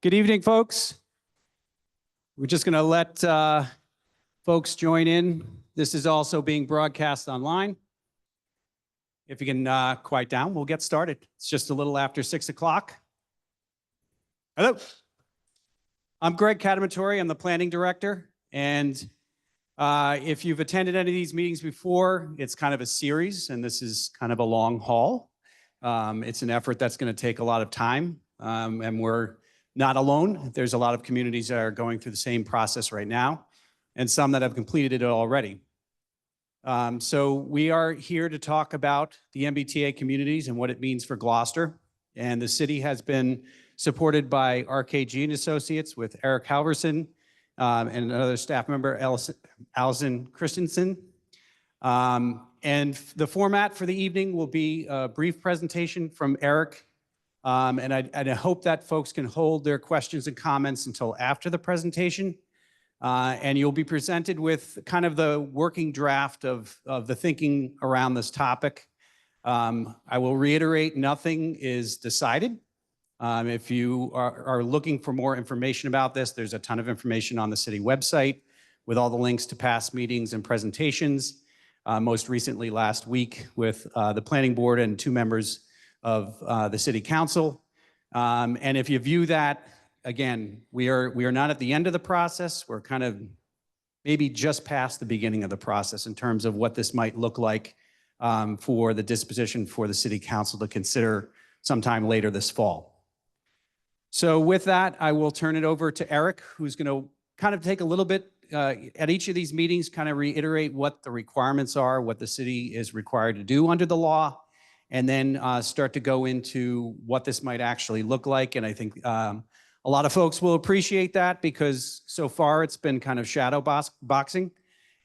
Good evening, folks. We're just going to let folks join in. This is also being broadcast online. If you can quiet down, we'll get started. It's just a little after 6 o'clock. Hello. I'm Greg Catamatori. I'm the planning director. And if you've attended any of these meetings before, it's kind of a series, and this is kind of a long haul. It's an effort that's going to take a lot of time, and we're not alone. There's a lot of communities that are going through the same process right now, and some that have completed it already. So we are here to talk about the MBTA communities and what it means for Gloucester. And the city has been supported by RKG and Associates with Eric Halverson and another staff member, Allison Christensen. And the format for the evening will be a brief presentation from Eric. And I hope that folks can hold their questions and comments until after the presentation. And you'll be presented with kind of the working draft of the thinking around this topic. I will reiterate, nothing is decided. If you are looking for more information about this, there's a ton of information on the city website with all the links to past meetings and presentations. Most recently last week with the planning board and 2 members of the city council. And if you view that, again, we are not at the end of the process. We're kind of maybe just past the beginning of the process in terms of what this might look like for the disposition for the city council to consider sometime later this fall. So with that, I will turn it over to Eric, who's going to kind of take a little bit at each of these meetings, kind of reiterate what the requirements are, what the city is required to do under the law, and then start to go into what this might actually look like. And I think a lot of folks will appreciate that because so far it's been kind of shadow boxing.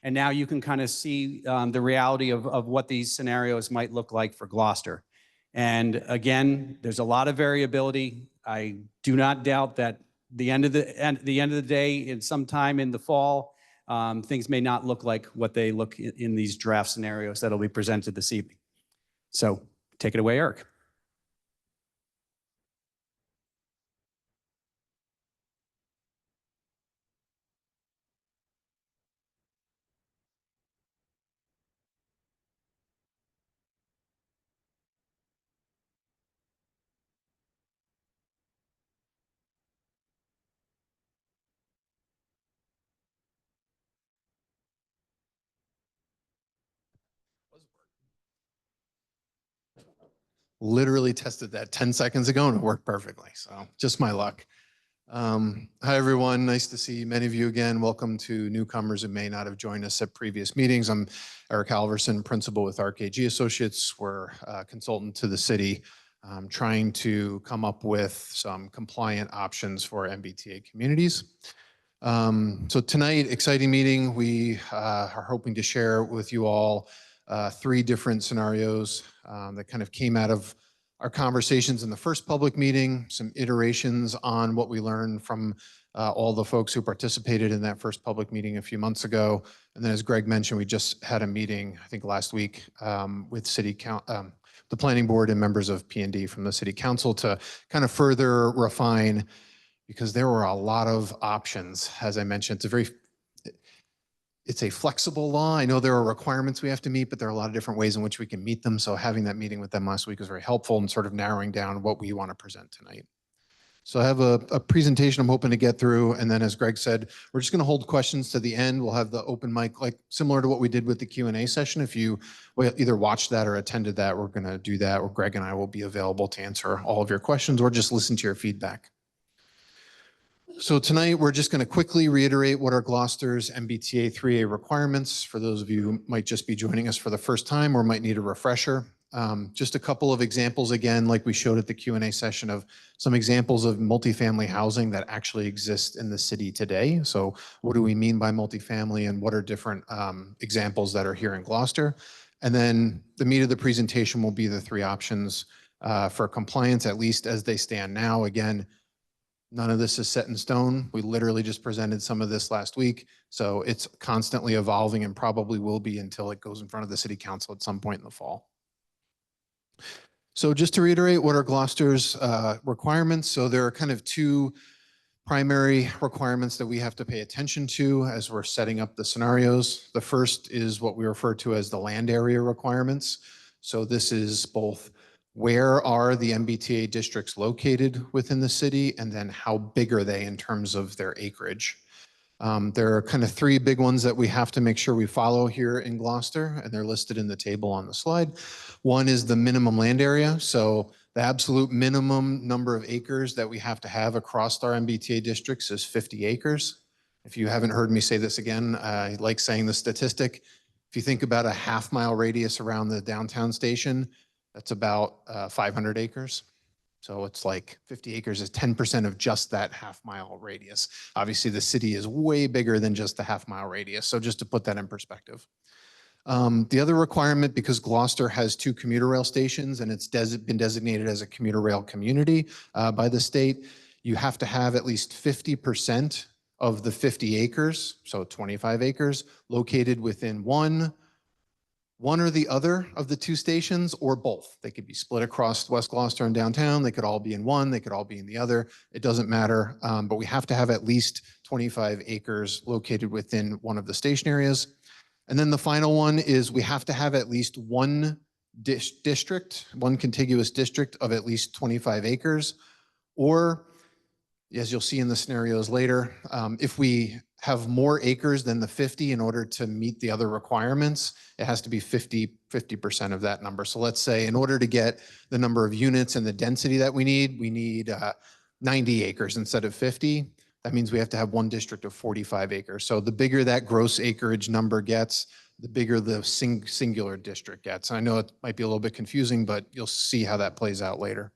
And now you can kind of see the reality of what these scenarios might look like for Gloucester. And again, there's a lot of variability. I do not doubt that the end of the day, in sometime in the fall, things may not look like what they look in these draft scenarios that'll be presented this evening. So take it away, Eric. Literally tested that 10 seconds ago and it worked perfectly. So just my luck. Hi, everyone. Nice to see many of you again. Welcome to newcomers who may not have joined us at previous meetings. I'm Eric Halverson, principal with RKG Associates. We're a consultant to the city, trying to come up with some compliant options for MBTA communities. So tonight, exciting meeting. We are hoping to share with you all 3 different scenarios that kind of came out of our conversations in the first public meeting, some iterations on what we learned from all the folks who participated in that first public meeting a few months ago. And then as Greg mentioned, we just had a meeting, I think last week, with the planning board and members of P&D from the city council to kind of further refine, because there were a lot of options. As I mentioned, it's a flexible law. I know there are requirements we have to meet, but there are a lot of different ways in which we can meet them. So having that meeting with them last week was very helpful in sort of narrowing down what we want to present tonight. So I have a presentation I'm hoping to get through. And then as Greg said, we're just going to hold questions to the end. We'll have the open mic, like similar to what we did with the Q&A session. If you either watched that or attended that, we're going to do that, or Greg and I will be available to answer all of your questions or just listen to your feedback. So tonight, we're just going to quickly reiterate what are Gloucester's MBTA 3A requirements for those of you who might just be joining us for the first time or might need a refresher. Just a couple of examples, again, like we showed at the Q&A session, of some examples of multifamily housing that actually exist in the city today. So what do we mean by multifamily, and what are different examples that are here in Gloucester? And then the meat of the presentation will be the 3 options for compliance, at least as they stand now. Again, none of this is set in stone. We literally just presented some of this last week. So it's constantly evolving and probably will be until it goes in front of the city council at some point in the fall. So just to reiterate, what are Gloucester's requirements? So there are kind of 2 primary requirements that we have to pay attention to as we're setting up the scenarios. The first is what we refer to as the land area requirements. So this is both where are the MBTA districts located within the city, and then how big are they in terms of their acreage. There are kind of three big ones that we have to make sure we follow here in Gloucester, and they're listed in the table on the slide. One is the minimum land area. So the absolute minimum number of acres that we have to have across our MBTA districts is 50 acres. If you haven't heard me say this again, I like saying the statistic. If you think about a half-mile radius around the downtown station, that's about 500 acres. So it's like 50 acres is 10% of just that half-mile radius. Obviously, the city is way bigger than just the half-mile radius. So just to put that in perspective. The other requirement, because Gloucester has 2 commuter rail stations and it's been designated as a commuter rail community by the state, you have to have at least 50% of the 50 acres, so 25 acres, located within one or the other of the 2 stations, or both. They could be split across West Gloucester and downtown. They could all be in one. They could all be in the other. It doesn't matter, but we have to have at least 25 acres located within one of the station areas. And then the final one is we have to have at least one district, one contiguous district of at least 25 acres, or as you'll see in the scenarios later, if we have more acres than the 50 in order to meet the other requirements, it has to be 50% of that number. So let's say in order to get the number of units and the density that we need 90 acres instead of 50. That means we have to have one district of 45 acres. So the bigger that gross acreage number gets, the bigger the singular district gets. I know it might be a little bit confusing, but you'll see how that plays out later.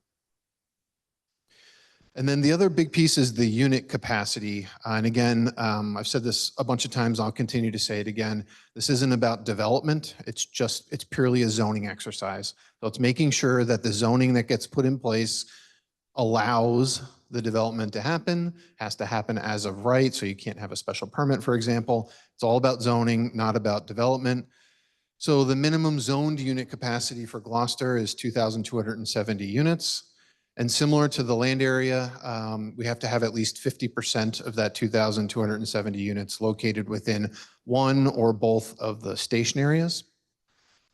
And then the other big piece is the unit capacity. And again, I've said this a bunch of times, I'll continue to say it again. This isn't about development, it's purely a zoning exercise. So it's making sure that the zoning that gets put in place allows the development to happen, has to happen as of right, so you can't have a special permit, for example. It's all about zoning, not about development. So the minimum zoned unit capacity for Gloucester is 2,270 units. And similar to the land area, we have to have at least 50% of that 2,270 units located within one or both of the station areas.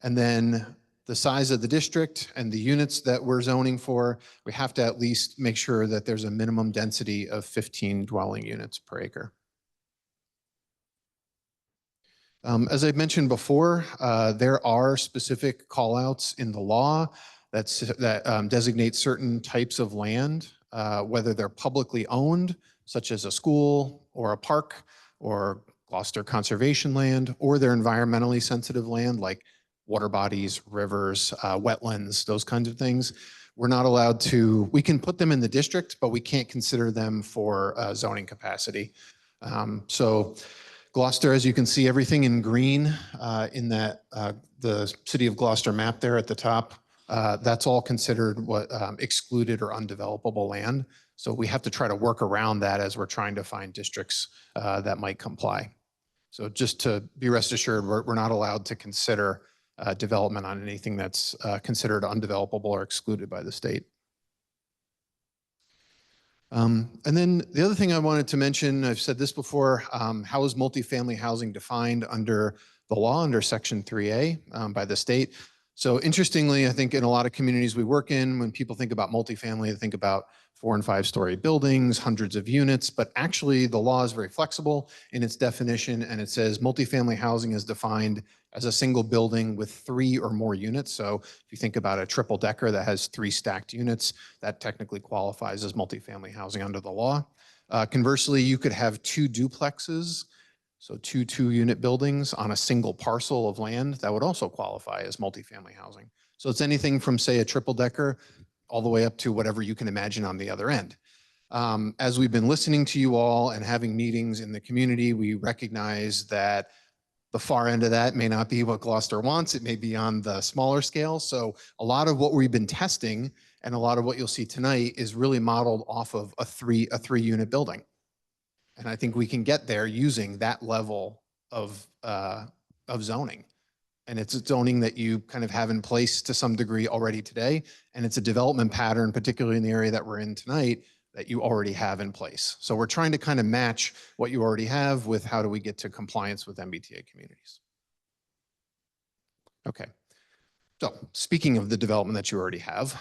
And then the size of the district and the units that we're zoning for, we have to at least make sure that there's a minimum density of 15 dwelling units per acre. As I mentioned before, there are specific callouts in the law that designate certain types of land, whether they're publicly owned, such as a school or a park or Gloucester conservation land, or they're environmentally sensitive land like water bodies, rivers, wetlands, those kinds of things. We're not allowed to, we can put them in the district, but we can't consider them for zoning capacity. So Gloucester, as you can see, everything in green in that the city of Gloucester map there at the top, that's all considered what excluded or undevelopable land. So we have to try to work around that as we're trying to find districts that might comply. So just to be rest assured, we're not allowed to consider development on anything that's considered undevelopable or excluded by the state. And then the other thing I wanted to mention, I've said this before, how is multifamily housing defined under the law, under Section 3A by the state? So interestingly, I think in a lot of communities we work in, when people think about multifamily, they think about 4- and 5-story buildings, hundreds of units, but actually the law is very flexible in its definition, and it says multifamily housing is defined as a single building with 3 or more units. So if you think about a triple decker that has 3 stacked units, that technically qualifies as multifamily housing under the law. Conversely, you could have 2 duplexes, so 2 2-unit buildings on a single parcel of land that would also qualify as multifamily housing. So it's anything from, say, a triple decker all the way up to whatever you can imagine on the other end. As we've been listening to you all and having meetings in the community, we recognize that the far end of that may not be what Gloucester wants. It may be on the smaller scale. So a lot of what we've been testing and a lot of what you'll see tonight is really modeled off of a 3-unit building. And I think we can get there using that level of zoning. And it's a zoning that you kind of have in place to some degree already today. And it's a development pattern, particularly in the area that we're in tonight, that you already have in place. So we're trying to kind of match what you already have with how do we get to compliance with MBTA communities. Okay. So speaking of the development that you already have,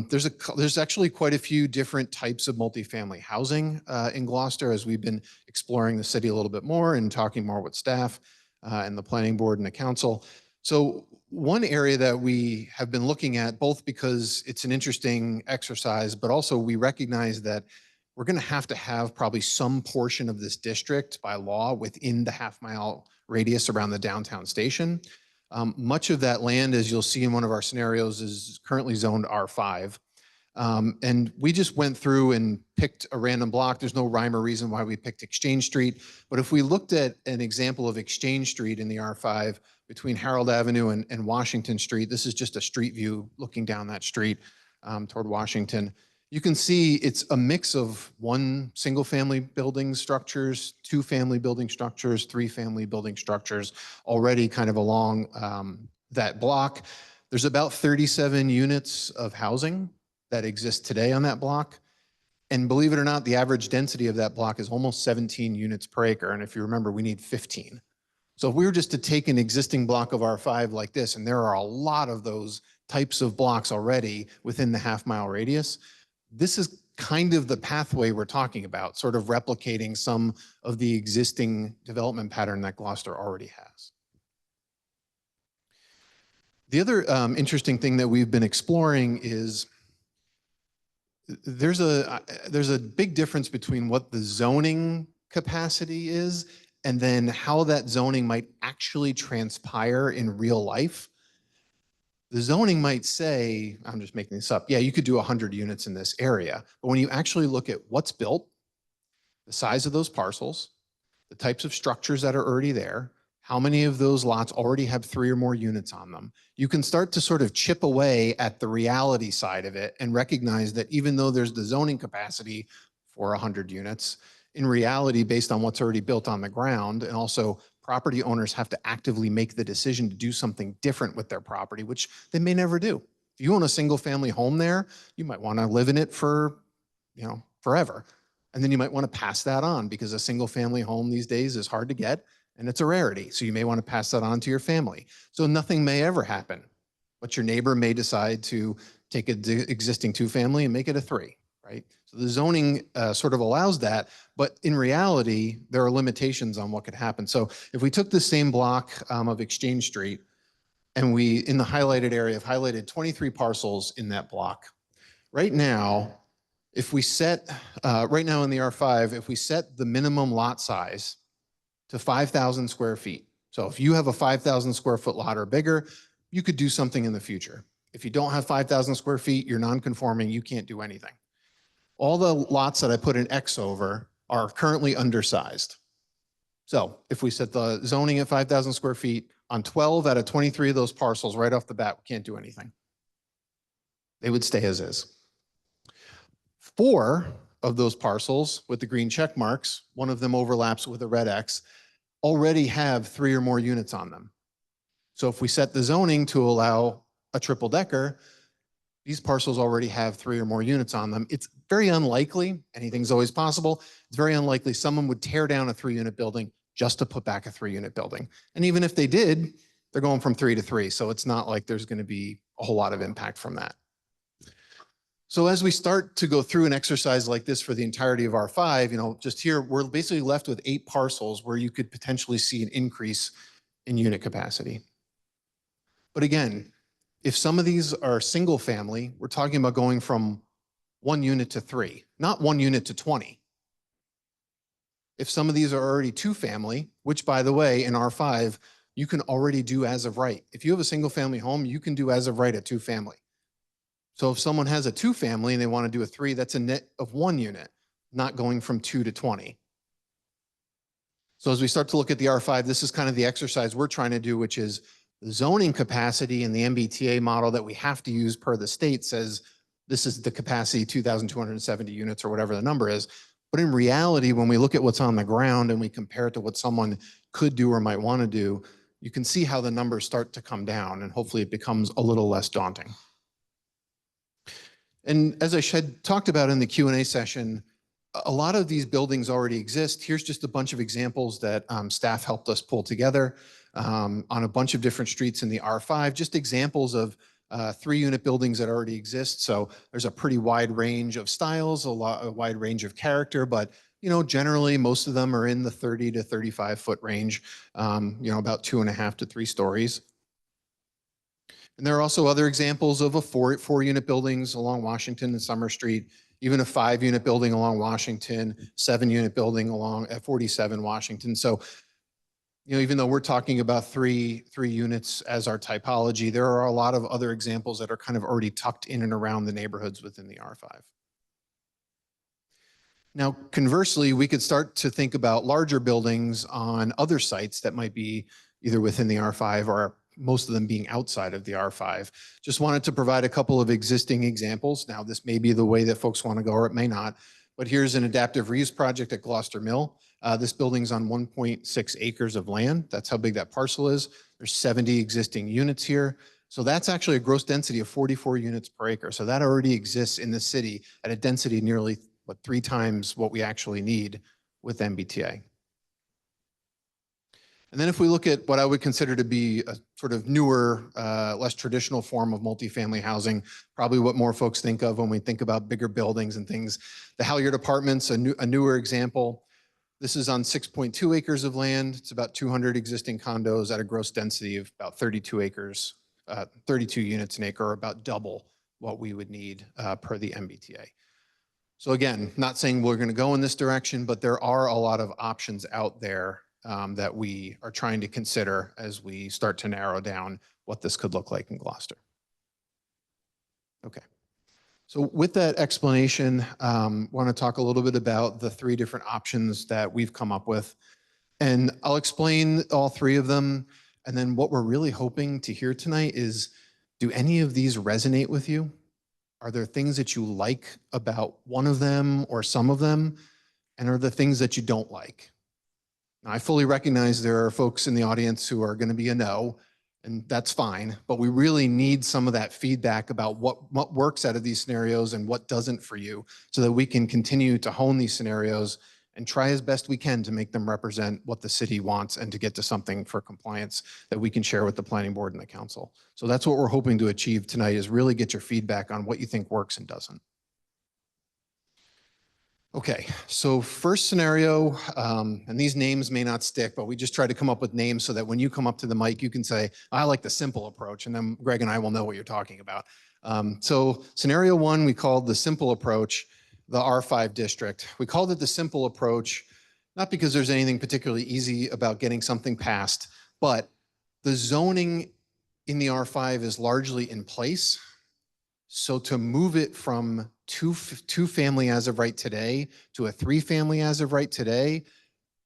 there's actually quite a few different types of multifamily housing in Gloucester as we've been exploring the city a little bit more and talking more with staff and the planning board and the council. So one area that we have been looking at, both because it's an interesting exercise, but also we recognize that we're going to have probably some portion of this district by law within the half-mile radius around the downtown station. Much of that land, as you'll see in one of our scenarios, is currently zoned R5. And we just went through and picked a random block. There's no rhyme or reason why we picked Exchange Street. But if we looked at an example of Exchange Street in the R5 between Harold Avenue and Washington Street, this is just a street view looking down that street toward Washington. You can see it's a mix of one single family building structures, two family building structures, three family building structures already kind of along that block. There's about 37 units of housing that exist today on that block. And believe it or not, the average density of that block is almost 17 units per acre. And if you remember, we need 15. So if we were just to take an existing block of R5 like this, and there are a lot of those types of blocks already within the half-mile radius, this is kind of the pathway we're talking about, sort of replicating some of the existing development pattern that Gloucester already has. The other interesting thing that we've been exploring is there's a big difference between what the zoning capacity is and then how that zoning might actually transpire in real life. The zoning might say, I'm just making this up, yeah, you could do 100 units in this area. But when you actually look at what's built, the size of those parcels, the types of structures that are already there, how many of those lots already have 3 or more units on them, you can start to sort of chip away at the reality side of it and recognize that even though there's the zoning capacity for 100 units, in reality, based on what's already built on the ground, and also property owners have to actively make the decision to do something different with their property, which they may never do. If you own a single family home there, you might want to live in it for, forever. And then you might want to pass that on because a single family home these days is hard to get and it's a rarity. So you may want to pass that on to your family. So nothing may ever happen, but your neighbor may decide to take an existing 2-family and make it a 3, right? So the zoning sort of allows that, but in reality, there are limitations on what could happen. So if we took the same block of Exchange Street and we, in the highlighted area, have highlighted 23 parcels in that block. Right now, if we set, right now in the R5, if we set the minimum lot size to 5,000 square feet. So if you have a 5,000 square foot lot or bigger, you could do something in the future. If you don't have 5,000 square feet, you're non-conforming, you can't do anything. All the lots that I put an X over are currently undersized. So if we set the zoning at 5,000 square feet, on 12 out of 23 of those parcels right off the bat, we can't do anything. They would stay as is. 4 of those parcels with the green check marks, one of them overlaps with a red X, already have 3 or more units on them. So if we set the zoning to allow a triple decker, these parcels already have 3 or more units on them. It's very unlikely, anything's always possible, it's very unlikely someone would tear down a 3-unit building just to put back a 3-unit building. And even if they did, they're going from 3 to 3. So it's not like there's going to be a whole lot of impact from that. So as we start to go through an exercise like this for the entirety of R5, just here, we're basically left with 8 parcels where you could potentially see an increase in unit capacity. But again, if some of these are single family, we're talking about going from 1 unit to 3, not 1 unit to 20. If some of these are already 2 family, which by the way, in R5, you can already do as of right. If you have a single family home, you can do as of right a 2 family. So if someone has a 2 family and they want to do a 3, that's a net of 1 unit, not going from 2 to 20. So as we start to look at the R5, this is kind of the exercise we're trying to do, which is the zoning capacity in the MBTA model that we have to use per the state says this is the capacity, 2,270 units or whatever the number is. But in reality, when we look at what's on the ground and we compare it to what someone could do or might want to do, you can see how the numbers start to come down and hopefully it becomes a little less daunting. And as I had talked about in the Q&A session, a lot of these buildings already exist. Here's just a bunch of examples that staff helped us pull together on a bunch of different streets in the R5, just examples of 3-unit buildings that already exist. So there's a pretty wide range of styles, a wide range of character, but generally most of them are in the 30 to 35 foot range, about 2.5 to 3 stories. And there are also other examples of a 4-unit buildings along Washington and Summer Street, even a 5-unit building along Washington, 7-unit building along at 47 Washington. So, even though we're talking about three units as our typology, there are a lot of other examples that are kind of already tucked in and around the neighborhoods within the R5. Now, conversely, we could start to think about larger buildings on other sites that might be either within the R5 or most of them being outside of the R5. Just wanted to provide a couple of existing examples. Now, this may be the way that folks want to go, or it may not, but here's an adaptive reuse project at Gloucester Mill. This building's on 1.6 acres of land. That's how big that parcel is. There's 70 existing units here. So that's actually a gross density of 44 units per acre. So that already exists in the city at a density nearly 3 times what we actually need with MBTA. And then if we look at what I would consider to be a sort of newer, less traditional form of multifamily housing, probably what more folks think of when we think about bigger buildings and things. The Halyard Apartments, a newer example. This is on 6.2 acres of land. It's about 200 existing condos at a gross density of about 32 acres, 32 units an acre, or about double what we would need per the MBTA. So again, not saying we're going to go in this direction, but there are a lot of options out there that we are trying to consider as we start to narrow down what this could look like in Gloucester. Okay. So with that explanation, want to talk a little bit about the 3 different options that we've come up with. And I'll explain all 3 of them. And then what we're really hoping to hear tonight is, do any of these resonate with you? Are there things that you like about one of them or some of them? And are there things that you don't like? Now, I fully recognize there are folks in the audience who are going to be a no, and that's fine. But we really need some of that feedback about what works out of these scenarios and what doesn't for you, so that we can continue to hone these scenarios and try as best we can to make them represent what the city wants and to get to something for compliance that we can share with the planning board and the council. So that's what we're hoping to achieve tonight, is really get your feedback on what you think works and doesn't. Okay, so first scenario, and these names may not stick, but we just try to come up with names so that when you come up to the mic, you can say, I like the simple approach, and then Greg and I will know what you're talking about. So scenario 1, we called the simple approach, the R5 district. We called it the simple approach, not because there's anything particularly easy about getting something passed, but the zoning in the R5 is largely in place. So to move it from two family as of right today to a 3-family as of right today,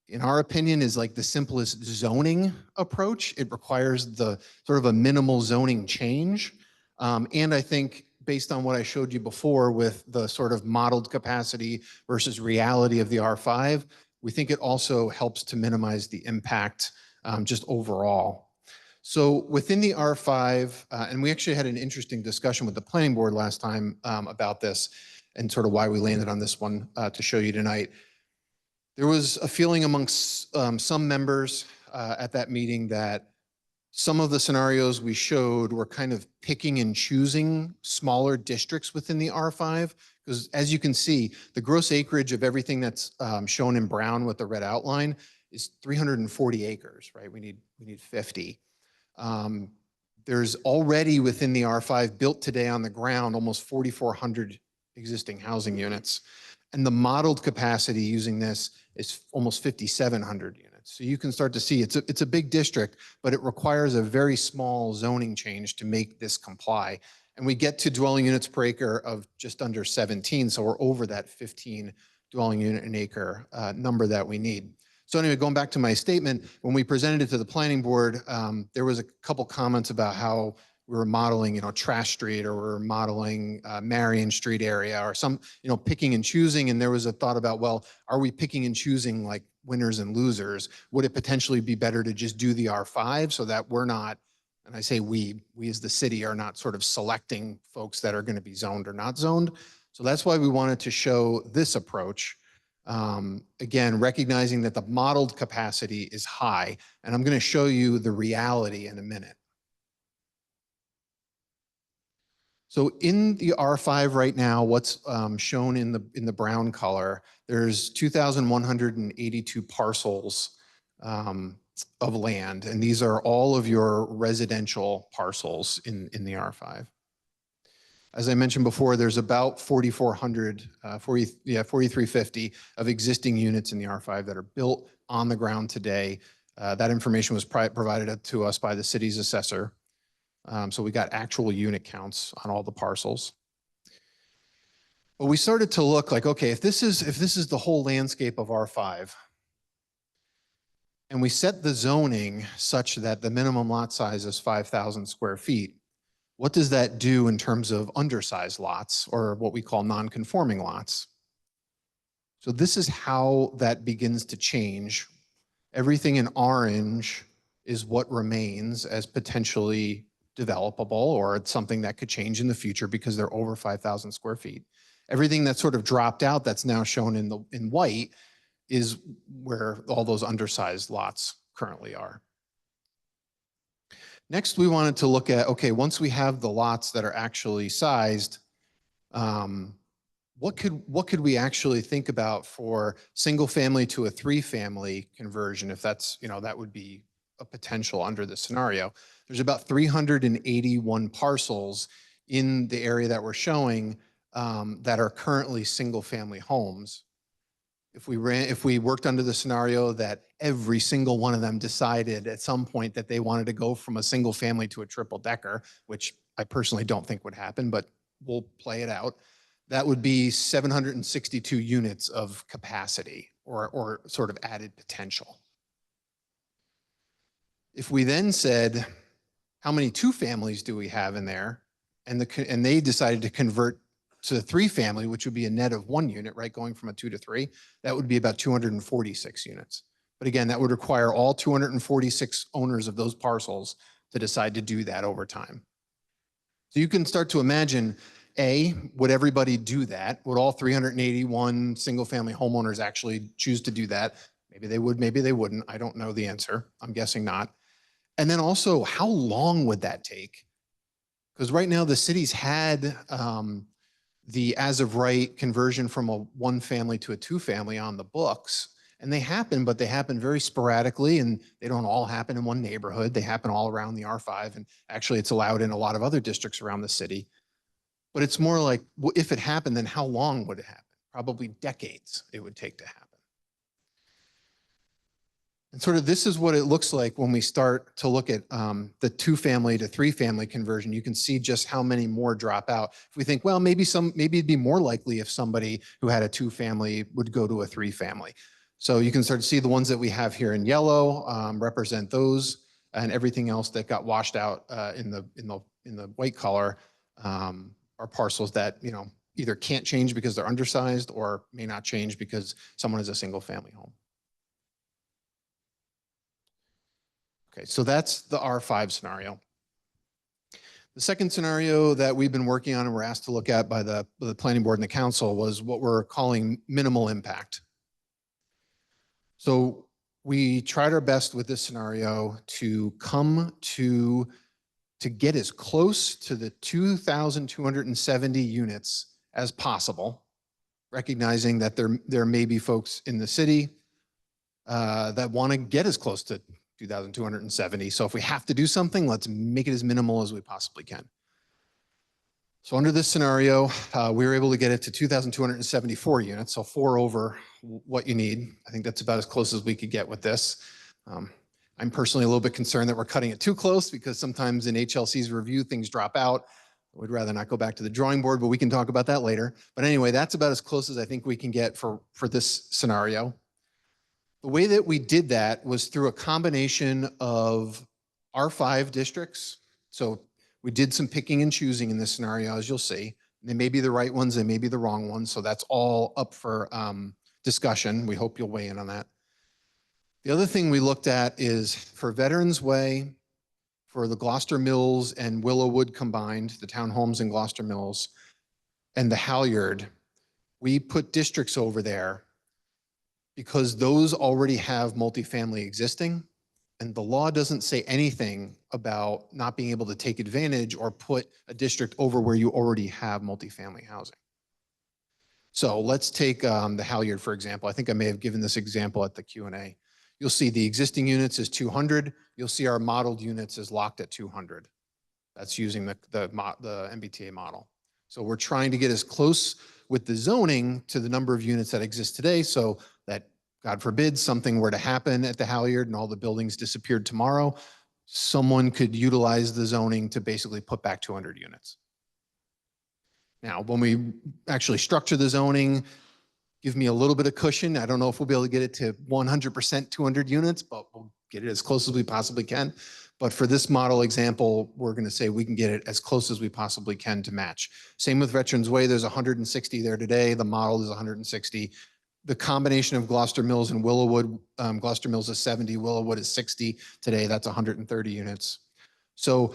in our opinion, is like the simplest zoning approach. It requires the sort of a minimal zoning change. And I think based on what I showed you before with the sort of modeled capacity versus reality of the R5, we think it also helps to minimize the impact just overall. So within the R5, and we actually had an interesting discussion with the planning board last time about this and sort of why we landed on this one to show you tonight. There was a feeling amongst some members at that meeting that some of the scenarios we showed were kind of picking and choosing smaller districts within the R5. Because as you can see, the gross acreage of everything that's shown in brown with the red outline is 340 acres, right? We need 50. There's already within the R5 built today on the ground almost 4,400 existing housing units. And the modeled capacity using this is almost 5,700 units. So you can start to see it's a big district, but it requires a very small zoning change to make this comply. And we get to dwelling units per acre of just under 17. So we're over that 15 dwelling unit an acre number that we need. So anyway, going back to my statement, when we presented it to the planning board, there was a couple comments about how we were modeling, Trash Street, or we're modeling Marion Street area, or some, picking and choosing. And there was a thought about, well, are we picking and choosing like winners and losers? Would it potentially be better to just do the R5 so that we're not And I say we as the city are not sort of selecting folks that are going to be zoned or not zoned. So that's why we wanted to show this approach. Again, recognizing that the modeled capacity is high, and I'm going to show you the reality in a minute. So in the R5 right now, what's shown in the brown color, there's 2,182 parcels of land, and these are all of your residential parcels in the R5. As I mentioned before, there's about 4,350 of existing units in the R5 that are built on the ground today. That information was provided to us by the city's assessor. So we got actual unit counts on all the parcels. But we started to look like, okay, if this is the whole landscape of R5, and we set the zoning such that the minimum lot size is 5,000 square feet, what does that do in terms of undersized lots, or what we call non-conforming lots? So this is how that begins to change. Everything in orange is what remains as potentially developable, or it's something that could change in the future because they're over 5,000 square feet. Everything that sort of dropped out that's now shown in white is where all those undersized lots currently are. Next, we wanted to look at, okay, once we have the lots that are actually sized, what could we actually think about for single family to a 3-family conversion, if that's, that would be a potential under this scenario. There's about 381 parcels in the area that we're showing that are currently single family homes. If we worked under the scenario that every single one of them decided at some point that they wanted to go from a single family to a triple decker, which I personally don't think would happen, but we'll play it out, that would be 762 units of capacity or sort of added potential. If we then said, how many 2 families do we have in there? And they decided to convert to the 3-family, which would be a net of 1 unit, right? Going from a 2 to 3, that would be about 246 units. But again, that would require all 246 owners of those parcels to decide to do that over time. So you can start to imagine, would everybody do that? Would all 381 single family homeowners actually choose to do that? Maybe they would, maybe they wouldn't. I don't know the answer. I'm guessing not. And then also, how long would that take? Because right now the city's had the as of right conversion from a 1-family to a 2-family on the books. And they happen, but they happen very sporadically, and they don't all happen in one neighborhood. They happen all around the R5. And actually it's allowed in a lot of other districts around the city. But it's more like, if it happened, then how long would it happen? Probably decades it would take to happen. And sort of this is what it looks like when we start to look at the 2-family to 3-family conversion. You can see just how many more drop out. If we think, well, maybe it'd be more likely if somebody who had a 2-family would go to a 3-family. So you can start to see the ones that we have here in yellow represent those, and everything else that got washed out in the white color are parcels that either can't change because they're undersized or may not change because someone has a single family home. Okay, so that's the R5 scenario. The second scenario that we've been working on and were asked to look at by the planning board and the council was what we're calling minimal impact. So we tried our best with this scenario to come to get as close to the 2,270 units as possible, recognizing that there may be folks in the city that want to get as close to 2,270. So if we have to do something, let's make it as minimal as we possibly can. So under this scenario, we were able to get it to 2,274 units, so 4 over what you need. I think that's about as close as we could get with this. I'm personally a little bit concerned that we're cutting it too close, because sometimes in HLC's review, things drop out. We'd rather not go back to the drawing board, but we can talk about that later. But anyway, that's about as close as I think we can get for this scenario. The way that we did that was through a combination of R5 districts. So we did some picking and choosing in this scenario, as you'll see. They may be the right ones, they may be the wrong ones. So that's all up for discussion. We hope you'll weigh in on that. The other thing we looked at is for Veterans Way, for the Gloucester Mills and Willowwood combined, the townhomes in Gloucester Mills, and the Halyard, we put districts over there because those already have multifamily existing. And the law doesn't say anything about not being able to take advantage or put a district over where you already have multifamily housing. So let's take the Halyard, for example. I think I may have given this example at the Q&A. You'll see the existing units is 200. You'll see our modeled units is locked at 200. That's using the MBTA model. So we're trying to get as close with the zoning to the number of units that exist today so that, God forbid, something were to happen at the Halyard and all the buildings disappeared tomorrow, someone could utilize the zoning to basically put back 200 units. Now, when we actually structure the zoning, give me a little bit of cushion. I don't know if we'll be able to get it to 100% 200 units, but we'll get it as close as we possibly can. But for this model example, we're going to say we can get it as close as we possibly can to match. Same with Veterans Way. There's 160 there today. The model is 160. The combination of Gloucester Mills and Willowwood, Gloucester Mills is 70, Willowwood is 60 today. That's 130 units. So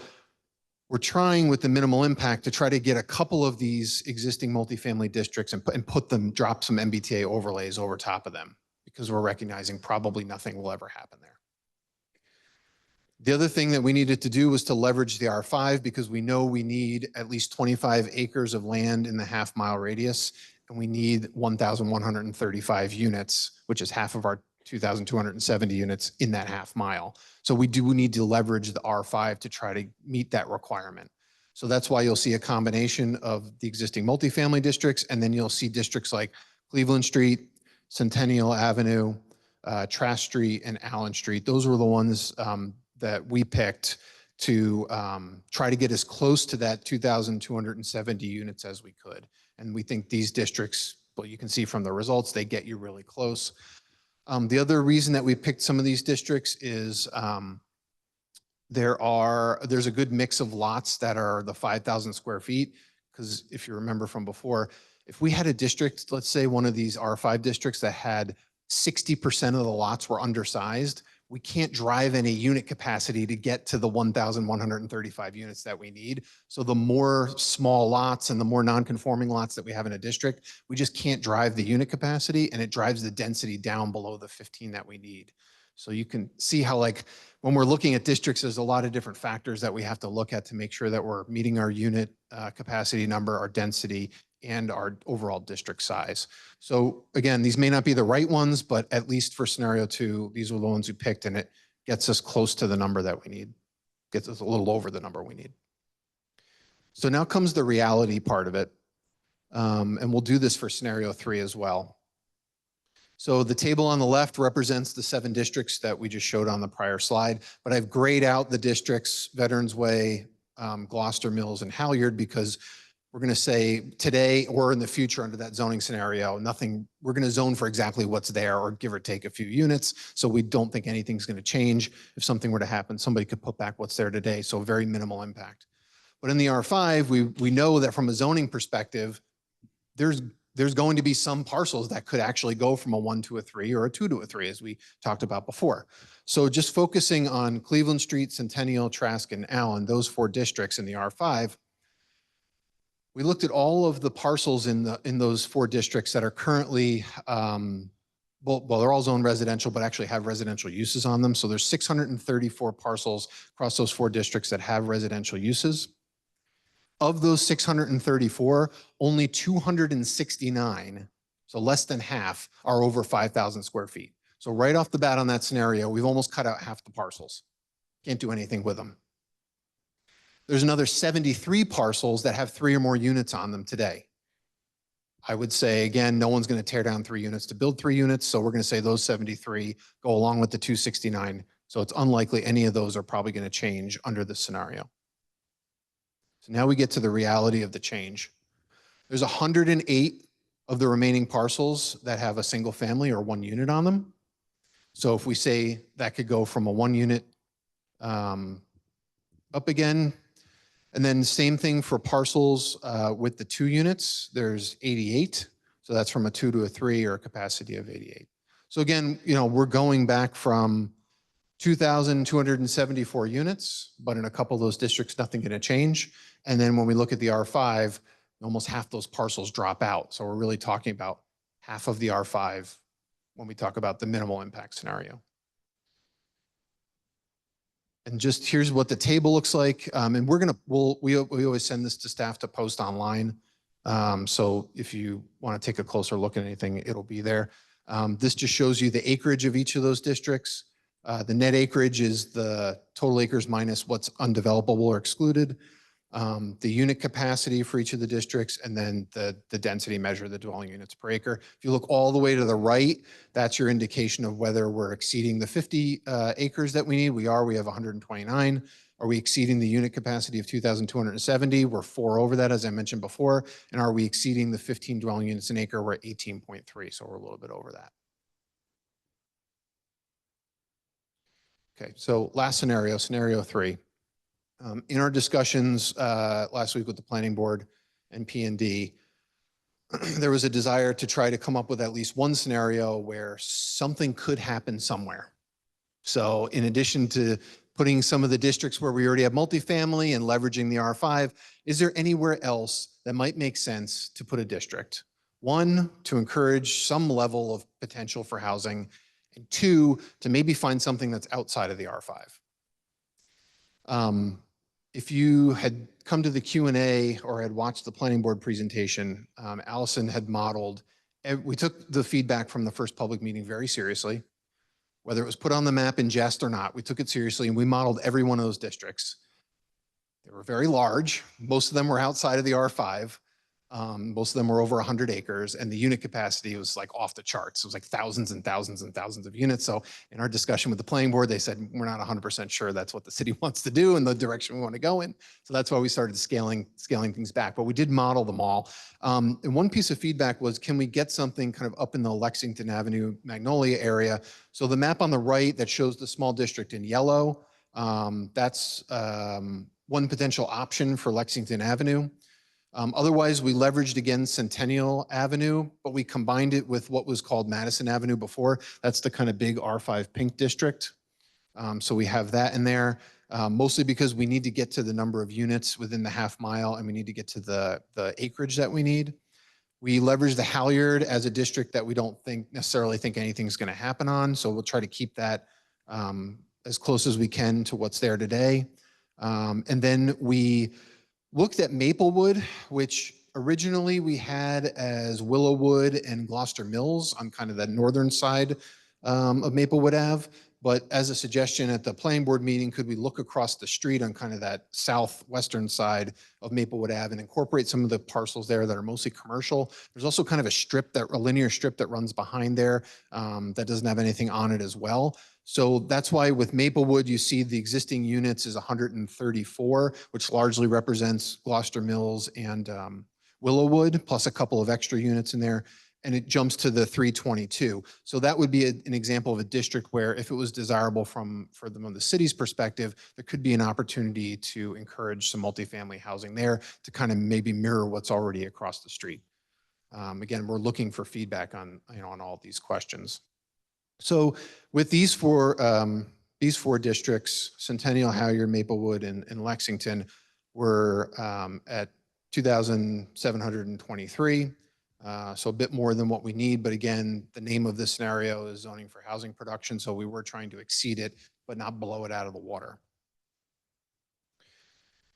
we're trying with the minimal impact to try to get a couple of these existing multifamily districts and put them, drop some MBTA overlays over top of them, because we're recognizing probably nothing will ever happen there. The other thing that we needed to do was to leverage the R5, because we know we need at least 25 acres of land in the half-mile radius, and we need 1,135 units, which is half of our 2,270 units in that half mile. So we do need to leverage the R5 to try to meet that requirement. So that's why you'll see a combination of the existing multifamily districts, and then you'll see districts like Cleveland Street, Centennial Avenue, Trask Street, and Allen Street. Those were the ones that we picked to try to get as close to that 2,270 units as we could. And we think these districts, well, you can see from the results, they get you really close. The other reason that we picked some of these districts is there's a good mix of lots that are the 5,000 square feet. Because if you remember from before, if we had a district, let's say one of these R5 districts that had 60% of the lots were undersized, we can't drive any unit capacity to get to the 1,135 units that we need. So the more small lots and the more non-conforming lots that we have in a district, we just can't drive the unit capacity, and it drives the density down below the 15 that we need. So you can see how, like, when we're looking at districts, there's a lot of different factors that we have to look at to make sure that we're meeting our unit capacity number, our density, and our overall district size. So again, these may not be the right ones, but at least for scenario 2, these were the ones we picked, and it gets us close to the number that we need, gets us a little over the number we need. So now comes the reality part of it. And we'll do this for scenario 3 as well. So the table on the left represents the 7 districts that we just showed on the prior slide, but I've grayed out the districts, Veterans Way, Gloucester Mills, and Halyard, because we're going to say today or in the future under that zoning scenario, we're going to zone for exactly what's there, or give or take a few units. So we don't think anything's going to change. If something were to happen, somebody could put back what's there today. So very minimal impact. But in the R5, we know that from a zoning perspective, there's going to be some parcels that could actually go from a 1 to a 3 or a 2 to a 3, as we talked about before. So just focusing on Cleveland Street, Centennial, Trask, and Allen, those 4 districts in the R5, we looked at all of the parcels in those 4 districts that are currently, well, they're all zoned residential, but actually have residential uses on them. So there's 634 parcels across those 4 districts that have residential uses. Of those 634, only 269, so less than half, are over 5,000 square feet. So right off the bat on that scenario, we've almost cut out half the parcels. Can't do anything with them. There's another 73 parcels that have 3 or more units on them today. I would say, again, no one's going to tear down 3 units to build 3 units. So we're going to say those 73 go along with the 269. So it's unlikely any of those are probably going to change under this scenario. So now we get to the reality of the change. There's 108 of the remaining parcels that have a single family or 1 unit on them. So if we say that could go from a 1 unit up again, and then same thing for parcels with the 2 units, there's 88. So that's from a 2 to a 3, or a capacity of 88. So again, we're going back from 2,274 units, but in a couple of those districts, nothing going to change. And then when we look at the R5, almost half those parcels drop out. So we're really talking about half of the R5 when we talk about the minimal impact scenario. And just here's what the table looks like. And we always send this to staff to post online. So if you want to take a closer look at anything, it'll be there. This just shows you the acreage of each of those districts. The net acreage is the total acres minus what's undevelopable or excluded. The unit capacity for each of the districts, and then the density measure, the dwelling units per acre. If you look all the way to the right, that's your indication of whether we're exceeding the 50 acres that we need. We have 129. Are we exceeding the unit capacity of 2,270? We're 4 over that, as I mentioned before. And are we exceeding the 15 dwelling units an acre? We're at 18.3, so we're a little bit over that. Okay, so last scenario, scenario 3. In our discussions last week with the planning board and P&D, there was a desire to try to come up with at least one scenario where something could happen somewhere. So in addition to putting some of the districts where we already have multifamily and leveraging the R5, is there anywhere else that might make sense to put a district? 1, to encourage some level of potential for housing, and 2, to maybe find something that's outside of the R5. If you had come to the Q&A or had watched the planning board presentation, Allison had modeled, we took the feedback from the first public meeting very seriously. Whether it was put on the map in jest or not, we took it seriously and we modeled every one of those districts. They were very large. Most of them were outside of the R5. Most of them were over 100 acres, and the unit capacity was like off the charts. It was like thousands and thousands and thousands of units. So in our discussion with the planning board, they said, we're not 100% sure that's what the city wants to do and the direction we want to go in. So that's why we started scaling things back, but we did model them all. And one piece of feedback was, can we get something kind of up in the Lexington Avenue, Magnolia area? So the map on the right that shows the small district in yellow, that's one potential option for Lexington Avenue. Otherwise, we leveraged again Centennial Avenue, but we combined it with what was called Madison Avenue before. That's the kind of big R5 pink district. So we have that in there, mostly because we need to get to the number of units within the half mile, and we need to get to the acreage that we need. We leverage the Halyard as a district that we don't necessarily think anything's going to happen on. So we'll try to keep that as close as we can to what's there today. And then we looked at Maplewood, which originally we had as Willowwood and Gloucester Mills on kind of the northern side of Maplewood Ave. But as a suggestion at the planning board meeting, could we look across the street on kind of that southwestern side of Maplewood Ave and incorporate some of the parcels there that are mostly commercial? There's also kind of a linear strip that runs behind there that doesn't have anything on it as well. So that's why with Maplewood, you see the existing units is 134, which largely represents Gloucester Mills and Willowwood, plus a couple of extra units in there. And it jumps to the 322. So that would be an example of a district where if it was desirable from the city's perspective, there could be an opportunity to encourage some multifamily housing there to kind of maybe mirror what's already across the street. Again, we're looking for feedback on all of these questions. So with these four districts, Centennial, Halyard, Maplewood, and Lexington, we're at 2,723. So a bit more than what we need. But again, the name of this scenario is zoning for housing production. So we were trying to exceed it, but not blow it out of the water.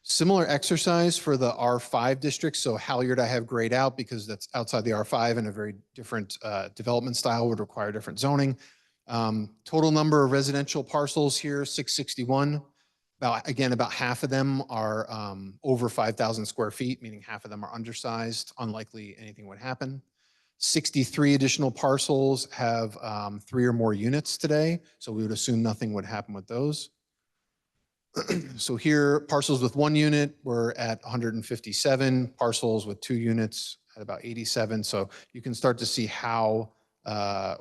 Similar exercise for the R5 districts. So Halyard I have grayed out because that's outside the R5 and a very different development style would require different zoning. Total number of residential parcels here, 661. About half of them are over 5,000 square feet, meaning half of them are undersized, unlikely anything would happen. 63 additional parcels have 3 or more units today, so we would assume nothing would happen with those. So here, parcels with 1 unit, we're at 157, parcels with 2 units at about 87. So you can start to see how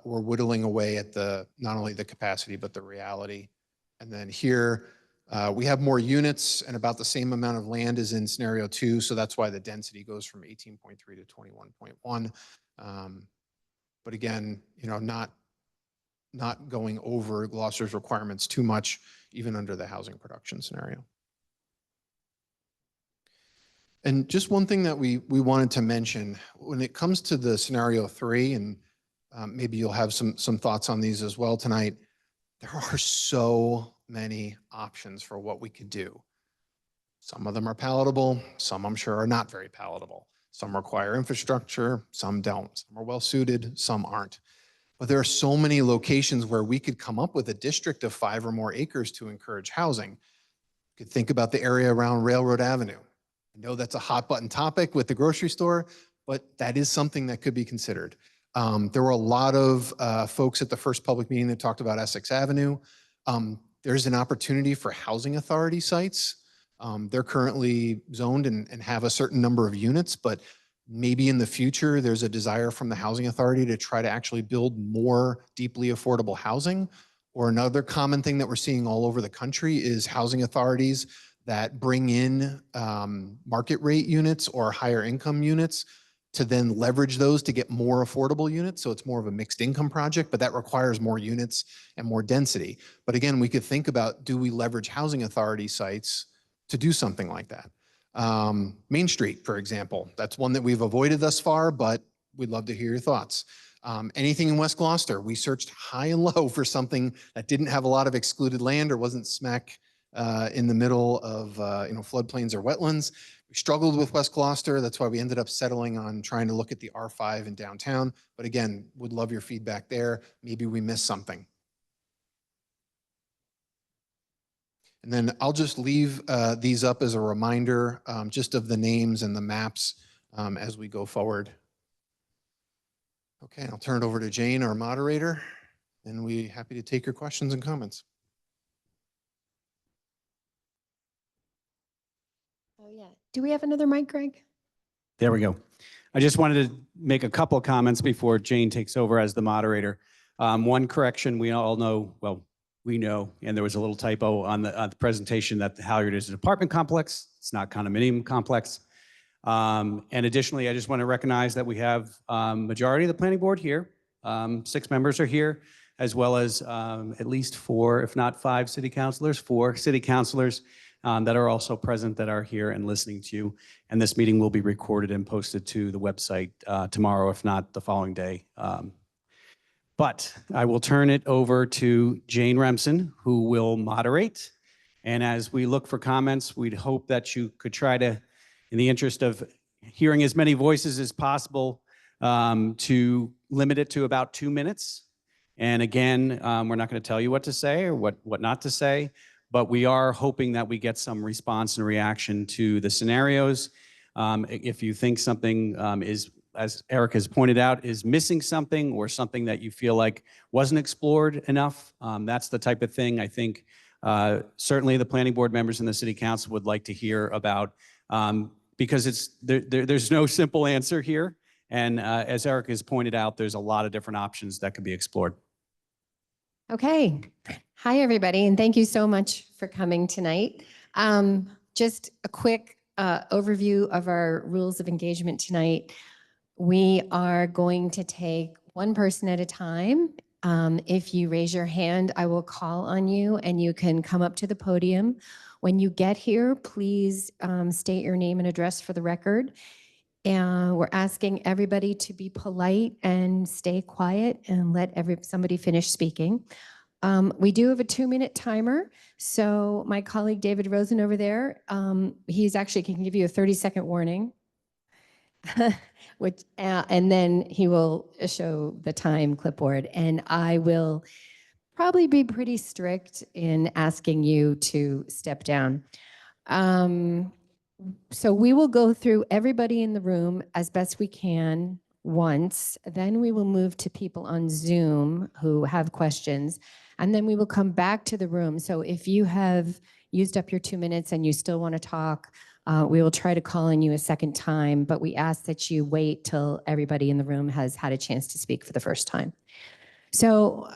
we're whittling away at not only the capacity, but the reality. And then here, we have more units and about the same amount of land as in scenario 2. So that's why the density goes from 18.3 to 21.1. But again, not not going over Gloucester's requirements too much, even under the housing production scenario. And just one thing that we wanted to mention, when it comes to the scenario 3, and maybe you'll have some thoughts on these as well tonight, there are so many options for what we could do. Some of them are palatable, some I'm sure are not very palatable. Some require infrastructure, some don't. Some are well suited, some aren't. But there are so many locations where we could come up with a district of 5 or more acres to encourage housing. You could think about the area around Railroad Avenue. I know that's a hot button topic with the grocery store, but that is something that could be considered. There were a lot of folks at the first public meeting that talked about Essex Avenue. There's an opportunity for housing authority sites. They're currently zoned and have a certain number of units, but maybe in the future, there's a desire from the housing authority to try to actually build more deeply affordable housing. Or another common thing that we're seeing all over the country is housing authorities that bring in market rate units or higher income units to then leverage those to get more affordable units. So it's more of a mixed income project, but that requires more units and more density. But again, we could think about, do we leverage housing authority sites to do something like that? Main Street, for example, that's one that we've avoided thus far, but we'd love to hear your thoughts. Anything in West Gloucester, we searched high and low for something that didn't have a lot of excluded land or wasn't smack in the middle of floodplains or wetlands. We struggled with West Gloucester. That's why we ended up settling on trying to look at the R5 in downtown. But again, would love your feedback there. Maybe we missed something. And then I'll just leave these up as a reminder just of the names and the maps as we go forward. Okay, I'll turn it over to Jane, our moderator, and we're happy to take your questions and comments. Oh yeah. Do we have another mic, Greg? There we go. I just wanted to make a couple of comments before Jane takes over as the moderator. One correction, we all know, well, we know, and there was a little typo on the presentation that the Halyard is an apartment complex. It's not condominium complex. And additionally, I just want to recognize that we have majority of the planning board here. 6 members are here, as well as at least 4, if not 5 city councilors, 4 city councilors that are also present that are here and listening to you. And this meeting will be recorded and posted to the website tomorrow, if not the following day. But I will turn it over to Jane Remsen, who will moderate. And as we look for comments, we'd hope that you could try to, in the interest of hearing as many voices as possible, to limit it to about 2 minutes. And again, we're not going to tell you what to say or what not to say, but we are hoping that we get some response and reaction to the scenarios. If you think something is, as Eric has pointed out, is missing something or something that you feel like wasn't explored enough, that's the type of thing I think certainly the planning board members and the city council would like to hear about, because there's no simple answer here. And as Eric has pointed out, there's a lot of different options that could be explored. Okay. Hi, everybody, and thank you so much for coming tonight. Just a quick overview of our rules of engagement tonight. We are going to take one person at a time. If you raise your hand, I will call on you and you can come up to the podium. When you get here, please state your name and address for the record. And we're asking everybody to be polite and stay quiet and let somebody finish speaking. We do have a 2-minute timer. So my colleague David Rosen over there, he's actually can give you a 30-second warning. And then he will show the time clipboard. And I will probably be pretty strict in asking you to step down. So we will go through everybody in the room as best we can once. Then we will move to people on Zoom who have questions. And then we will come back to the room. So if you have used up your 2 minutes and you still want to talk, we will try to call on you a second time, but we ask that you wait till everybody in the room has had a chance to speak for the first time. So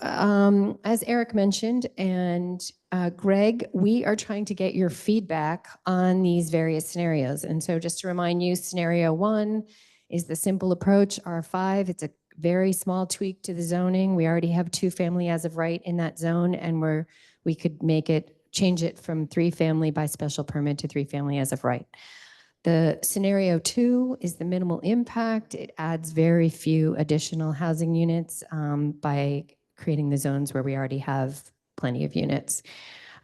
as Eric mentioned, and Greg, we are trying to get your feedback on these various scenarios. And so just to remind you, scenario 1 is the simple approach, R5. It's a very small tweak to the zoning. We already have 2-family as of right in that zone, and we could change it from 3-family by special permit to 3-family as of right. The scenario 2 is the minimal impact. It adds very few additional housing units by creating the zones where we already have plenty of units.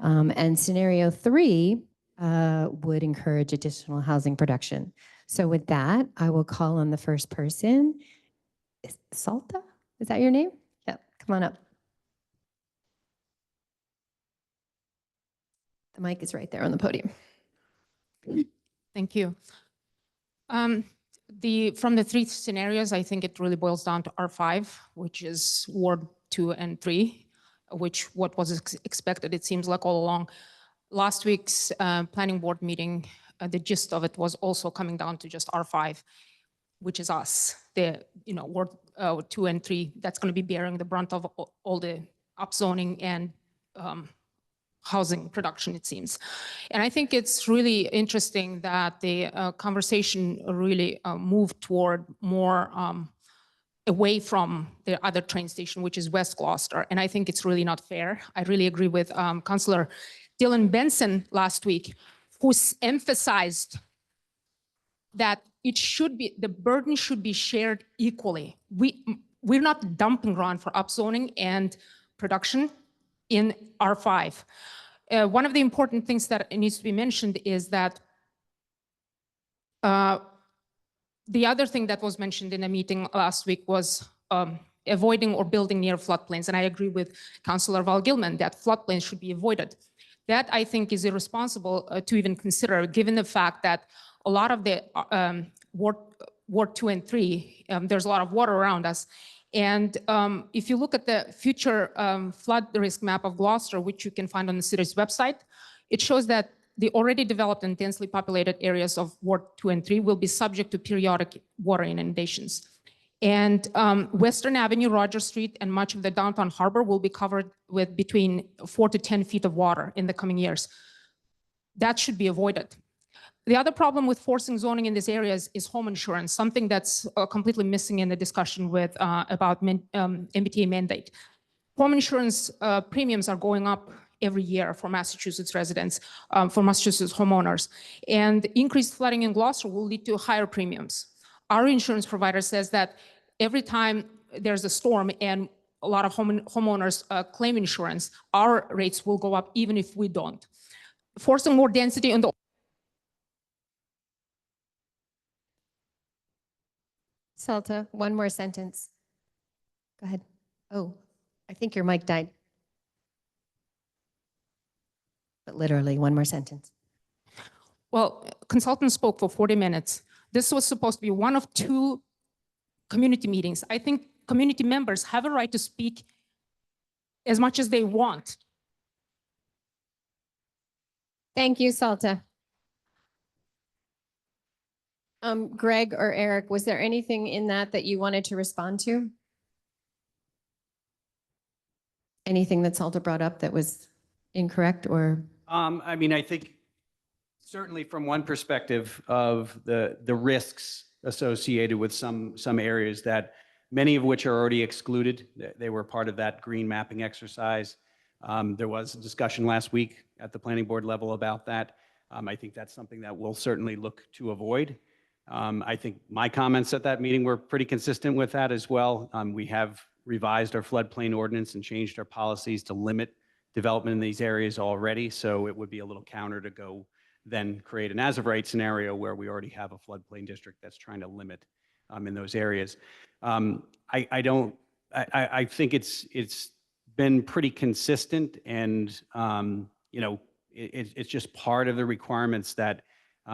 And scenario 3 would encourage additional housing production. So with that, I will call on the first person. Salta? Is that your name? Yeah, come on up. The mic is right there on the podium. Thank you. From the 3 scenarios, I think it really boils down to R5, which is Ward 2 and 3, what was expected, it seems like all along. Last week's planning board meeting, the gist of it was also coming down to just R5, which is us, Ward 2 and 3, that's going to be bearing the brunt of all the upzoning and housing production, it seems. And I think it's really interesting that the conversation really moved toward more away from the other train station, which is West Gloucester. And I think it's really not fair. I really agree with Councillor Dylan Benson last week, who emphasized that the burden should be shared equally. We're not dumping ground for upzoning and production in R5. One of the important things that needs to be mentioned is that the other thing that was mentioned in a meeting last week was avoiding or building near floodplains. And I agree with Councillor Val Gilman that floodplains should be avoided. That, I think, is irresponsible to even consider, given the fact that a lot of the Ward 2 and 3, there's a lot of water around us. And if you look at the future flood risk map of Gloucester, which you can find on the city's website, it shows that the already developed and densely populated areas of Ward 2 and 3 will be subject to periodic water inundations. And Western Avenue, Rogers Street, and much of the downtown harbor will be covered with between 4 to 10 feet of water in the coming years. That should be avoided. The other problem with forcing zoning in these areas is home insurance, something that's completely missing in the discussion about MBTA mandate. Home insurance premiums are going up every year for Massachusetts residents, for Massachusetts homeowners. And increased flooding in Gloucester will lead to higher premiums. Our insurance provider says that every time there's a storm and a lot of homeowners claim insurance, our rates will go up even if we don't. Forcing more density in the Salta, one more sentence. Go ahead. Oh, I think your mic died. But literally, one more sentence. Well, consultants spoke for 40 minutes. This was supposed to be one of 2 community meetings. I think community members have a right to speak as much as they want. Thank you, Salta. Greg or Eric, was there anything in that you wanted to respond to? Anything that Salta brought up that was incorrect or? I mean, I think certainly from one perspective of the risks associated with some areas that many of which are already excluded. They were part of that green mapping exercise. There was a discussion last week at the planning board level about that. I think that's something that we'll certainly look to avoid. I think my comments at that meeting were pretty consistent with that as well. We have revised our floodplain ordinance and changed our policies to limit development in these areas already. So it would be a little counter to go then create an as of right scenario where we already have a floodplain district that's trying to limit in those areas. I think it's been pretty consistent, and it's just part of the requirements that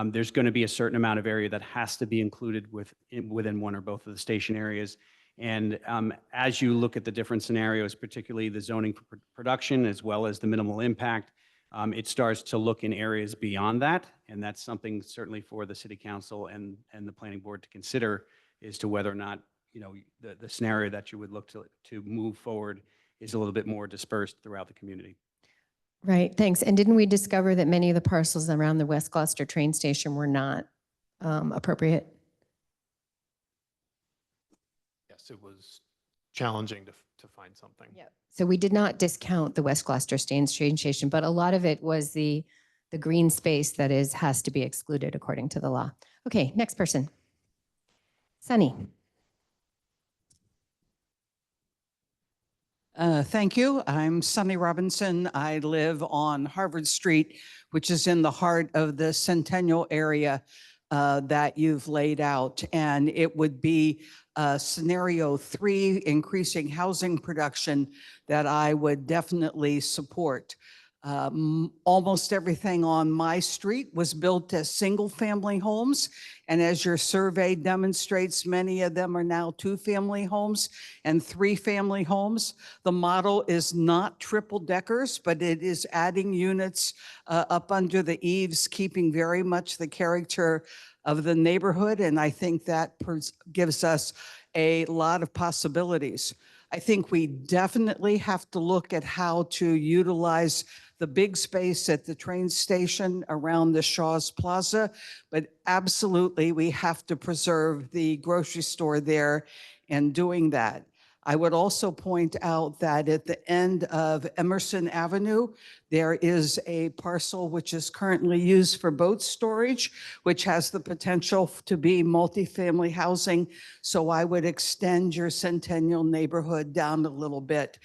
there's going to be a certain amount of area that has to be included within one or both of the station areas. And as you look at the different scenarios, particularly the zoning for production as well as the minimal impact, it starts to look in areas beyond that. And that's something certainly for the city council and the planning board to consider as to whether or not the scenario that you would look to move forward is a little bit more dispersed throughout the community. Right, thanks. And didn't we discover that many of the parcels around the West Gloucester train station were not appropriate? yes, it was challenging to find something. Yep. So we did not discount the West Gloucester train station, but a lot of it was the green space that has to be excluded according to the law. Okay, next person. Sunny. Thank you. I'm Sunny Robinson. I live on Harvard Street, which is in the heart of the Centennial area that you've laid out. And it would be scenario 3, increasing housing production, that I would definitely support. Almost everything on my street was built as single-family homes. And as your survey demonstrates, many of them are now 2-family homes and 3-family homes. The model is not triple deckers, but it is adding units up under the eaves, keeping very much the character of the neighborhood. And I think that gives us a lot of possibilities. I think we definitely have to look at how to utilize the big space at the train station around the Shaw's Plaza, but absolutely we have to preserve the grocery store there and doing that. I would also point out that at the end of Emerson Avenue, there is a parcel which is currently used for boat storage, which has the potential to be multifamily housing. So I would extend your Centennial neighborhood down a little bit.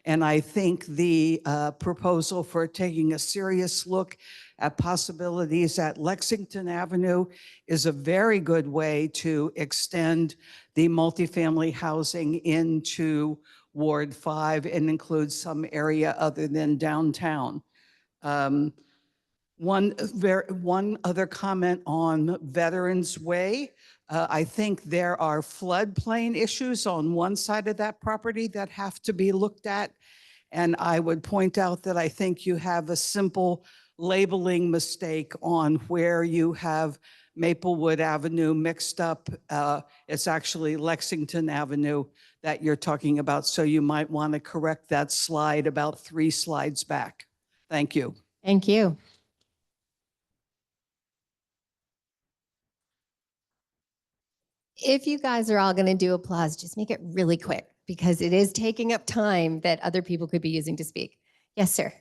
And I think the proposal for taking a serious look at possibilities at Lexington Avenue is a very good way to extend the multifamily housing into Ward 5 and include some area other than downtown. One other comment on Veterans Way. I think there are floodplain issues on one side of that property that have to be looked at. And I would point out that I think you have a simple labeling mistake on where you have Maplewood Avenue mixed up. It's actually Lexington Avenue that you're talking about. So you might want to correct that slide about 3 slides back. Thank you. Thank you. If you guys are all going to do applause, just make it really quick because it is taking up time that other people could be using to speak. Yes, sir.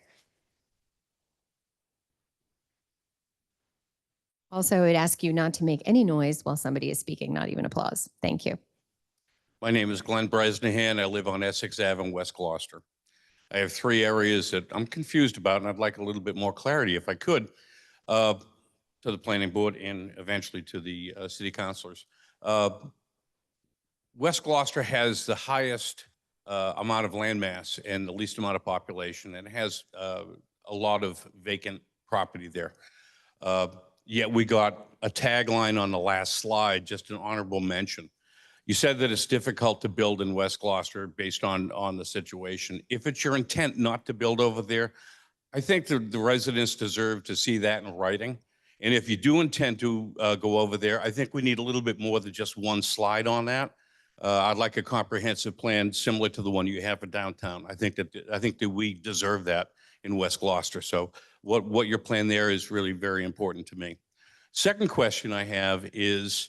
Also, I would ask you not to make any noise while somebody is speaking, not even applause. Thank you. My name is Glenn Bresnahan. I live on Essex Ave in West Gloucester. I have 3 areas that I'm confused about, and I'd like a little bit more clarity, if I could, to the planning board and eventually to the city councilors. West Gloucester has the highest amount of landmass and the least amount of population, and has a lot of vacant property there. Yet we got a tagline on the last slide, just an honorable mention. You said that it's difficult to build in West Gloucester based on the situation. If it's your intent not to build over there, I think the residents deserve to see that in writing. And if you do intend to go over there, I think we need a little bit more than just one slide on that. I'd like a comprehensive plan similar to the one you have for downtown. I think that we deserve that in West Gloucester. So what your plan there is really very important to me. Second question I have is,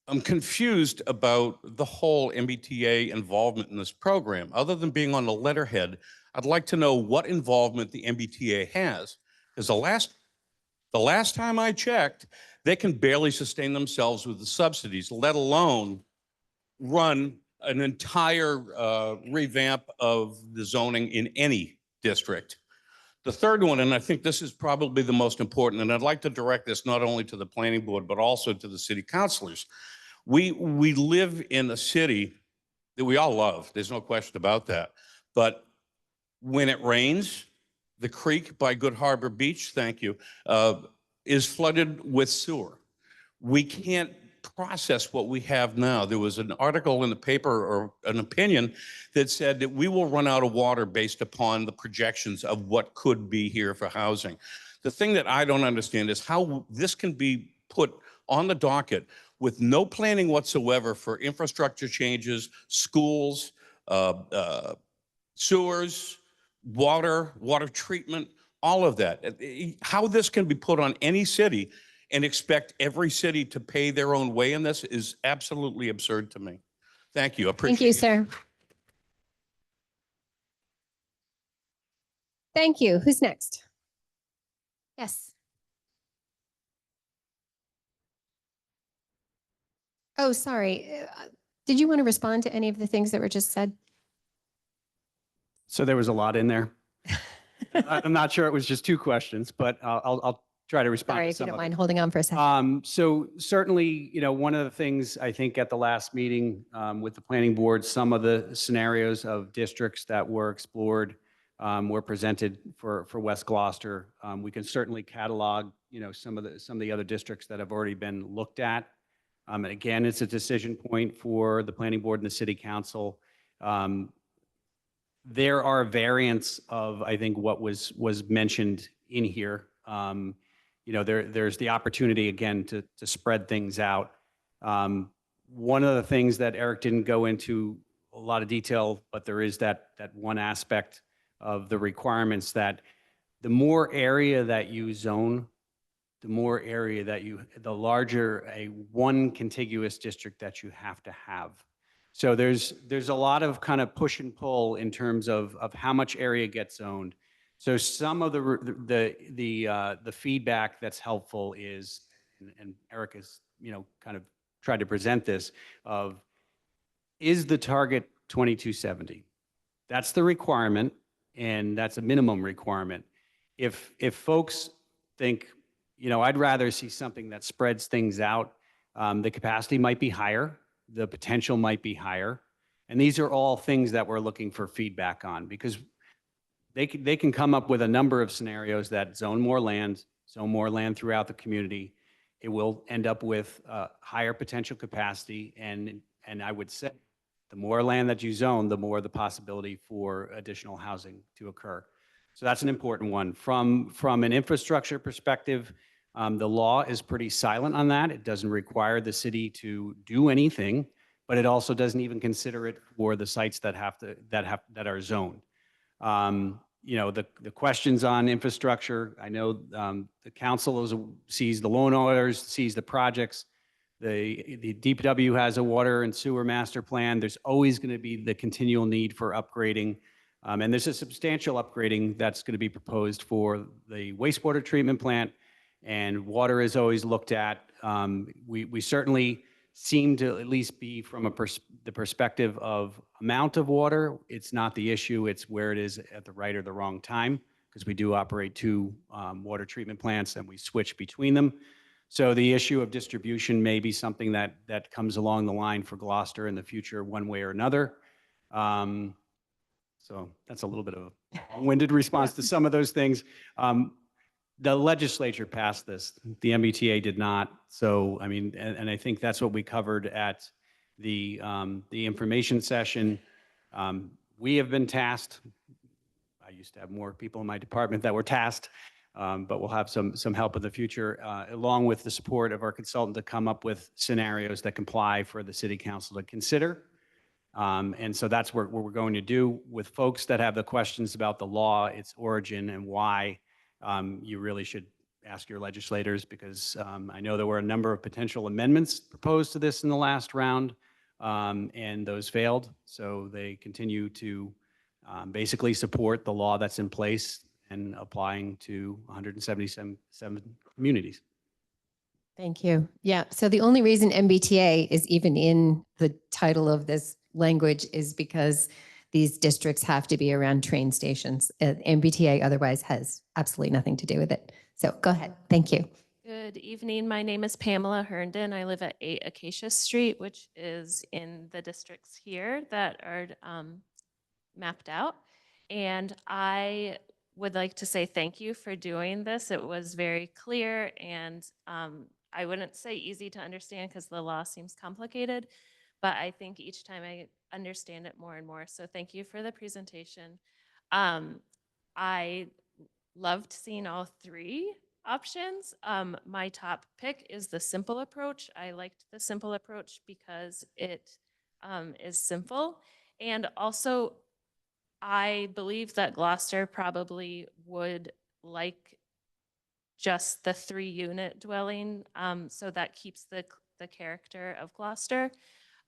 I'm confused about the whole MBTA involvement in this program. Other than being on the letterhead, I'd like to know what involvement the MBTA has. Because the last time I checked, they can barely sustain themselves with the subsidies, let alone run an entire revamp of the zoning in any district. The third one, and I think this is probably the most important, and I'd like to direct this not only to the planning board, but also to the city councilors. We live in a city that we all love. There's no question about that. But when it rains, the creek by Good Harbor Beach, thank you, is flooded with sewer. We can't process what we have now. There was an article in the paper, or an opinion, that said that we will run out of water based upon the projections of what could be here for housing. The thing that I don't understand is how this can be put on the docket with no planning whatsoever for infrastructure changes, schools, sewers, water treatment, all of that. How this can be put on any city and expect every city to pay their own way in this is absolutely absurd to me. Thank you. Appreciate Thank you, it. sir. Thank you. Who's next? Yes. Oh, sorry. Did you want to respond to any of the things that were just said? So there was a lot in there. I'm not sure it was just two questions, but I'll try to respond Sorry, to if you some don't of it. mind holding on for a second. So certainly, one of the things I think at the last meeting with the planning board, some of the scenarios of districts that were explored were presented for West Gloucester. We can certainly catalog, some of the other districts that have already been looked at. And again, it's a decision point for the planning board and the city council. There are variants of, I think, what was mentioned in here. There's the opportunity, again, to spread things out. One of the things that Eric didn't go into a lot of detail, but there is that one aspect of the requirements that the more area that you zone, the more area that the larger one contiguous district that you have to have. So there's a lot of kind of push and pull in terms of how much area gets zoned. So some of the feedback that's helpful is, and Eric has kind of tried to present this, is the target 2270? That's the requirement, and that's a minimum requirement. If folks think, I'd rather see something that spreads things out, the capacity might be higher, the potential might be higher. And these are all things that we're looking for feedback on, because they can come up with a number of scenarios that zone more land throughout the community. It will end up with higher potential capacity. And I would say the more land that you zone, the more the possibility for additional housing to occur. So that's an important one. From an infrastructure perspective, the law is pretty silent on that. It doesn't require the city to do anything, but it also doesn't even consider it for the sites that are zoned. The questions on infrastructure, I know the council sees the loan orders, sees the projects. The DPW has a water and sewer master plan. There's always going to be the continual need for upgrading. And there's a substantial upgrading that's going to be proposed for the wastewater treatment plant, and water is always looked at. We certainly seem to at least be from the perspective of amount of water. It's not the issue. It's where it is at the right or the wrong time, because we do operate two water treatment plants and we switch between them. So the issue of distribution may be something that comes along the line for Gloucester in the future, one way or another. So that's a little bit of a long-winded response to some of those things. The legislature passed this. The MBTA did not. So, I mean, and I think that's what we covered at the information session. We have been tasked. I used to have more people in my department that were tasked, but we'll have some help in the future, along with the support of our consultant, to come up with scenarios that comply for the city council to consider. And so that's what we're going to do with folks that have the questions about the law, its origin, and why. You really should ask your legislators, because I know there were a number of potential amendments proposed to this in the last round, and those failed. So they continue to basically support the law that's in place and applying to 177 communities. Thank you. Yeah, so the only reason MBTA is even in the title of this language is because these districts have to be around train stations. MBTA otherwise has absolutely nothing to do with it. So go ahead. Thank you. Good evening. My name is Pamela Herndon. I live at 8 Acacia Street, which is in the districts here that are mapped out. And I would like to say thank you for doing this. It was very clear, and I wouldn't say easy to understand because the law seems complicated, but I think each time I understand it more and more. So thank you for the presentation. I loved seeing all three options. My top pick is the simple approach. I liked the simple approach because it is simple. And also, I believe that Gloucester probably would like just the 3-unit dwelling, so that keeps the character of Gloucester.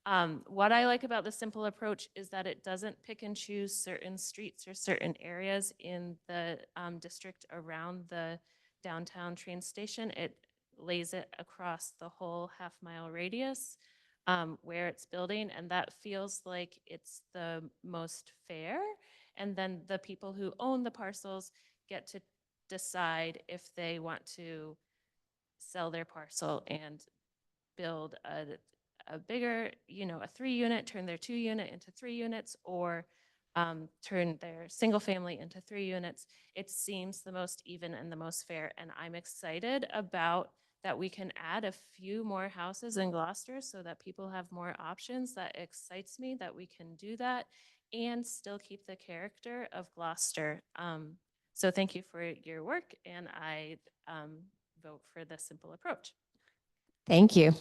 What I like about the simple approach is that it doesn't pick and choose certain streets or certain areas in the district around the downtown train station. It lays it across the whole half-mile radius where it's building, and that feels like it's the most fair. And then the people who own the parcels get to decide if they want to sell their parcel and build a bigger, a 3-unit, turn their 2-unit into 3 units, or turn their single family into 3 units. It seems the most even and the most fair. And I'm excited about that we can add a few more houses in Gloucester so that people have more options. That excites me that we can do that and still keep the character of Gloucester. So thank you for your work, and I vote for the simple approach. Thank you.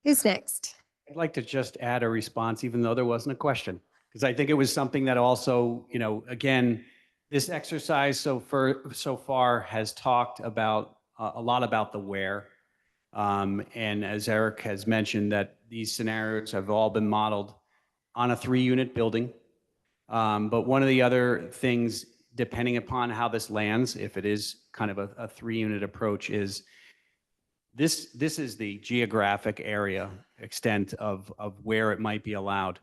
Who's next? I'd like to just add a response, even though there wasn't a question, because I think it was something that also, again, this exercise so far has talked about a lot about the where. And as Eric has mentioned, that these scenarios have all been modeled on a 3-unit building. But one of the other things, depending upon how this lands, if it is kind of a 3-unit approach, is this is the geographic area extent of where it might be allowed.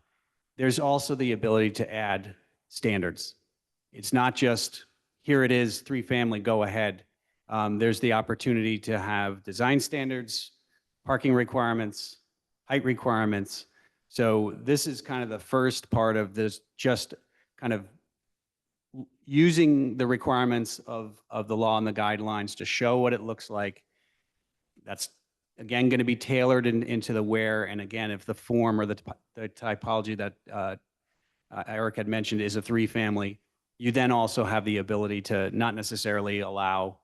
There's also the ability to add standards. It's not just, here it is, 3-family, go ahead. There's the opportunity to have design standards, parking requirements, height requirements. So this is kind of the first part of this, just kind of using the requirements of the law and the guidelines to show what it looks like. That's, again, going to be tailored into the where. And again, if the form or the typology that Eric had mentioned is a 3-family, you then also have the ability to not necessarily allow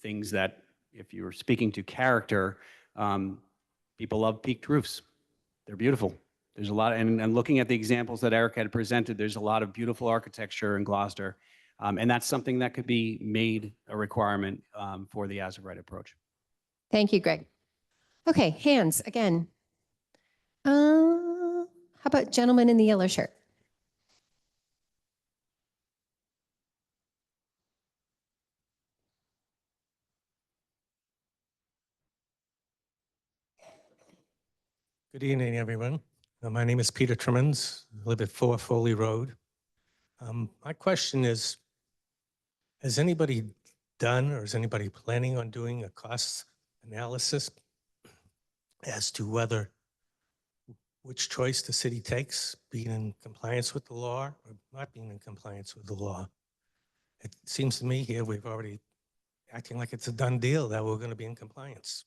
things that, if you were speaking to character, people love peaked roofs. They're beautiful. There's a lot, and looking at the examples that Eric had presented, there's a lot of beautiful architecture in Gloucester. And that's something that could be made a requirement for the as-of-right approach. Thank you, Greg. Okay, hands again. How about gentleman in the yellow shirt? Good evening, everyone. My name is Peter Trimmons. I live at 4 Foley Road. My question is, has anybody done or is anybody planning on doing a cost analysis as to which choice the city takes, being in compliance with the law or not being in compliance with the law? It seems to me here we've already acting like it's a done deal that we're going to be in compliance.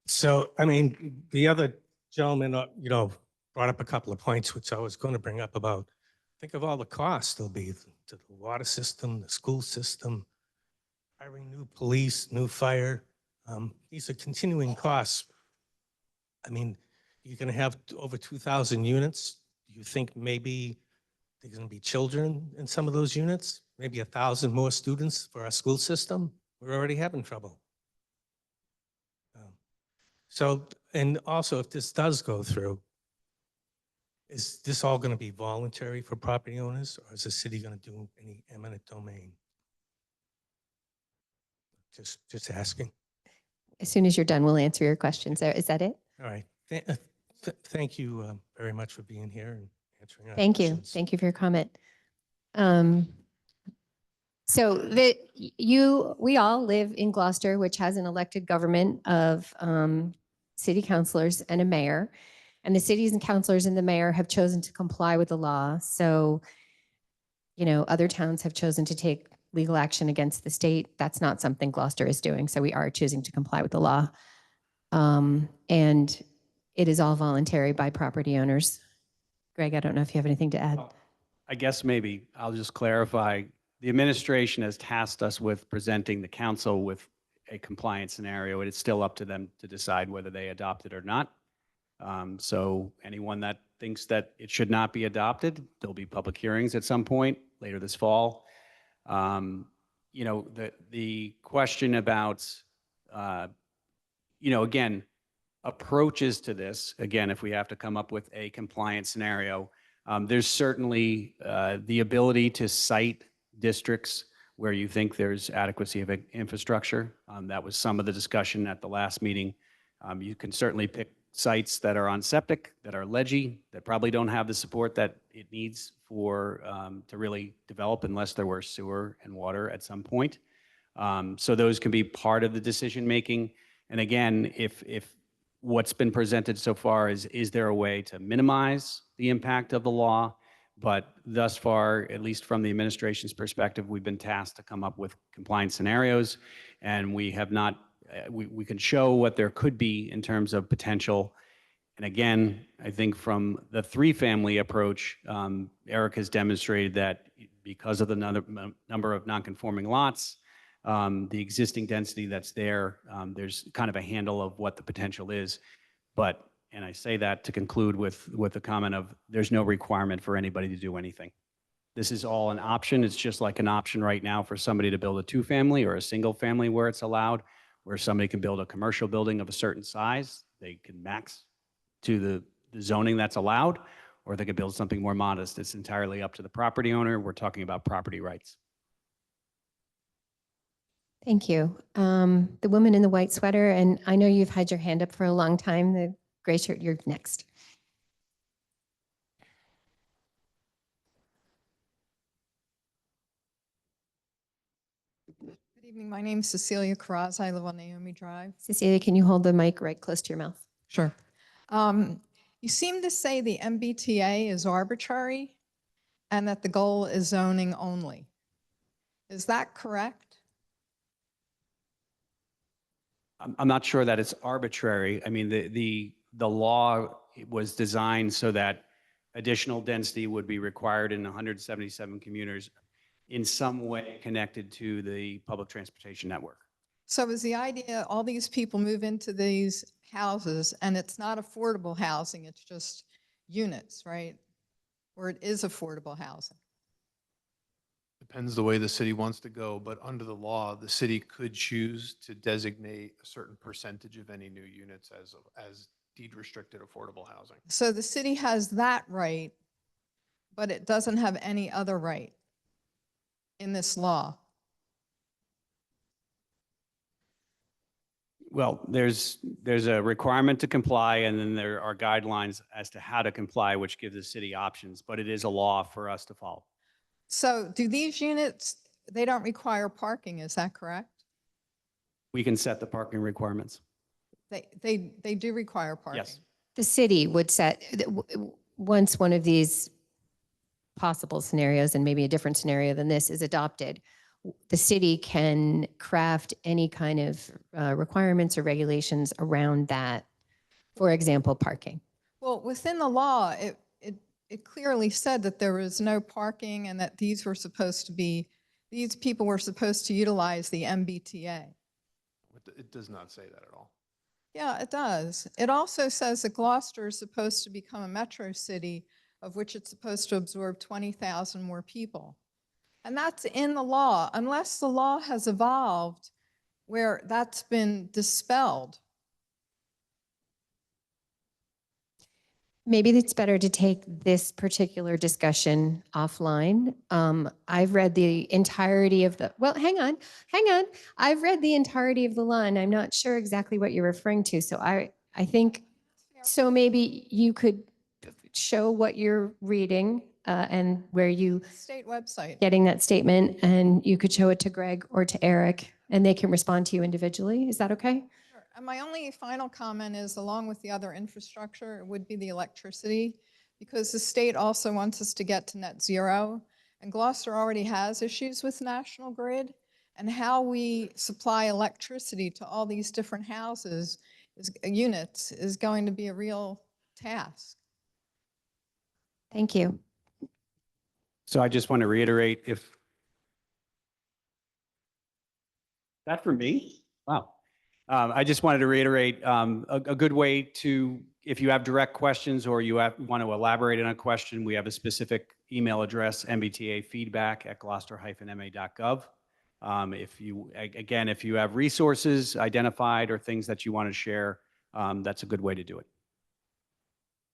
So, I mean, the other gentleman, brought up a couple of points, which I was going to bring up about, think of all the costs there'll be to the water system, the school system, hiring new police, new fire. These are continuing costs. I mean, you're going to have over 2,000 units. Do you think maybe there's going to be children in some of those units? Maybe 1,000 more students for our school system? We're already having trouble. So, and also if this does go through, is this all going to be voluntary for property owners, or is the city going to do any eminent domain? Just asking. As soon as you're done, we'll answer your questions. Is that it? All right. Thank you very much for being here and answering our Thank you. questions. Thank you for your comment. So we all live in Gloucester, which has an elected government of city councilors and a mayor. And the cities and councilors and the mayor have chosen to comply with the law. So, other towns have chosen to take legal action against the state. That's not something Gloucester is doing. So we are choosing to comply with the law. And it is all voluntary by property owners. Greg, I don't know if you have anything to add. I guess maybe I'll just clarify. The administration has tasked us with presenting the council with a compliance scenario. It is still up to them to decide whether they adopt it or not. So anyone that thinks that it should not be adopted, there'll be public hearings at some point later this fall. The question about again, approaches to this, again, if we have to come up with a compliance scenario, there's certainly the ability to cite districts where you think there's adequacy of infrastructure. That was some of the discussion at the last meeting. You can certainly pick sites that are on septic, that are ledgy, that probably don't have the support that it needs for to really develop unless there were sewer and water at some point. So those can be part of the decision making. And again, if what's been presented so far is there a way to minimize the impact of the law? But thus far, at least from the administration's perspective, we've been tasked to come up with compliance scenarios, and we have not, we can show what there could be in terms of potential. And again, I think from the three-family approach, Eric has demonstrated that because of the number of non-conforming lots, the existing density that's there, there's kind of a handle of what the potential is. But, and I say that to conclude with the comment of there's no requirement for anybody to do anything. This is all an option. It's just like an option right now for somebody to build a two-family or a single family where it's allowed, where somebody can build a commercial building of a certain size. They can max to the zoning that's allowed, or they could build something more modest. It's entirely up to the property owner. We're talking about property rights. Thank you. The woman in the white sweater, and I know you've had your hand up for a long time, the gray shirt, you're next. Good evening. My name is Cecilia Carraz. I live on Naomi Drive. Cecilia, can you hold the mic right close to your mouth? Sure. You seem to say the MBTA is arbitrary and that the goal is zoning only. Is that correct? I'm not sure that it's arbitrary. I mean, the law was designed so that additional density would be required in 177 commuters in some way connected to the public transportation network. So is the idea all these people move into these houses and it's not affordable housing, it's just units, right? Or it is affordable housing? Depends the way the city wants to go, but under the law, the city could choose to designate a certain percentage of any new units as deed restricted affordable housing. So the city has that right, but it doesn't have any other right in this law. Well, there's a requirement to comply, and then there are guidelines as to how to comply, which give the city options, but it is a law for us to follow. So do these units, they don't require parking, is that correct? We can set the parking requirements. They do require parking? Yes. The city would set, once one of these possible scenarios, and maybe a different scenario than this, is adopted, the city can craft any kind of requirements or regulations around that. For example, parking. Well, within the law, it clearly said that there was no parking and that these people were supposed to utilize the MBTA. It does not say that at all. Yeah, it does. It also says that Gloucester is supposed to become a metro city, of which it's supposed to absorb 20,000 more people. And that's in the law, unless the law has evolved where that's been dispelled. Maybe it's better to take this particular discussion offline. I've read the entirety of the, well, hang on. I've read the entirety of the law, and I'm not sure exactly what you're referring to. So I think, so maybe you could show what you're reading and where you State website. getting that statement, and you could show it to Greg or to Eric, and they can respond to you individually. Is that okay? Sure. And my only final comment is, along with the other infrastructure, it would be the electricity, because the state also wants us to get to net zero. And Gloucester already has issues with National Grid, and how we supply electricity to all these different houses, units, is going to be a real task. Thank you. So I just want to reiterate, if that for me? Wow. I just wanted to reiterate a good way to, if you have direct questions or you want to elaborate on a question, we have a specific email address, mbtafeedback@gloucester-ma.gov. If you, again, if you have resources identified or things that you want to share, that's a good way to do it.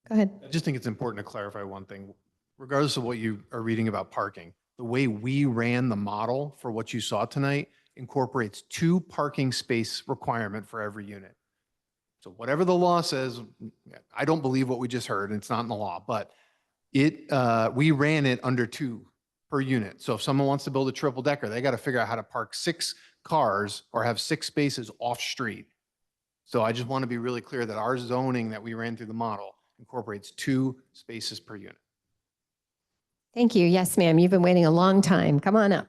Go ahead. I just think it's important to clarify one thing. Regardless of what you are reading about parking, the way we ran the model for what you saw tonight incorporates 2 parking space requirement for every unit. So whatever the law says, I don't believe what we just heard, and it's not in the law, but we ran it under 2 per unit. So if someone wants to build a triple decker, they got to figure out how to park 6 cars or have 6 spaces off street. So I just want to be really clear that our zoning that we ran through the model incorporates 2 spaces per unit. Thank you. Yes, ma'am. You've been waiting a long time. Come on up.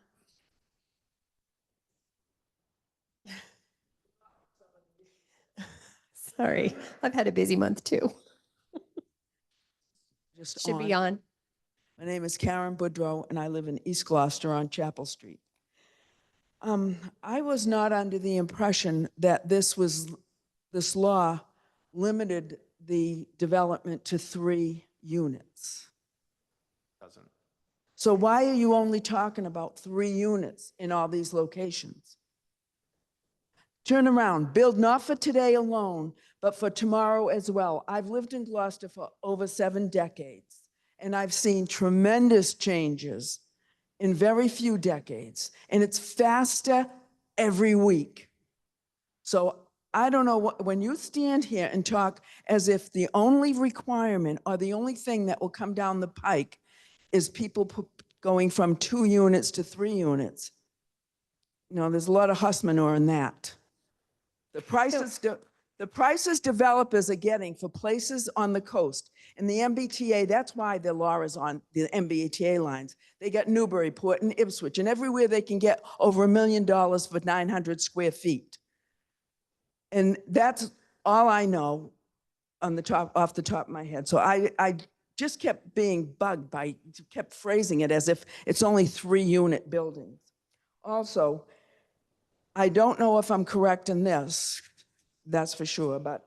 Sorry, I've had a busy month too. Just Should be on. My name is Karen Boudreau, and I live in East Gloucester on Chapel Street. I was not under the impression that this law limited the development to 3 units. Doesn't. So why are you only talking about 3 units in all these locations? Turn around, build not for today alone, but for tomorrow as well. I've lived in Gloucester for over 7 decades, and I've seen tremendous changes in very few decades, and it's faster every week. So I don't know when you stand here and talk as if the only requirement or the only thing that will come down the pike is people going from 2 units to 3 units. You know, there's a lot of huss manure in that. The prices developers are getting for places on the coast. And the MBTA, that's why the law is on the MBTA lines. They got Newburyport and Ipswich, and everywhere they can get over $1 million for 900 square feet. And that's all I know off the top of my head. So I just kept being bugged kept phrasing it as if it's only 3-unit buildings. Also, I don't know if I'm correct in this, that's for sure, but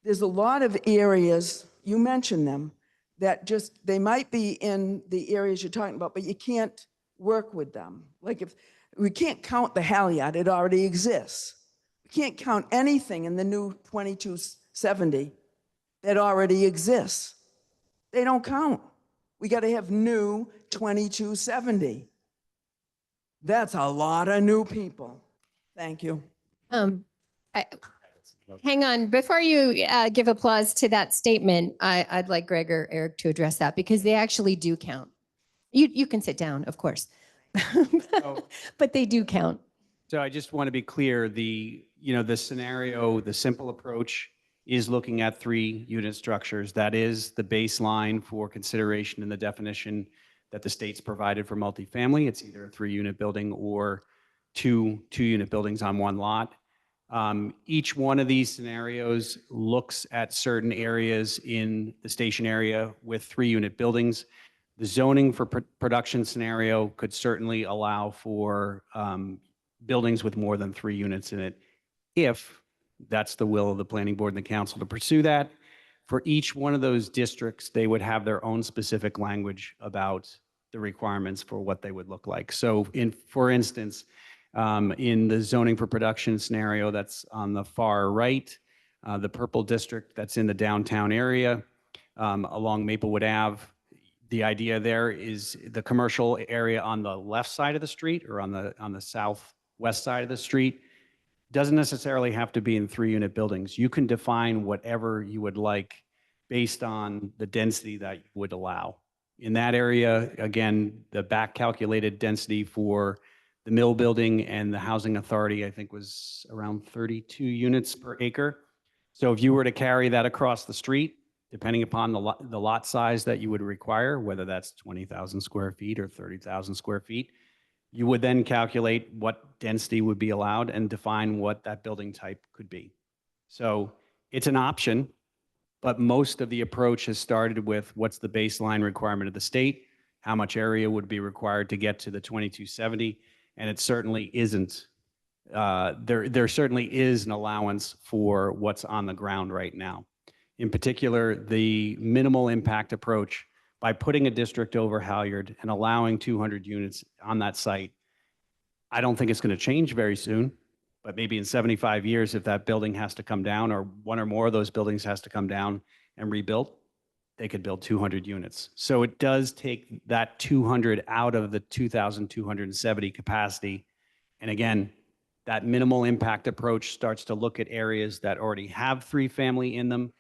there's a lot of areas, you mentioned them, that they might be in the areas you're talking about, but you can't work with them. Like if we can't count the Halyard, it already exists. We can't count anything in the new 2270 that already exists. They don't count. We got to have new 2270. That's a lot of new people. Thank you. Hang on, before you give applause to that statement, I'd like Greg or Eric to address that because they actually do count. You can sit down, of course, but they do count. So I just want to be clear, the scenario, the simple approach is looking at 3-unit structures. That is the baseline for consideration in the definition that the state's provided for multifamily. It's either a 3-unit building or 2 2-unit buildings on one lot. Each one of these scenarios looks at certain areas in the station area with 3-unit buildings. The zoning for production scenario could certainly allow for buildings with more than 3 units in it, if that's the will of the planning board and the council to pursue that. For each one of those districts, they would have their own specific language about the requirements for what they would look like. So for instance, in the zoning for production scenario that's on the far right, the purple district that's in the downtown area along Maplewood Ave, the idea there is the commercial area on the left side of the street or on the southwest side of the street doesn't necessarily have to be in 3-unit buildings. You can define whatever you would like based on the density that you would allow. In that area, again, the back calculated density for the mill building and the housing authority, I think, was around 32 units per acre. So if you were to carry that across the street, depending upon the lot size that you would require, whether that's 20,000 square feet or 30,000 square feet, you would then calculate what density would be allowed and define what that building type could be. So it's an option, but most of the approach has started with what's the baseline requirement of the state, how much area would be required to get to the 2270, and it certainly isn't. There certainly is an allowance for what's on the ground right now. In particular, the minimal impact approach, by putting a district over Halyard and allowing 200 units on that site, I don't think it's going to change very soon, but maybe in 75 years, if that building has to come down or one or more of those buildings has to come down and rebuild, they could build 200 units. So it does take that 200 out of the 2,270 capacity. And again, that minimal impact approach starts to look at areas that already have 3-family in them.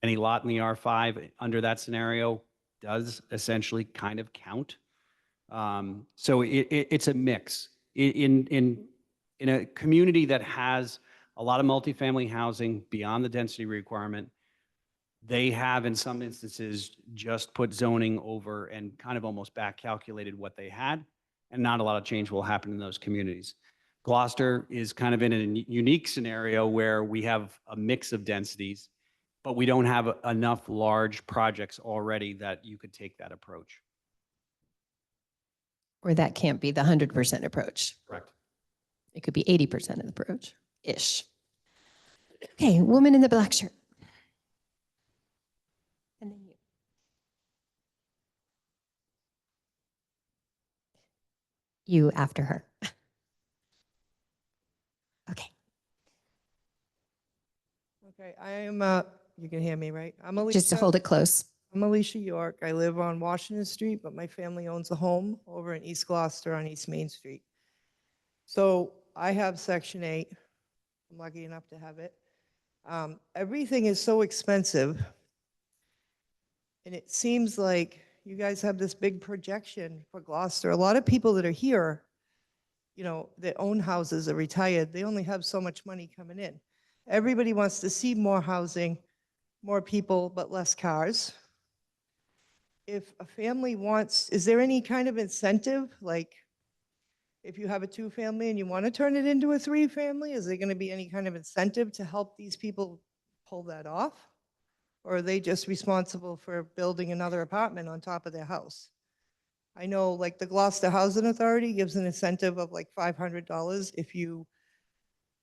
Any lot in the R5 under that scenario does essentially kind of count. So it's a mix. In a community that has a lot of multifamily housing beyond the density requirement, they have in some instances just put zoning over and kind of almost back calculated what they had, and not a lot of change will happen in those communities. Gloucester is kind of in a unique scenario where we have a mix of densities, but we don't have enough large projects already that you could take that approach. Or that can't be the 100% approach. Correct. It could be 80% of the approach-ish. Okay, woman in the black shirt. And then you. You after her. Okay. Okay, I am, you can hear me, right? I'm Alicia. Just to hold it close. I'm Alicia York. I live on Washington Street, but my family owns a home over in East Gloucester on East Main Street. So I have Section 8. I'm lucky enough to have it. Everything is so expensive. And it seems like you guys have this big projection for Gloucester. A lot of people that are here, you know, that own houses are retired. They only have so much money coming in. Everybody wants to see more housing, more people, but less cars. If a family wants, is there any kind of incentive? Like if you have a 2-family and you want to turn it into a 3-family, is there going to be any kind of incentive to help these people pull that off? Or are they just responsible for building another apartment on top of their house? I know like the Gloucester Housing Authority gives an incentive of like $500 if you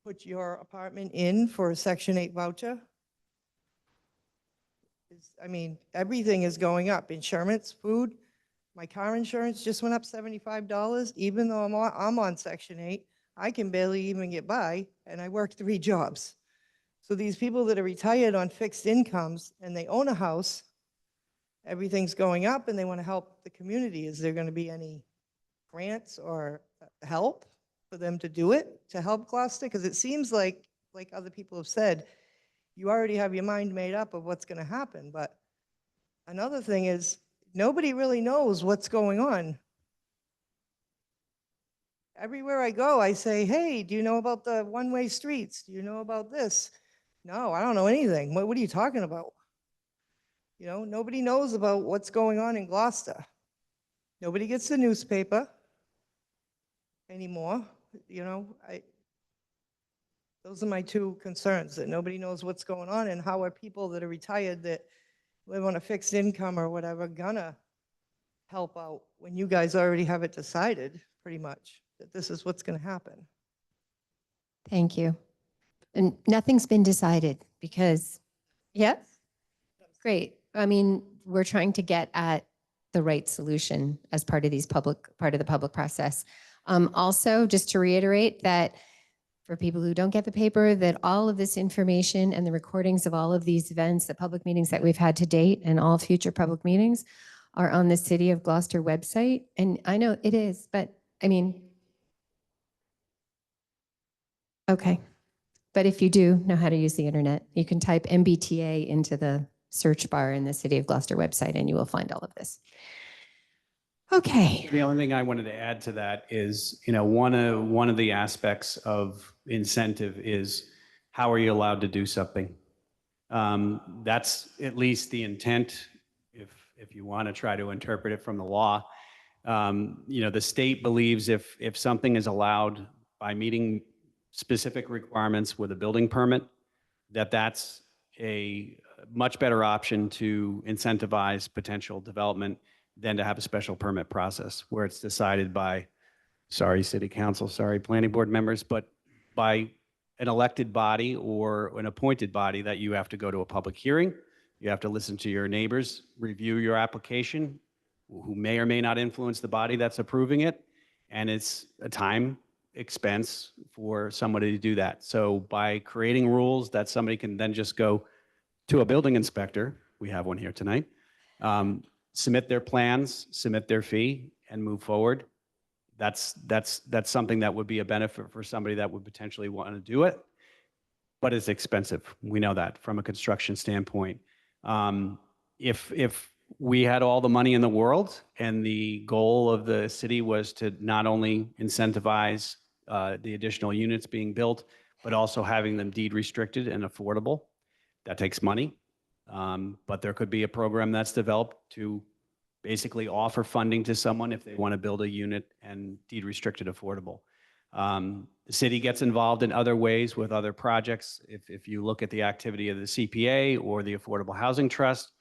put your apartment in for a Section 8 voucher. I mean, everything is going up. Insurance, food. My car insurance just went up $75. Even though I'm on Section 8, I can barely even get by, and I work 3 jobs. So these people that are retired on fixed incomes and they own a house, everything's going up and they want to help the community. Is there going to be any grants or help for them to do it, to help Gloucester? Because it seems like other people have said, you already have your mind made up of what's going to happen. But another thing is, nobody really knows what's going on. Everywhere I go, I say, hey, do you know about the one-way streets? Do you know about this? No, I don't know anything. What are you talking about? You know, nobody knows about what's going on in Gloucester. Nobody gets the newspaper anymore. You know, those are my 2 concerns, that nobody knows what's going on, and how are people that are retired that live on a fixed income or whatever gonna help out when you guys already have it decided pretty much that this is what's going to happen. Thank you. And nothing's been decided because, yeah, great. I mean, we're trying to get at the right solution as part of the public process. Also, just to reiterate that for people who don't get the paper, that all of this information and the recordings of all of these events, the public meetings that we've had to date and all future public meetings are on the City of Gloucester website. And I know it is, but I mean, okay. But if you do know how to use the internet, you can type MBTA into the search bar in the City of Gloucester website and you will find all of this. Okay. The only thing I wanted to add to that is, you know, one of the aspects of incentive is how are you allowed to do something? That's at least the intent, if you want to try to interpret it from the law. You know, the state believes if something is allowed by meeting specific requirements with a building permit, that's a much better option to incentivize potential development than to have a special permit process where it's decided by, sorry, city council, sorry, planning board members, but by an elected body or an appointed body that you have to go to a public hearing. You have to listen to your neighbors, review your application, who may or may not influence the body that's approving it. And it's a time expense for somebody to do that. So by creating rules that somebody can then just go to a building inspector, we have one here tonight, submit their plans, submit their fee, and move forward. That's something that would be a benefit for somebody that would potentially want to do it, but it's expensive. We know that from a construction standpoint. If we had all the money in the world and the goal of the city was to not only incentivize the additional units being built, but also having them deed restricted and affordable, that takes money. But there could be a program that's developed to basically offer funding to someone if they want to build a unit and deed restricted affordable. The city gets involved in other ways with other projects. If you look at the activity of the CPA or the Affordable Housing Trust,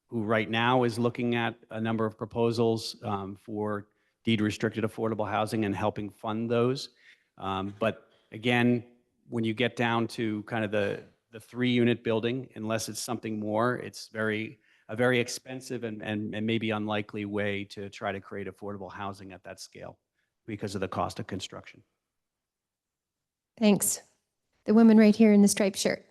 who right now is looking at a number of proposals for deed restricted affordable housing and helping fund those. But again, when you get down to kind of the 3-unit building, unless it's something more, it's a very expensive and maybe unlikely way to try to create affordable housing at that scale because of the cost of construction. Thanks. The woman right here in the striped shirt.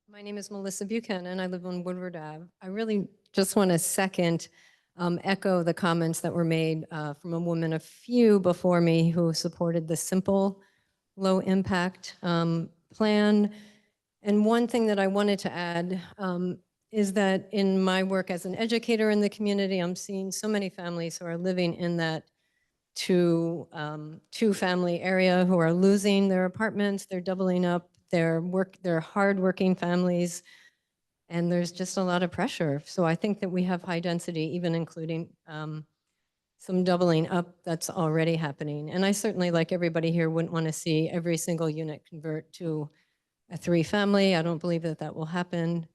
My name is Melissa Buchanan. I live on Woodward Ave. I really just want to echo the comments that were made from a woman a few before me who supported the simple, low impact plan. And one thing that I wanted to add is that in my work as an educator in the community, I'm seeing so many families who are living in that two-family area who are losing their apartments, they're doubling up, they're hardworking families, and there's just a lot of pressure. So I think that we have high density, even including some doubling up that's already happening. And I certainly, like everybody here, wouldn't want to see every single unit convert to a 3-family. I don't believe that that will happen.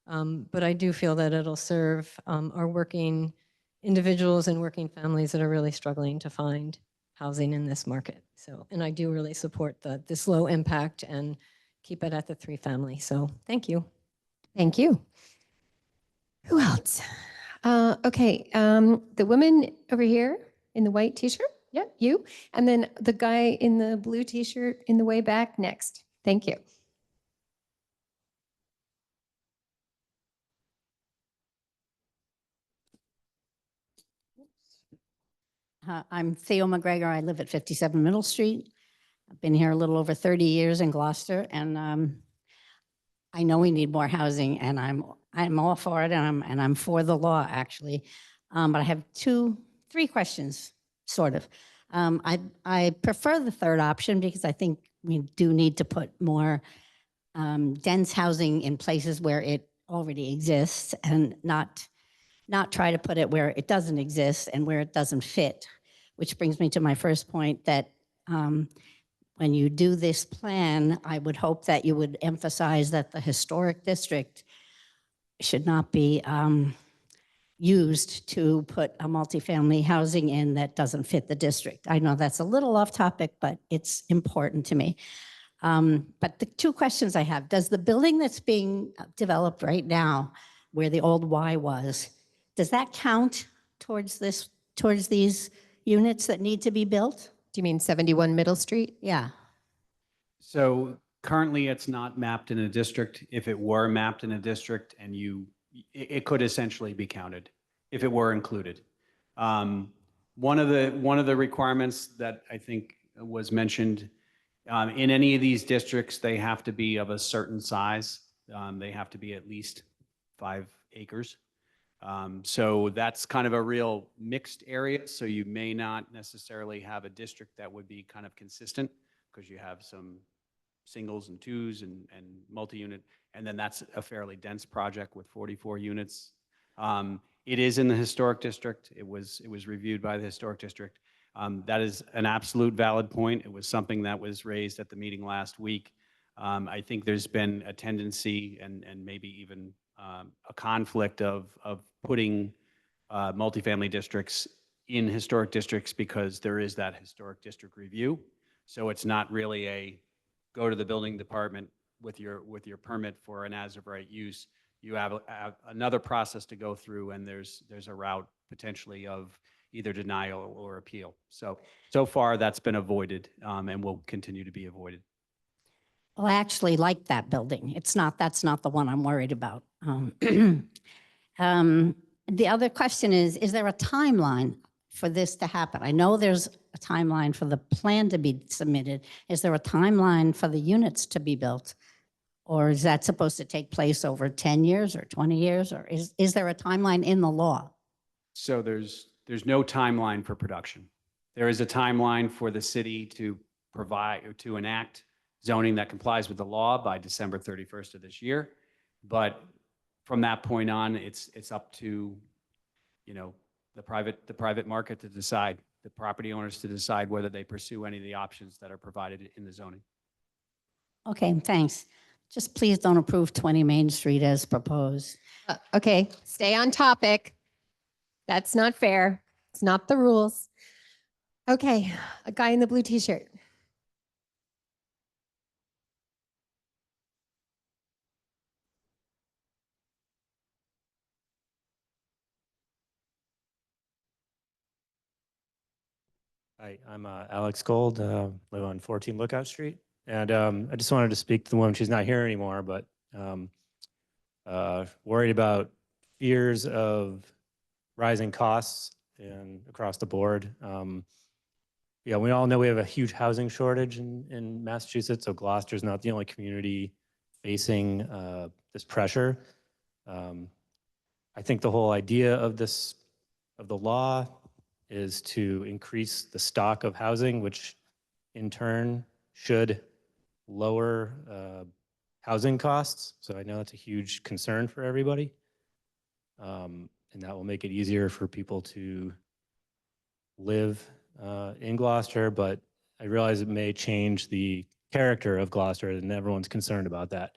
But I do feel that it'll serve our working individuals and working families that are really struggling to find housing in this market. So, and I do really support this low impact and keep it at the 3-family. So thank you. Thank you. Who else? Okay, the woman over here in the white t-shirt. Yep, you. And then the guy in the blue t-shirt in the way back next. Thank you. I'm Theo McGregor. I live at 57 Middle Street. I've been here a little over 30 years in Gloucester, and I know we need more housing, and I'm all for it, and I'm for the law actually. But I have 3 questions, sort of. I prefer the third option because I think we do need to put more dense housing in places where it already exists, and not try to put it where it doesn't exist and where it doesn't fit, which brings me to my first point that when you do this plan, I would hope that you would emphasize that the historic district should not be used to put a multifamily housing in that doesn't fit the district. I know that's a little off topic, but it's important to me. But the 2 questions I have, does the building that's being developed right now, where the old Y was, does that count towards these units that need to be built? Do you mean 71 Middle Street? Yeah. So currently it's not mapped in a district. If it were mapped in a district and it could essentially be counted if it were included. One of the requirements that I think was mentioned in any of these districts, they have to be of a certain size. They have to be at least 5 acres. So that's kind of a real mixed area. So you may not necessarily have a district that would be kind of consistent because you have some singles and twos and multi-unit, and then that's a fairly dense project with 44 units. It is in the historic district. It was reviewed by the historic district. That is an absolute valid point. It was something that was raised at the meeting last week. I think there's been a tendency and maybe even a conflict of putting multifamily districts in historic districts because there is that historic district review. So it's not really a go to the building department with your permit for an as of right use you have another process to go through, and there's a route potentially of either denial or appeal. So far, that's been avoided, and will continue to be avoided. Well, I actually like that building. That's not the one I'm worried about. The other question is there a timeline for this to happen? I know there's a timeline for the plan to be submitted. Is there a timeline for the units to be built? Or is that supposed to take place over 10 years or 20 years? Or is there a timeline in the law? So there's no timeline for production. There is a timeline for the city to provide or to enact zoning that complies with the law by December 31st of this year. But from that point on, it's up to, the private market to decide, the property owners to decide whether they pursue any of the options that are provided in the zoning. Okay, thanks. Just please don't approve 20 Main Street as proposed. Okay, stay on topic. That's not fair. It's not the rules. Okay, a guy in the blue t-shirt. Hi, I'm Alex Gold, live on 14 Lookout Street. And I just wanted to speak to the woman. She's not here anymore, but worried about fears of rising costs and across the board. Yeah, we all know we have a huge housing shortage in Massachusetts, so Gloucester is not the only community facing this pressure. I think the whole idea of the law is to increase the stock of housing, which in turn should lower housing costs. So I know that's a huge concern for everybody. And that will make it easier for people to live in Gloucester, but I realize it may change the character of Gloucester, and everyone's concerned about that.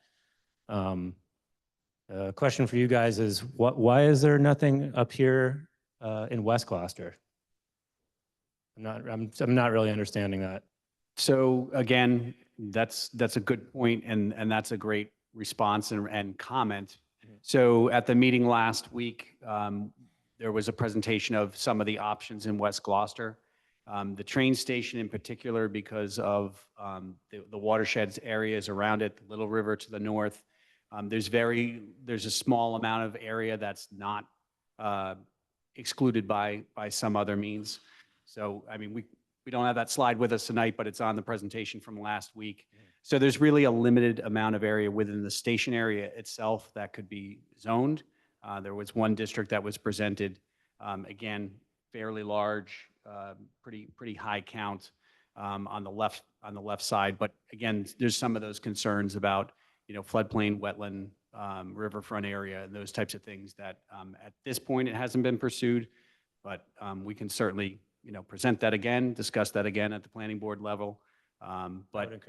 Question for you guys is, why is there nothing up here in West Gloucester? I'm not really understanding that. So again, that's a good point, and that's a great response and comment. So at the meeting last week, there was a presentation of some of the options in West Gloucester. The train station in particular, because of the watersheds areas around it, the Little River to the north, there's a small amount of area that's not excluded by some other means. So, I mean, we don't have that slide with us tonight, but it's on the presentation from last week. So there's really a limited amount of area within the station area itself that could be zoned. There was one district that was presented, again, fairly large, pretty high count on the left side. But again, there's some of those concerns about, floodplain, wetland, riverfront area, and those types of things that at this point it hasn't been pursued. But we can certainly, present that again, discuss that again at the planning board level. But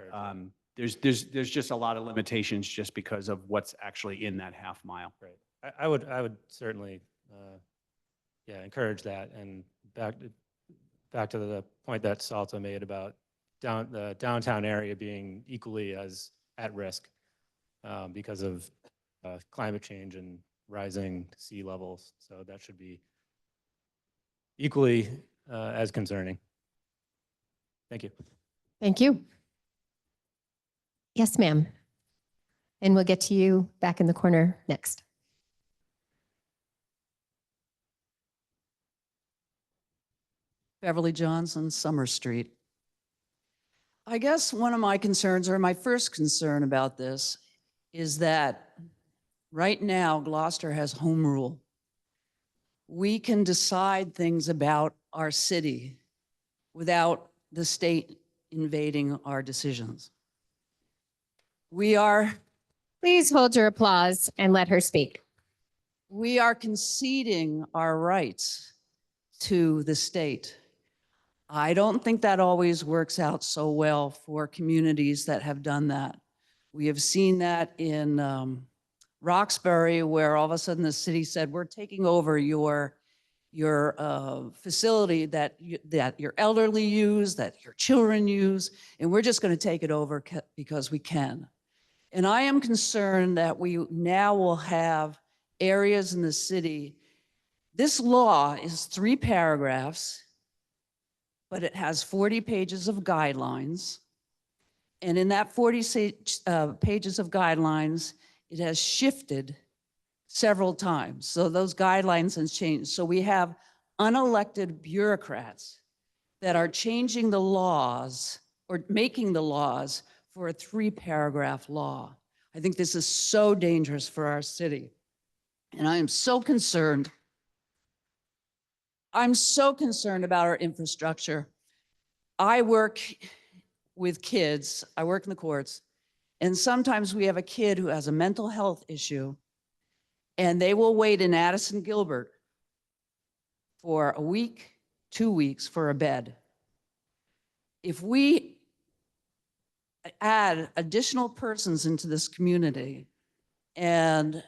there's just a lot of limitations just because of what's actually in that half mile. Right. I would certainly, encourage that. And back to the point that Salta made about the downtown area being equally as at risk because of climate change and rising sea levels. So that should be equally as concerning. Thank you. Thank you. Yes, ma'am. And we'll get to you back in the corner next. Beverly Johnson, Summer Street. I guess one of my concerns, or my first concern about this, is that right now Gloucester has home rule. We can decide things about our city without the state invading our decisions. Please hold your applause and let her speak. We are conceding our rights to the state. I don't think that always works out so well for communities that have done that. We have seen that in Roxbury, where all of a sudden the city said, we're taking over your facility that your elderly use, that your children use, and we're just going to take it over because we can. And I am concerned that we now will have areas in the city. This law is 3 paragraphs, but it has 40 pages of guidelines. And in that 40 pages of guidelines, it has shifted several times. So those guidelines have changed. So we have unelected bureaucrats that are changing the laws or making the laws for a 3-paragraph law. I think this is so dangerous for our city. And I am so concerned. I'm so concerned about our infrastructure. I work with kids, I work in the courts, and sometimes we have a kid who has a mental health issue, and they will wait in Addison Gilbert for a week, 2 weeks for a bed. If we add additional persons into this community, and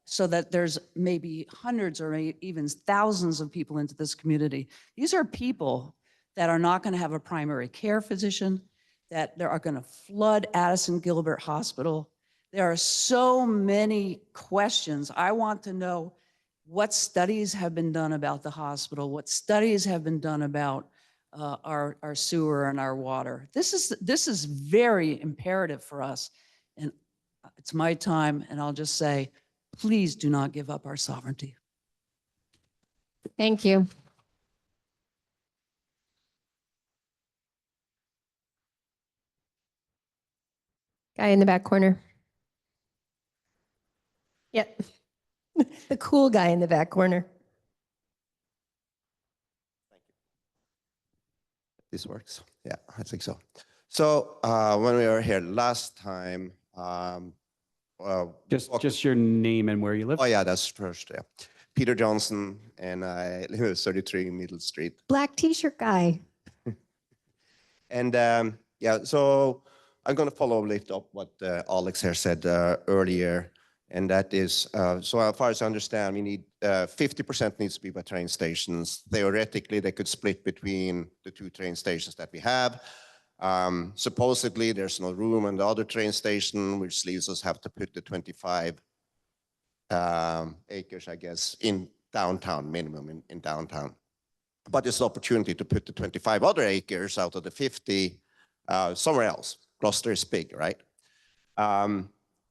so that there's maybe hundreds or even thousands of people into this community, these are people that are not going to have a primary care physician, that they are going to flood Addison Gilbert Hospital. There are so many questions. I want to know what studies have been done about the hospital, what studies have been done about our sewer and our water. This is very imperative for us. And it's my time, and I'll just say, please do not give up our sovereignty. Thank you. Guy in the back corner. Yep. The cool guy in the back corner. This works. Yeah, I think so. So when we were here last time, Just your name and where you live. oh yeah, that's first. Yeah, Peter Johnson, and I live at 33 Middle Street. Black t-shirt guy. And yeah, so I'm going to lift up what Alex here said earlier, and that is, so as far as I understand, we need 50% needs to be by train stations. Theoretically, they could split between the 2 train stations that we have. Supposedly, there's no room on the other train station, which leaves us have to put the 25 acres, I guess, in downtown, minimum in downtown. But it's an opportunity to put the 25 other acres out of the 50 somewhere else. Gloucester is big, right?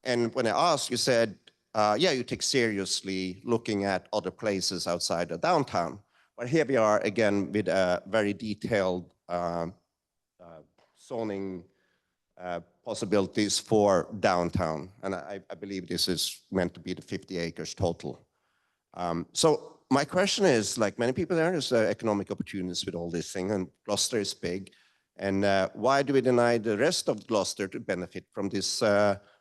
And when I asked, you said, yeah, you take seriously looking at other places outside of downtown. But here we are again with a very detailed zoning possibilities for downtown. And I believe this is meant to be the 50 acres total. So my question is, like many people there's economic opportunities with all this thing, and Gloucester is big. And why do we deny the rest of Gloucester to benefit from this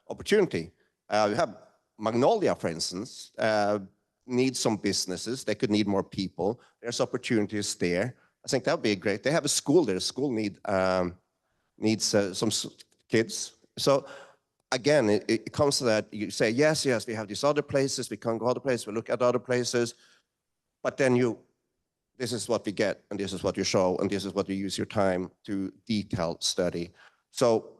opportunity? We have Magnolia, for instance, needs some businesses. They could need more people. There's opportunities there. I think that would be great. They have a school there. School needs some kids. So again, it comes to that. You say, yes, we have these other places. We can't go other places. We look at other places. But then this is what we get, and this is what you show, and this is what you use your time to detail study. So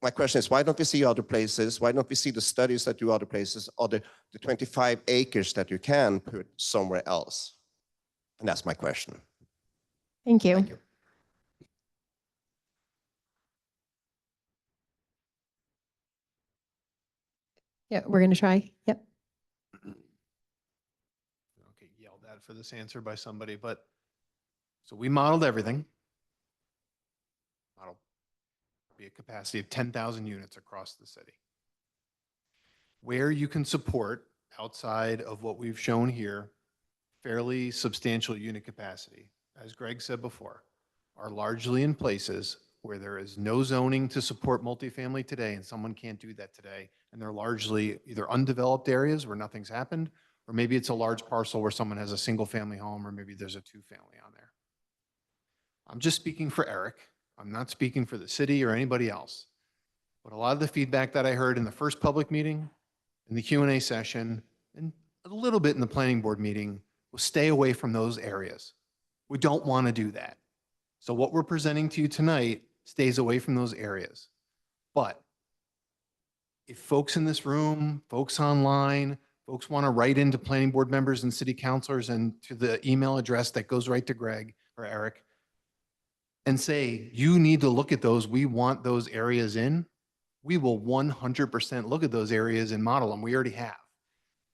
my question is, why don't we see other places? Why don't we see the studies that do other places, or the 25 acres that you can put somewhere else? And that's my question. Thank you. Thank you. Yeah, we're going to try. Yep. Okay, yelled at for this answer by somebody, but so we modeled everything. Model be a capacity of 10,000 units across the city. Where you can support outside of what we've shown here, fairly substantial unit capacity, as Greg said before, are largely in places where there is no zoning to support multifamily today, and someone can't do that today. And they're largely either undeveloped areas where nothing's happened, or maybe it's a large parcel where someone has a single family home, or maybe there's a 2-family on there. I'm just speaking for Eric. I'm not speaking for the city or anybody else. But a lot of the feedback that I heard in the first public meeting, in the Q&A session, and a little bit in the planning board meeting was stay away from those areas. We don't want to do that. So what we're presenting to you tonight stays away from those areas. But if folks in this room, folks online, folks want to write into planning board members and city councilors and to the email address that goes right to Greg or Eric and say, you need to look at those, we want those areas in, we will 100% look at those areas and model them. We already have.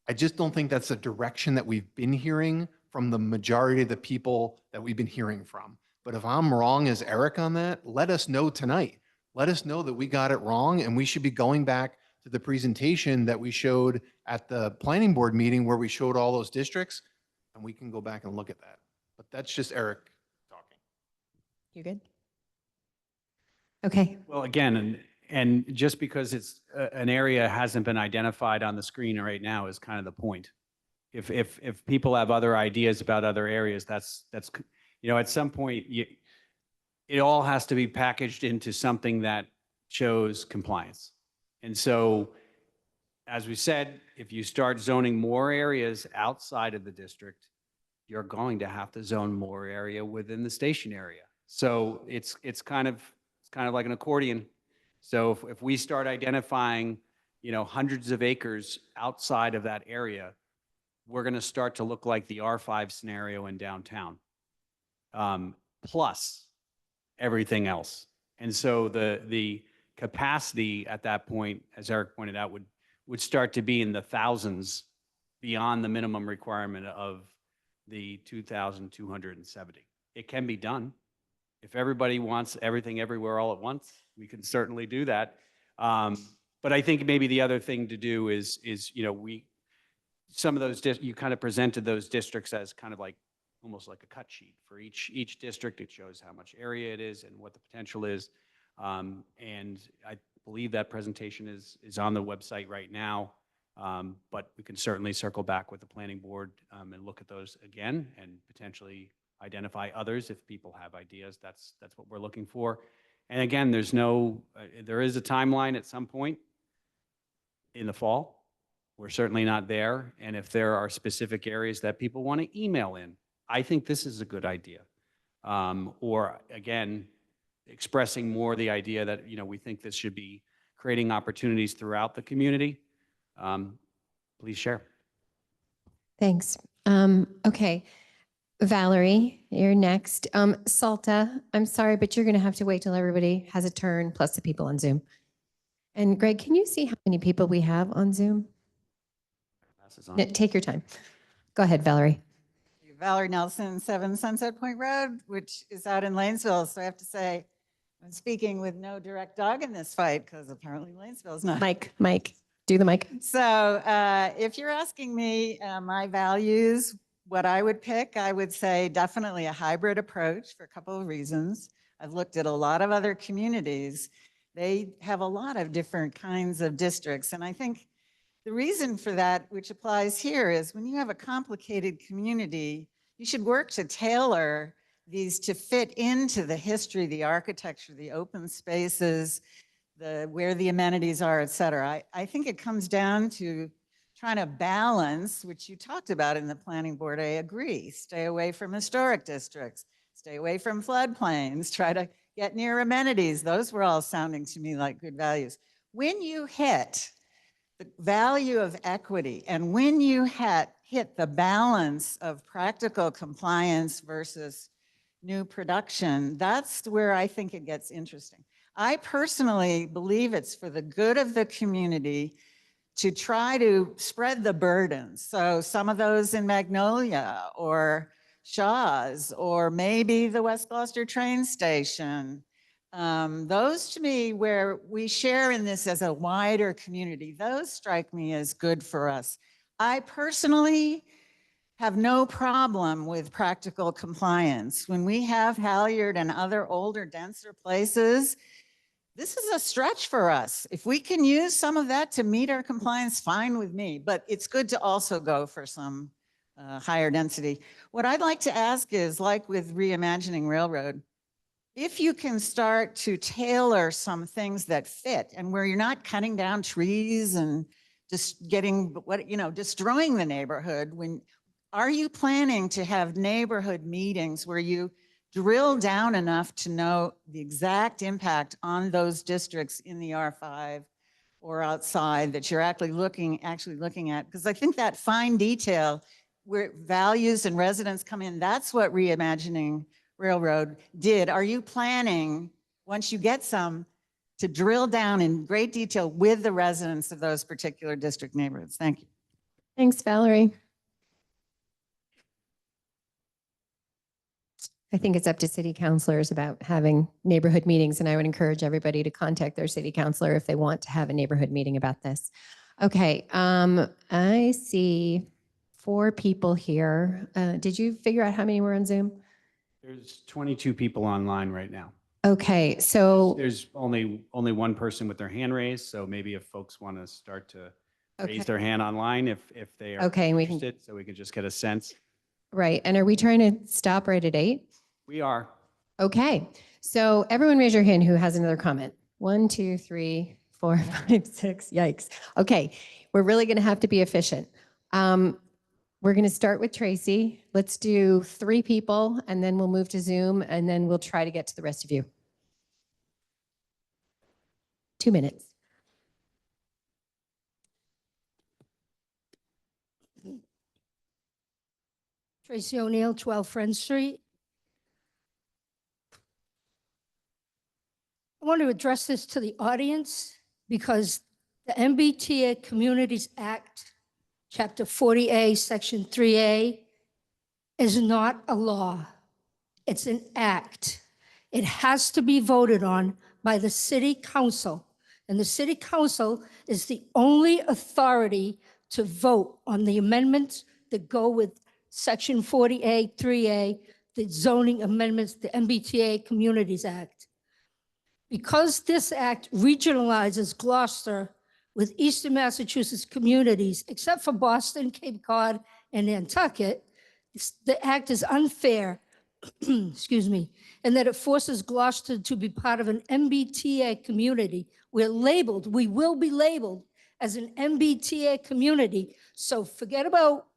I just don't think that's the direction that we've been hearing from the majority of the people that we've been hearing from. But if I'm wrong as Eric on that, let us know tonight. Let us know that we got it wrong and we should be going back to the presentation that we showed at the planning board meeting where we showed all those districts, and we can go back and look at that. But that's just Eric talking. You good? Okay. Well, again, and just because it's an area hasn't been identified on the screen right now is kind of the point. If people have other ideas about other areas, that's you know, at some point it all has to be packaged into something that shows compliance. And so, as we said, if you start zoning more areas outside of the district, you're going to have to zone more area within the station area. So it's kind of like an accordion. So if we start identifying, you know, hundreds of acres outside of that area, we're going to start to look like the R5 scenario in downtown, plus everything else. And so the capacity at that point, as Eric pointed out, would start to be in the thousands beyond the minimum requirement of the 2,270. It can be done. If everybody wants everything everywhere all at once, we can certainly do that. But I think maybe the other thing to do is you know, some of those, you kind of presented those districts as kind of like almost like a cut sheet for each district. It shows how much area it is and what the potential is. And I believe that presentation is on the website right now. But we can certainly circle back with the planning board and look at those again and potentially identify others if people have ideas. That's what we're looking for. And again, there is a timeline at some point in the fall. We're certainly not there. And if there are specific areas that people want to email in, I think this is a good idea. Or again, expressing more the idea that, you know, we think this should be creating opportunities throughout the community. Please share. Thanks. Okay. Valerie, you're next. Salta, I'm sorry, but you're going to have to wait till everybody has a turn, plus the people on Zoom. And Greg, can you see how many people we have on Zoom? No, take your time. Go ahead, Valerie. Valerie Nelson, 7 Sunset Point Road, which is out in Lanesville. So I have to say, I'm speaking with no direct dog in this fight because apparently Lanesville is not. Mike, do the mic. So if you're asking me my values, what I would pick, I would say definitely a hybrid approach for a couple of reasons. I've looked at a lot of other communities. They have a lot of different kinds of districts. And I think the reason for that, which applies here, is when you have a complicated community, you should work to tailor these to fit into the history, the architecture, the open spaces, where the amenities are, et cetera. I think it comes down to trying to balance, which you talked about in the planning board. I agree. Stay away from historic districts, stay away from floodplains, try to get near amenities. Those were all sounding to me like good values. When you hit the value of equity and when you hit the balance of practical compliance versus new production, that's where I think it gets interesting. I personally believe it's for the good of the community to try to spread the burdens. So some of those in Magnolia or Shaw's or maybe the West Gloucester train station. Those to me where we share in this as a wider community, those strike me as good for us. I personally have no problem with practical compliance. When we have Halyard and other older, denser places, this is a stretch for us. If we can use some of that to meet our compliance, fine with me, but it's good to also go for some higher density. What I'd like to ask is, like with Reimagining Railroad, if you can start to tailor some things that fit and where you're not cutting down trees and just destroying the neighborhood, are you planning to have neighborhood meetings where you drill down enough to know the exact impact on those districts in the R5 or outside that you're actually looking at? Because I think that fine detail where values and residents come in, that's what Reimagining Railroad did. Are you planning, once you get some, to drill down in great detail with the residents of those particular district neighborhoods? Thank you. Thanks, Valerie. I think it's up to city councilors about having neighborhood meetings, and I would encourage everybody to contact their city councilor if they want to have a neighborhood meeting about this. Okay, I see 4 people here. Did you figure out how many were on Zoom? There's 22 people online right now. Okay, so There's only one person with their hand raised, so maybe if folks want to start to raise their hand online, if they are Okay, we can- interested, so we can just get a sense. right, and are we trying to stop right at 8? We are. Okay, so everyone raise your hand who has another comment. 1, 2, 3, 4, 5, 6, yikes. Okay, we're really gonna have to be efficient. We're gonna start with Tracy. Let's do 3 people, and then we'll move to Zoom, and then we'll try to get to the rest of you. 2 minutes. Tracy O'Neill, 12 Friend Street. I want to address this to the audience because the MBTA Communities Act, Chapter 40A, Section 3A, is not a law. It's an act. It has to be voted on by the city council. And the city council is the only authority to vote on the amendments that go with Section 40A, 3A, the zoning amendments, the MBTA Communities Act. Because this act regionalizes Gloucester with Eastern Massachusetts communities, except for Boston, Cape Cod, and Nantucket, the act is unfair, excuse me, and that it forces Gloucester to be part of an MBTA community. We will be labeled as an MBTA community. So forget about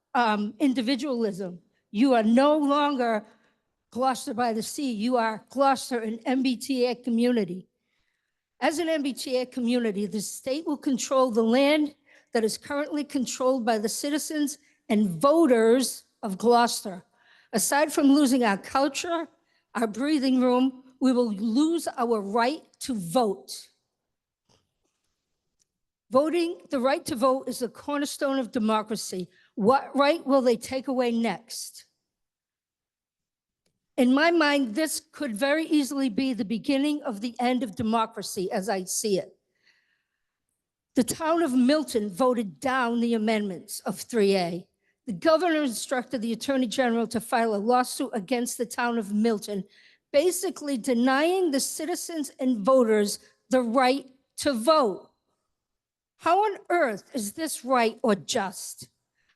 individualism. You are no longer Gloucester by the Sea. You are Gloucester, an MBTA community. As an MBTA community, the state will control the land that is currently controlled by the citizens and voters of Gloucester. Aside from losing our culture, our breathing room, we will lose our right to vote. The right to vote is the cornerstone of democracy. What right will they take away next? In my mind, this could very easily be the beginning of the end of democracy as I see it. The town of Milton voted down the amendments of 3A. The governor instructed the attorney general to file a lawsuit against the town of Milton, basically denying the citizens and voters the right to vote. How on earth is this right or just?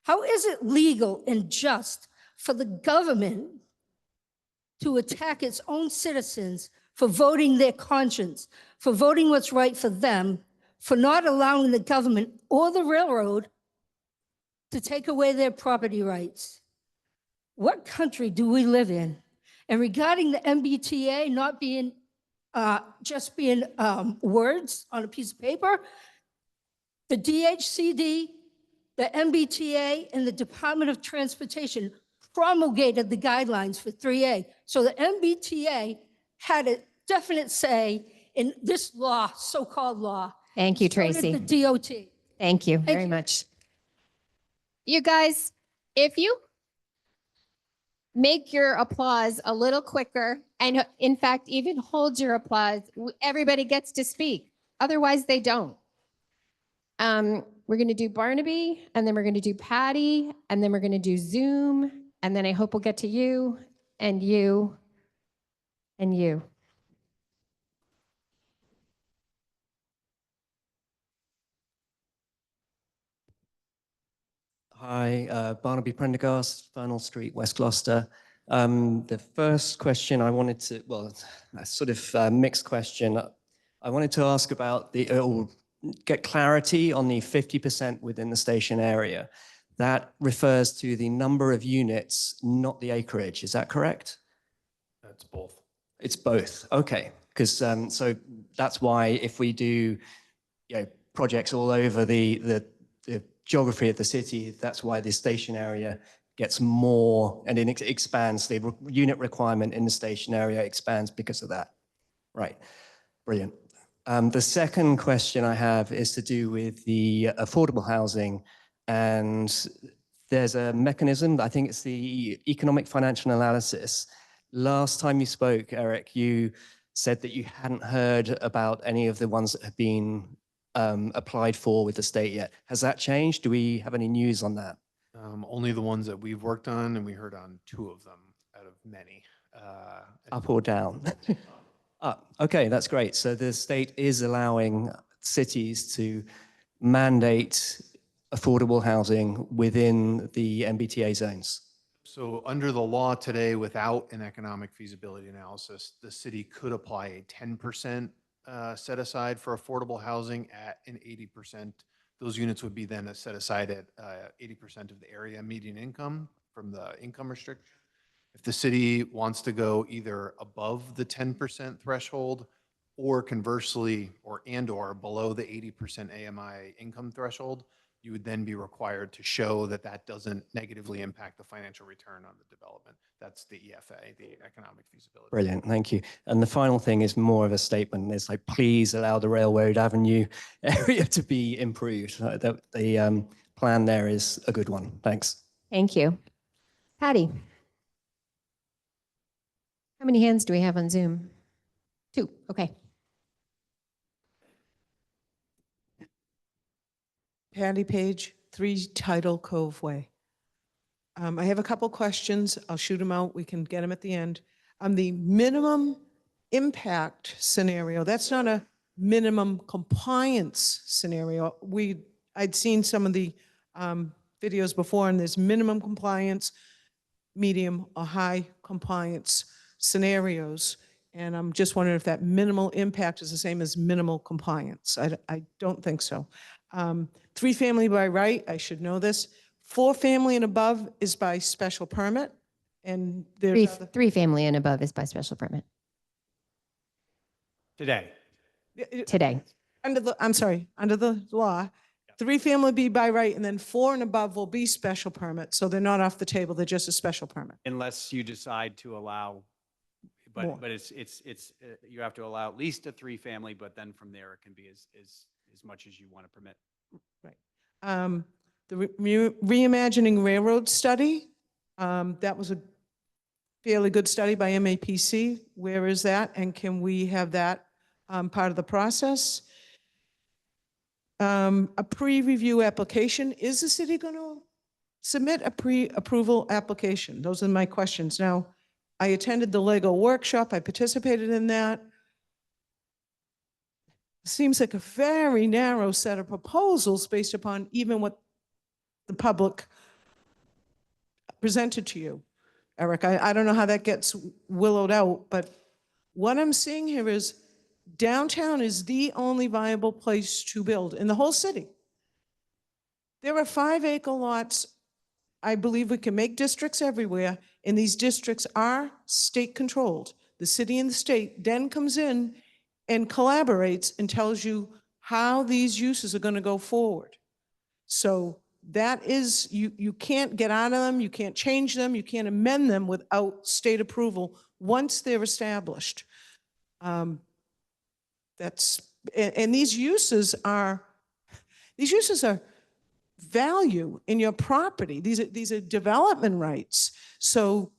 How is it legal and just for the government to attack its own citizens for voting their conscience, for voting what's right for them, for not allowing the government or the railroad to take away their property rights? What country do we live in? And regarding the MBTA not being just being words on a piece of paper, the DHCD, the MBTA, and the Department of Transportation promulgated the guidelines for 3A. So the MBTA had a definite say in this law, so-called law. Thank you, So did Tracy. the DOT. Thank you very you. much. You guys, if you make your applause a little quicker, and in fact, even hold your applause, everybody gets to speak. Otherwise, they don't. We're going to do Barnaby, and then we're going to do Patty, and then we're going to do Zoom, and then I hope we'll get to you, and you, and you. Hi, Barnaby Prendergast, Fernald Street, West Gloucester. The first question I wanted to, well, a sort of mixed question. I wanted to ask about or get clarity on the 50% within the station area. That refers to the number of units, not the acreage. Is that correct? It's both. It's both. Okay. Because so that's why if we do, projects all over the geography of the city. That's why the station area gets more, and it expands. The unit requirement in the station area expands because of that. Right, brilliant. The second question I have is to do with the affordable housing, and there's a mechanism, I think it's the economic financial analysis. Last time you spoke, Eric, you said that you hadn't heard about any of the ones that have been applied for with the state yet. Has that changed? Do we have any news on that? Only the ones that we've worked on, and we heard on 2 of them out of many. Up or down? Up. Okay, that's great. So the state is allowing cities to mandate affordable housing within the MBTA zones. So under the law today, without an economic feasibility analysis, the city could apply a 10% set aside for affordable housing at an 80%. Those units would be then set aside at 80% of the area median income from the income restriction. If the city wants to go either above the 10% threshold or conversely, or below the 80% AMI income threshold, you would then be required to show that that doesn't negatively impact the financial return on the development. That's the EFA, the economic feasibility. Brilliant, thank you. And the final thing is more of a statement. It's like, please allow the Railroad Avenue area to be improved. The plan there is a good one. Thanks. Thank you. Patty. How many hands do we have on Zoom? 2, okay. Patty Page, 3 Tidal Cove Way. I have a couple questions. I'll shoot them out. We can get them at the end. The minimum impact scenario, that's not a minimum compliance scenario. I'd seen some of the videos before, and there's minimum compliance, medium or high compliance scenarios. And I'm just wondering if that minimal impact is the same as minimal compliance. I don't think so. 3 family by right, I should know this. 4 family and above is by special permit. And there's 3 family and above is by special permit. Today. Today. Under the law, 3 family be by right, and then 4 and above will be special permit. So they're not off the table, they're just a special permit. Unless you decide to allow, More. but it's you have to allow at least a 3 family, but then from there it can be as much as you want to permit. Right. The Reimagining Railroad study, that was a fairly good study by MAPC. Where is that? And can we have that part of the process? A pre-review application. Is the city going to submit a pre-approval application? Those are my questions. Now, I attended the Lego workshop. I participated in that. Seems like a very narrow set of proposals based upon even what the public presented to you, Eric. I don't know how that gets willowed out, but what I'm seeing here is downtown is the only viable place to build in the whole city. There are 5-acre lots. I believe we can make districts everywhere, and these districts are state controlled. The city and the state then comes in and collaborates and tells you how these uses are going to go forward. So that is, you can't get out of them, you can't change them, you can't amend them without state approval once they're established. And these uses are value in your property. These are development rights. So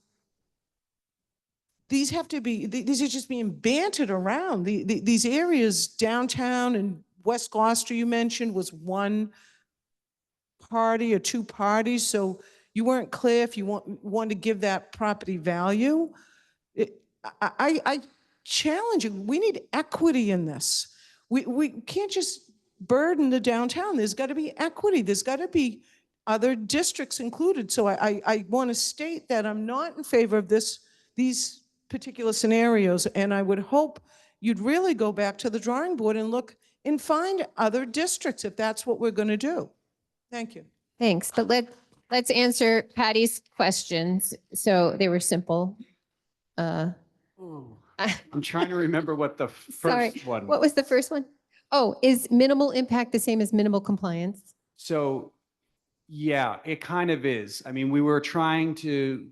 these have to be, these are just being bantered around. These areas downtown and West Gloucester you mentioned was one party or 2 parties. So you weren't clear if you want to give that property value. I challenge you. We need equity in this. We can't just burden the downtown. There's got to be equity. There's got to be other districts included. So I want to state that I'm not in favor of these particular scenarios, and I would hope you'd really go back to the drawing board and look and find other districts if that's what we're going to do. Thank you. Thanks. But let's answer Patty's questions. So they were simple. I'm trying to remember what the Sorry, first one. what was the first one? Oh, is minimal impact the same as minimal compliance? So, yeah, it kind of is. I mean, we were trying to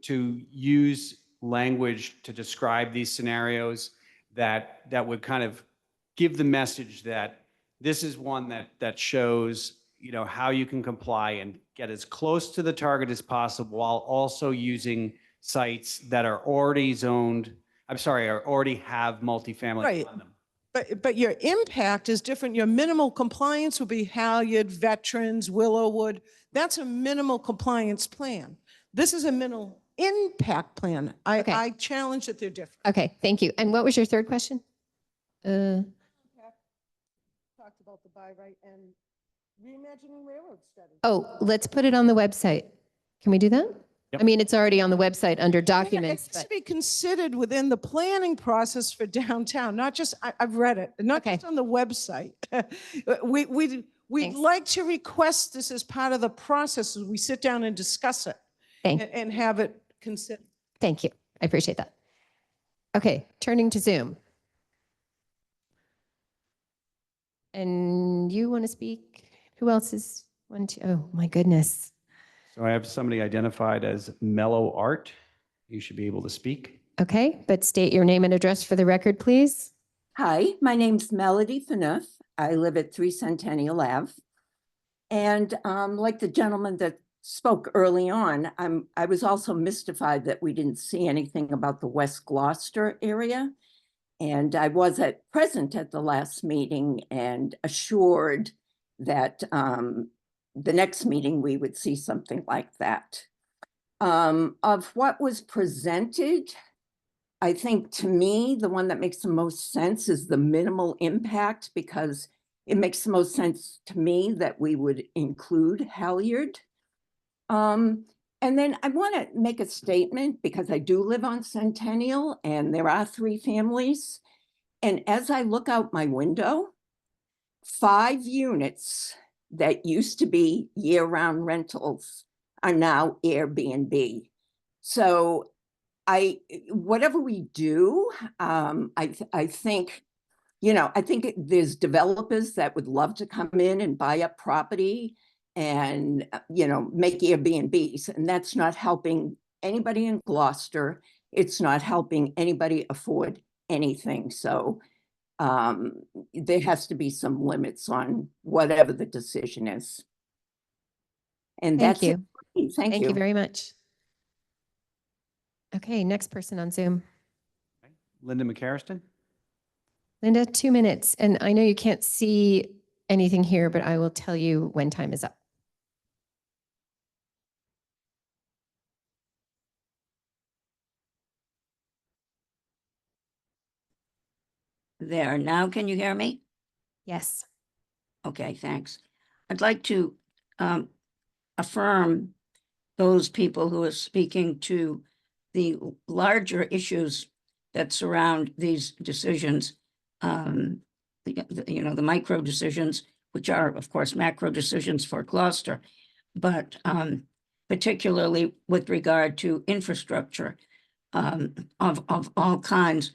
use language to describe these scenarios that would kind of give the message that this is one that shows, how you can comply and get as close to the target as possible while also using sites that are already zoned, or already have multifamily Right. on them. But your impact is different. Your minimal compliance would be Halyard, Veterans, Willowwood. That's a minimal compliance plan. This is a minimal impact plan. I challenge that they're different. Okay, thank you. And what was your third question? Talked about the buy right and reimagining railroad study. Oh, let's put it on the website. Can we do that? Yep. I mean, it's already on the website under It documents, has to but be considered within the planning process for downtown, not just, I've read it, not just on the website. We'd Thanks. like to request this as part of the process as we sit down and discuss it and have it considered. thank you. I appreciate that. Okay, turning to Zoom. And you want to speak? Who else is one, two? Oh, my goodness. So I have somebody identified as Mellow Art. You should be able to speak. Okay, but state your name and address for the record, please. Hi, my name's Melody Fanuth. I live at 3 Centennial Ave. And like the gentleman that spoke early on, I was also mystified that we didn't see anything about the West Gloucester area. And I was present at the last meeting and assured that the next meeting we would see something like that. Of what was presented, I think to me, the one that makes the most sense is the minimal impact, because it makes the most sense to me that we would include Halyard. And then I want to make a statement because I do live on Centennial and there are 3 families. And as I look out my window, 5 units that used to be year-round rentals are now Airbnb. So whatever we do, I think, I think there's developers that would love to come in and buy up property and, make Airbnbs. And that's not helping anybody in Gloucester. It's not helping anybody afford anything. So there has to be some limits on whatever the decision is. And Thank that's you. it. Thank you. You very much. Okay, next person on Zoom. Linda McCarriston. Linda, 2 minutes. And I know you can't see anything here, but I will tell you when time is up. There, now can you hear me? Yes. Okay, thanks. I'd like to affirm those people who are speaking to the larger issues that surround these decisions, the micro decisions, which are, of course, macro decisions for Gloucester, but particularly with regard to infrastructure of all kinds.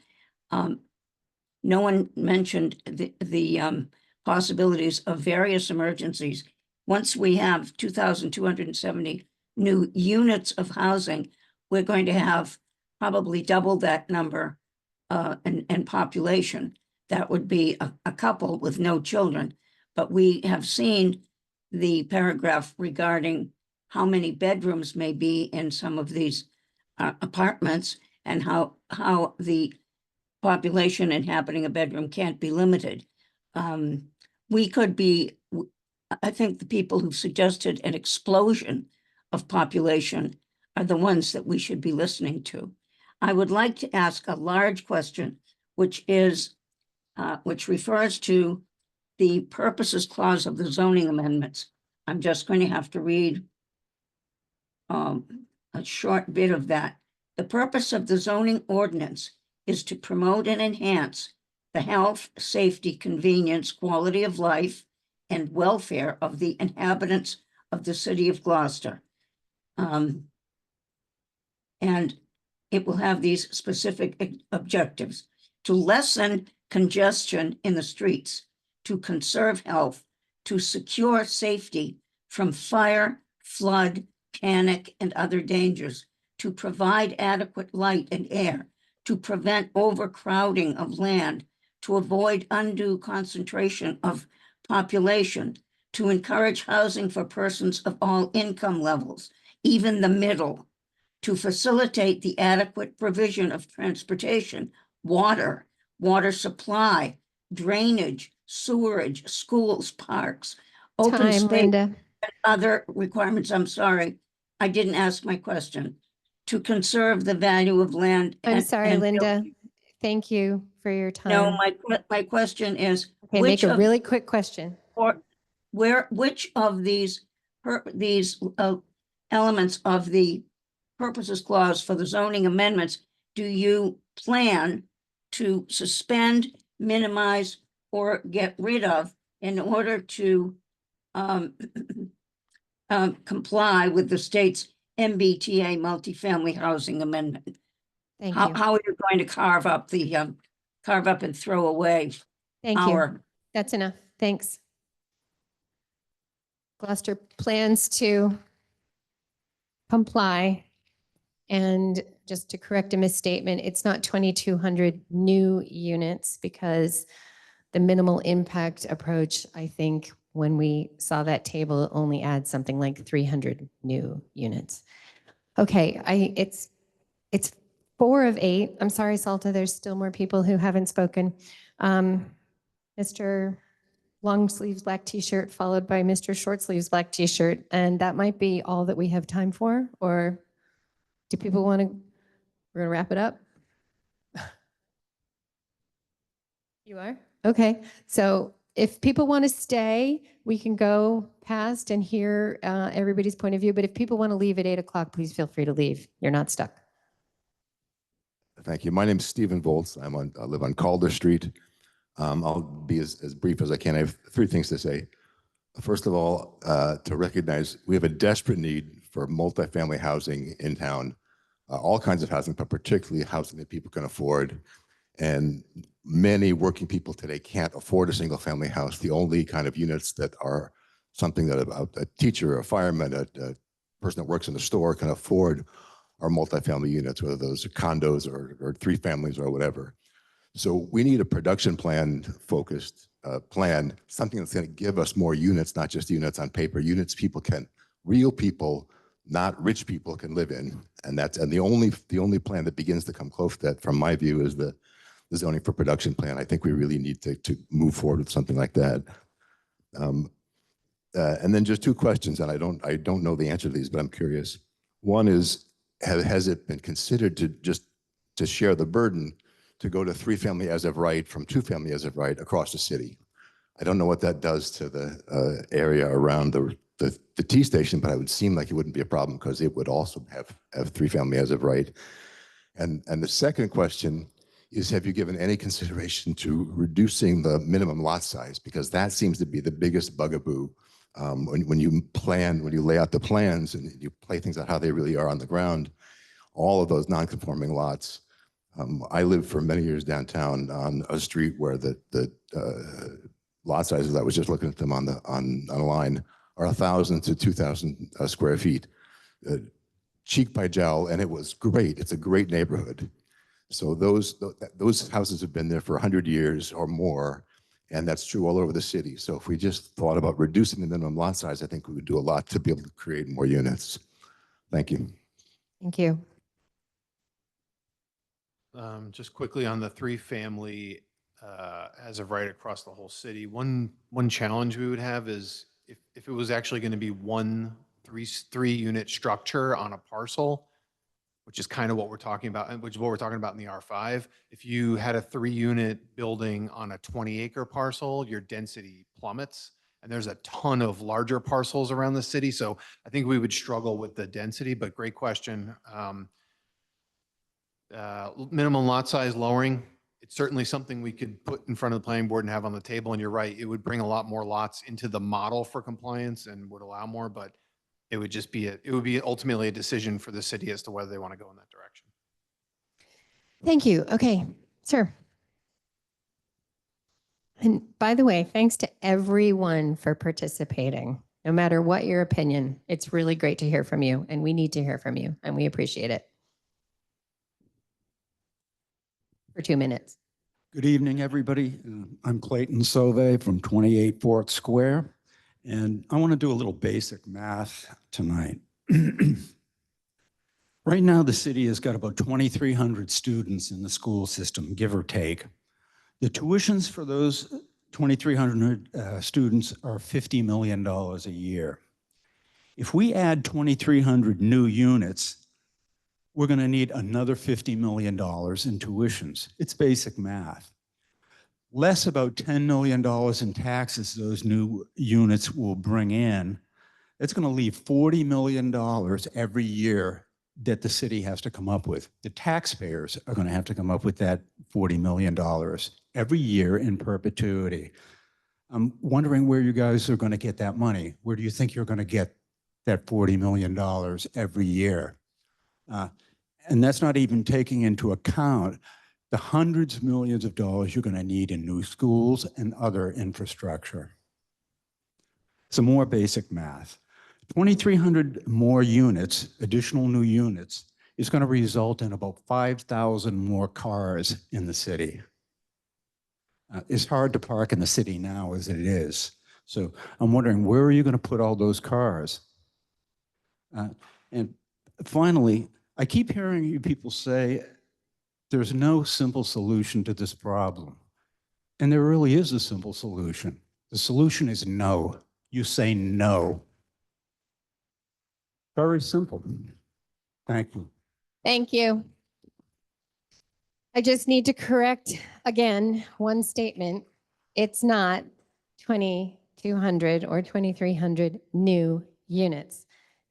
No one mentioned the possibilities of various emergencies. Once we have 2,270 new units of housing, we're going to have probably double that number and population. That would be a couple with no children. But we have seen the paragraph regarding how many bedrooms may be in some of these apartments and how the population inhabiting a bedroom can't be limited. We could be, I think the people who've suggested an explosion of population are the ones that we should be listening to. I would like to ask a large question, which refers to the purposes clause of the zoning amendments. I'm just going to have to read a short bit of that. The purpose of the zoning ordinance is to promote and enhance the health, safety, convenience, quality of life, and welfare of the inhabitants of the city of Gloucester. And it will have these specific objectives: to lessen congestion in the streets, to conserve health, to secure safety from fire, flood, panic, and other dangers, to provide adequate light and air, to prevent overcrowding of land, to avoid undue concentration of population, to encourage housing for persons of all income levels, even the middle, to facilitate the adequate provision of transportation, water, water supply, drainage, sewerage, schools, parks, open Time, space, Linda. and other requirements. I'm sorry, I didn't ask my question. To conserve the value of land. I'm and- sorry, and Linda. Thank you for your time. No, my question is, Okay, make a really quick question. or which of these elements of the purposes clause for the zoning amendments do you plan to suspend, minimize, or get rid of in order to comply with the state's MBTA multifamily housing amendment? Thank How you. how are you going to carve up and throw away Thank our you. That's enough. Thanks. Gloucester plans to comply. And just to correct a misstatement, it's not 2,200 new units because the minimal impact approach, I think, when we saw that table, it only adds something like 300 new units. Okay, it's 4 of 8. I'm sorry, Salta, there's still more people who haven't spoken. Mr. Long sleeves black t-shirt followed by Mr. Short sleeves black t-shirt. And that might be all that we have time for, or do people want to, we're gonna wrap it up? You are? Okay, so if people want to stay, we can go past and hear everybody's point of view, but if people want to leave at 8 o'clock, please feel free to leave. You're not stuck. Thank you. My name is Stephen Volz. I live on Calder Street. I'll be as brief as I can. I have 3 things to say. First of all, to recognize we have a desperate need for multifamily housing in town, all kinds of housing, but particularly housing that people can afford. And many working people today can't afford a single family house. The only kind of units that are something that a teacher, a fireman, a person that works in the store can afford are multifamily units, whether those are condos or 3 families or whatever. So we need a production plan focused plan, something that's going to give us more units, not just units on paper, units real people, not rich people can live in. And the only plan that begins to come close to that, from my view, is the zoning for production plan. I think we really need to move forward with something like that. And then just 2 questions, and I don't know the answer to these, but I'm curious. One is, has it been considered to share the burden to go to 3-family as of right from 2-family as of right across the city? I don't know what that does to the area around the T station, but it would seem like it wouldn't be a problem because it would also have 3-family as of right. And the second question is, have you given any consideration to reducing the minimum lot size? Because that seems to be the biggest bugaboo when you lay out the plans and you play things out how they really are on the ground. All of those non-conforming lots. I lived for many years downtown on a street where the lot sizes, I was just looking at them on a line, are 1,000 to 2,000 square feet, cheek by jowl, and it was great. It's a great neighborhood. So those houses have been there for 100 years or more, and that's true all over the city. So if we just thought about reducing the minimum lot size, I think we would do a lot to be able to create more units. Thank you. Thank you. Just quickly on the 3-family as of right across the whole city, one challenge we would have is if it was actually going to be one 3-unit structure on a parcel, which is kind of what we're talking about, and which is what we're talking about in the R5. If you had a 3-unit building on a 20-acre parcel, your density plummets. And there's a ton of larger parcels around the city. So I think we would struggle with the density, but great question. Minimum lot size lowering, it's certainly something we could put in front of the planning board and have on the table. And you're right, it would bring a lot more lots into the model for compliance and would allow more, but it would just be ultimately a decision for the city as to whether they want to go in that direction. Thank you. Okay, sir. And by the way, thanks to everyone for participating. No matter what your opinion, it's really great to hear from you, and we need to hear from you, and we appreciate it. For 2 minutes. Good evening, everybody. I'm Clayton Sauve from 28 Fort Square, and I want to do a little basic math tonight. Right now, the city has got about 2,300 students in the school system, give or take. The tuitions for those 2,300 students are $50 million a year. If we add 2,300 new units, we're going to need another $50 million in tuitions. It's basic math. Less about $10 million in taxes those new units will bring in. It's going to leave $40 million every year that the city has to come up with. The taxpayers are going to have to come up with that $40 million every year in perpetuity. I'm wondering where you guys are going to get that money. Where do you think you're going to get that $40 million every year? And that's not even taking into account the hundreds of millions of dollars you're going to need in new schools and other infrastructure. Some more basic math. 2,300 more units, additional new units, is going to result in about 5,000 more cars in the city. It's hard to park in the city now as it is. So I'm wondering, where are you going to put all those cars? And finally, I keep hearing you people say there's no simple solution to this problem. And there really is a simple solution. The solution is no. You say no. Very simple. Thank you. Thank you. I just need to correct again one statement. It's not 2,200 or 2,300 new units.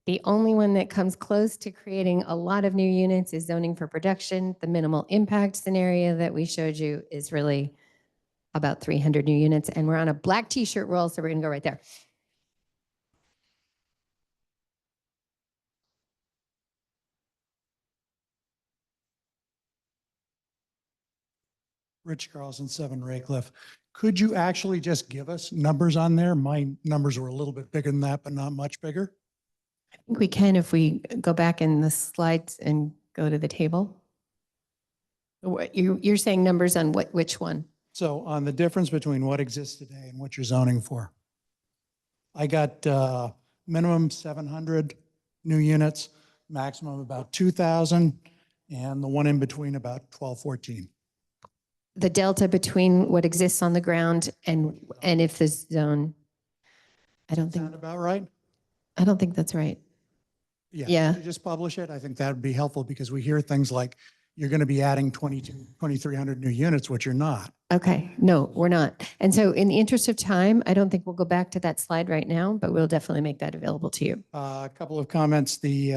The only one that comes close to creating a lot of new units is zoning for production. The minimal impact scenario that we showed you is really about 300 new units. And we're on a black t-shirt roll, so we're going to go right there. Rich Carlson, 7 Raycliffe. Could you actually just give us numbers on there? My numbers were a little bit bigger than that, but not much bigger. I think we can if we go back in the slides and go to the table. You're saying numbers on which one? So on the difference between what exists today and what you're zoning for. I got minimum 700 new units, maximum about 2,000, and the one in between about 12, 14. The delta between what exists on the ground and if the zone, I don't think. Sound about right? I don't think that's right. Yeah. If you just publish it, I think that would be helpful because we hear things like you're going to be adding 2,300 new units, which you're not. Okay, no, we're not. And so in the interest of time, I don't think we'll go back to that slide right now, but we'll definitely make that available to you. A couple of comments. The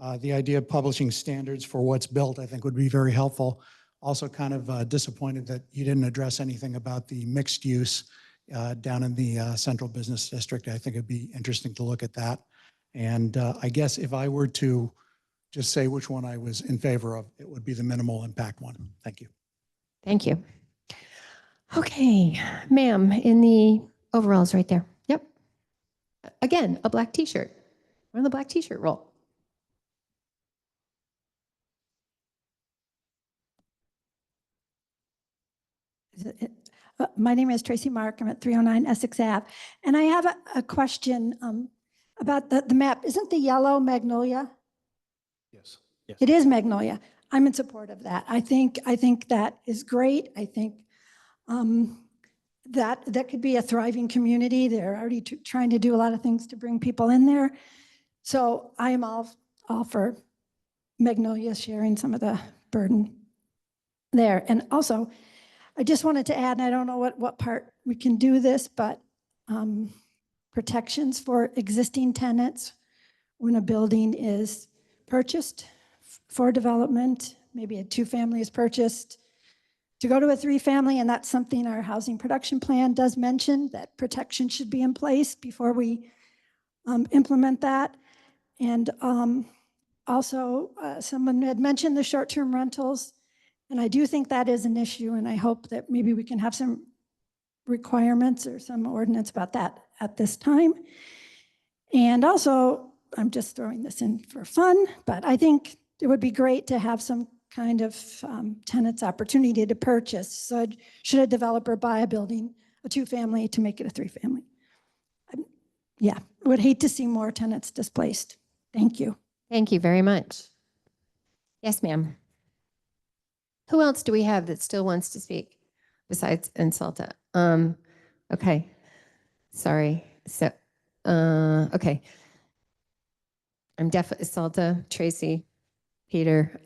idea of publishing standards for what's built, I think would be very helpful. Also kind of disappointed that you didn't address anything about the mixed use down in the central business district. I think it'd be interesting to look at that. And I guess if I were to just say which one I was in favor of, it would be the minimal impact one. Thank you. Thank you. Okay, ma'am, in the overalls right there. Yep. Again, a black t-shirt. We're on the black t-shirt roll. My name is Tracy Mark. I'm at 309 Essex Ave. And I have a question about the map. Isn't the yellow Magnolia? Yes. Yes. It is Magnolia. I'm in support of that. I think that is great. I think that could be a thriving community. They're already trying to do a lot of things to bring people in there. So I am all for Magnolia sharing some of the burden there. And also, I just wanted to add, and I don't know what part we can do this, but protections for existing tenants when a building is purchased for development, maybe a 2-family is purchased to go to a 3-family, and that's something our housing production plan does mention, that protection should be in place before we implement that. And also, someone had mentioned the short-term rentals, and I do think that is an issue, and I hope that maybe we can have some requirements or some ordinance about that at this time. And also, I'm just throwing this in for fun, but I think it would be great to have some kind of tenant's opportunity to purchase. So should a developer buy a building, a 2-family, to make it a 3-family? Yeah, I would hate to see more tenants displaced. Thank you. Thank you very much. Yes, ma'am. Who else do we have that still wants to speak besides Insulta? Okay. Sorry. So, okay. I'm definitely Salta, Tracy, Peter.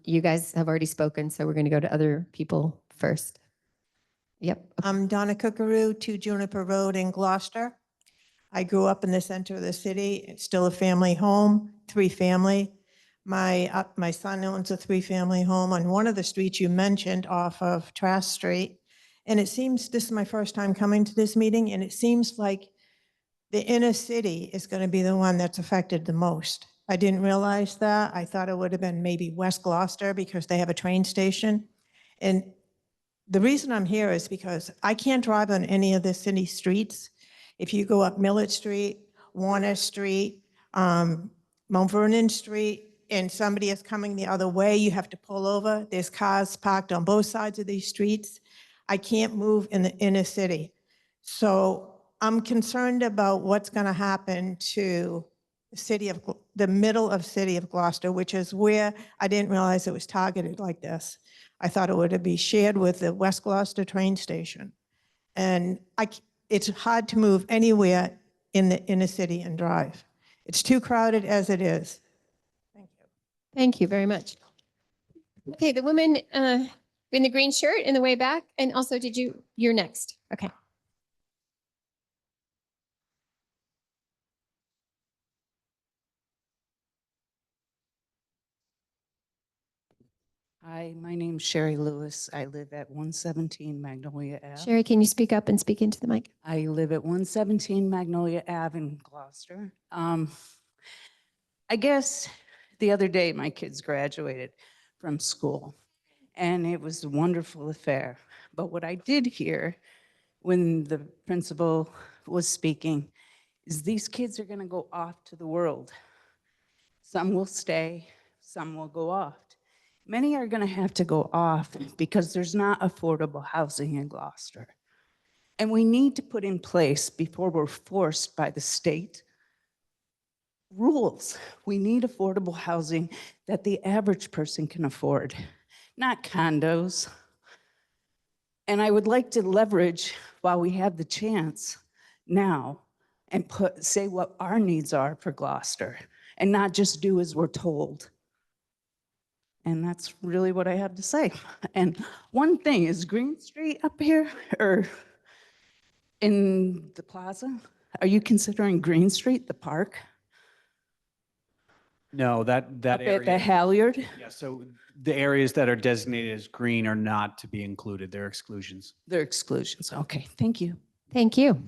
You guys have already spoken, so we're going to go to other people first. Yep. I'm Donna Cookaroo, 2 Juniper Road in Gloucester. I grew up in the center of the city. It's still a family home, 3-family. My son owns a 3-family home on one of the streets you mentioned off of Trask Street. And it seems, this is my first time coming to this meeting, and it seems like the inner city is going to be the one that's affected the most. I didn't realize that. I thought it would have been maybe West Gloucester because they have a train station. And the reason I'm here is because I can't drive on any of the city streets. If you go up Millard Street, Warner Street, Mount Vernon Street, and somebody is coming the other way, you have to pull over. There's cars parked on both sides of these streets. I can't move in the inner city. So I'm concerned about what's going to happen to the middle of city of Gloucester, which is where I didn't realize it was targeted like this. I thought it would be shared with the West Gloucester train station. And it's hard to move anywhere in the inner city and drive. It's too crowded as it is. Thank you very much. Okay, the woman in the green shirt in the way back, and also you're next. Okay. Hi, my name's Sherry Lewis. I live at 117 Magnolia Ave. Sherry, can you speak up and speak into the mic? I live at 117 Magnolia Ave in Gloucester. I guess the other day my kids graduated from school and it was a wonderful affair. But what I did hear when the principal was speaking is these kids are going to go off to the world. Some will stay, some will go off. Many are going to have to go off because there's not affordable housing in Gloucester. And we need to put in place, before we're forced by the state, rules. We need affordable housing that the average person can afford, not condos. And I would like to leverage, while we have the chance now, and say what our needs are for Gloucester, and not just do as we're told. And that's really what I have to say. And one thing, is Green Street up here or in the plaza? Are you considering Green Street, the park? No, that Up area. at the Halyard? Yeah, so the areas that are designated as green are not to be included. They're exclusions. They're exclusions. Okay, thank you. Thank you.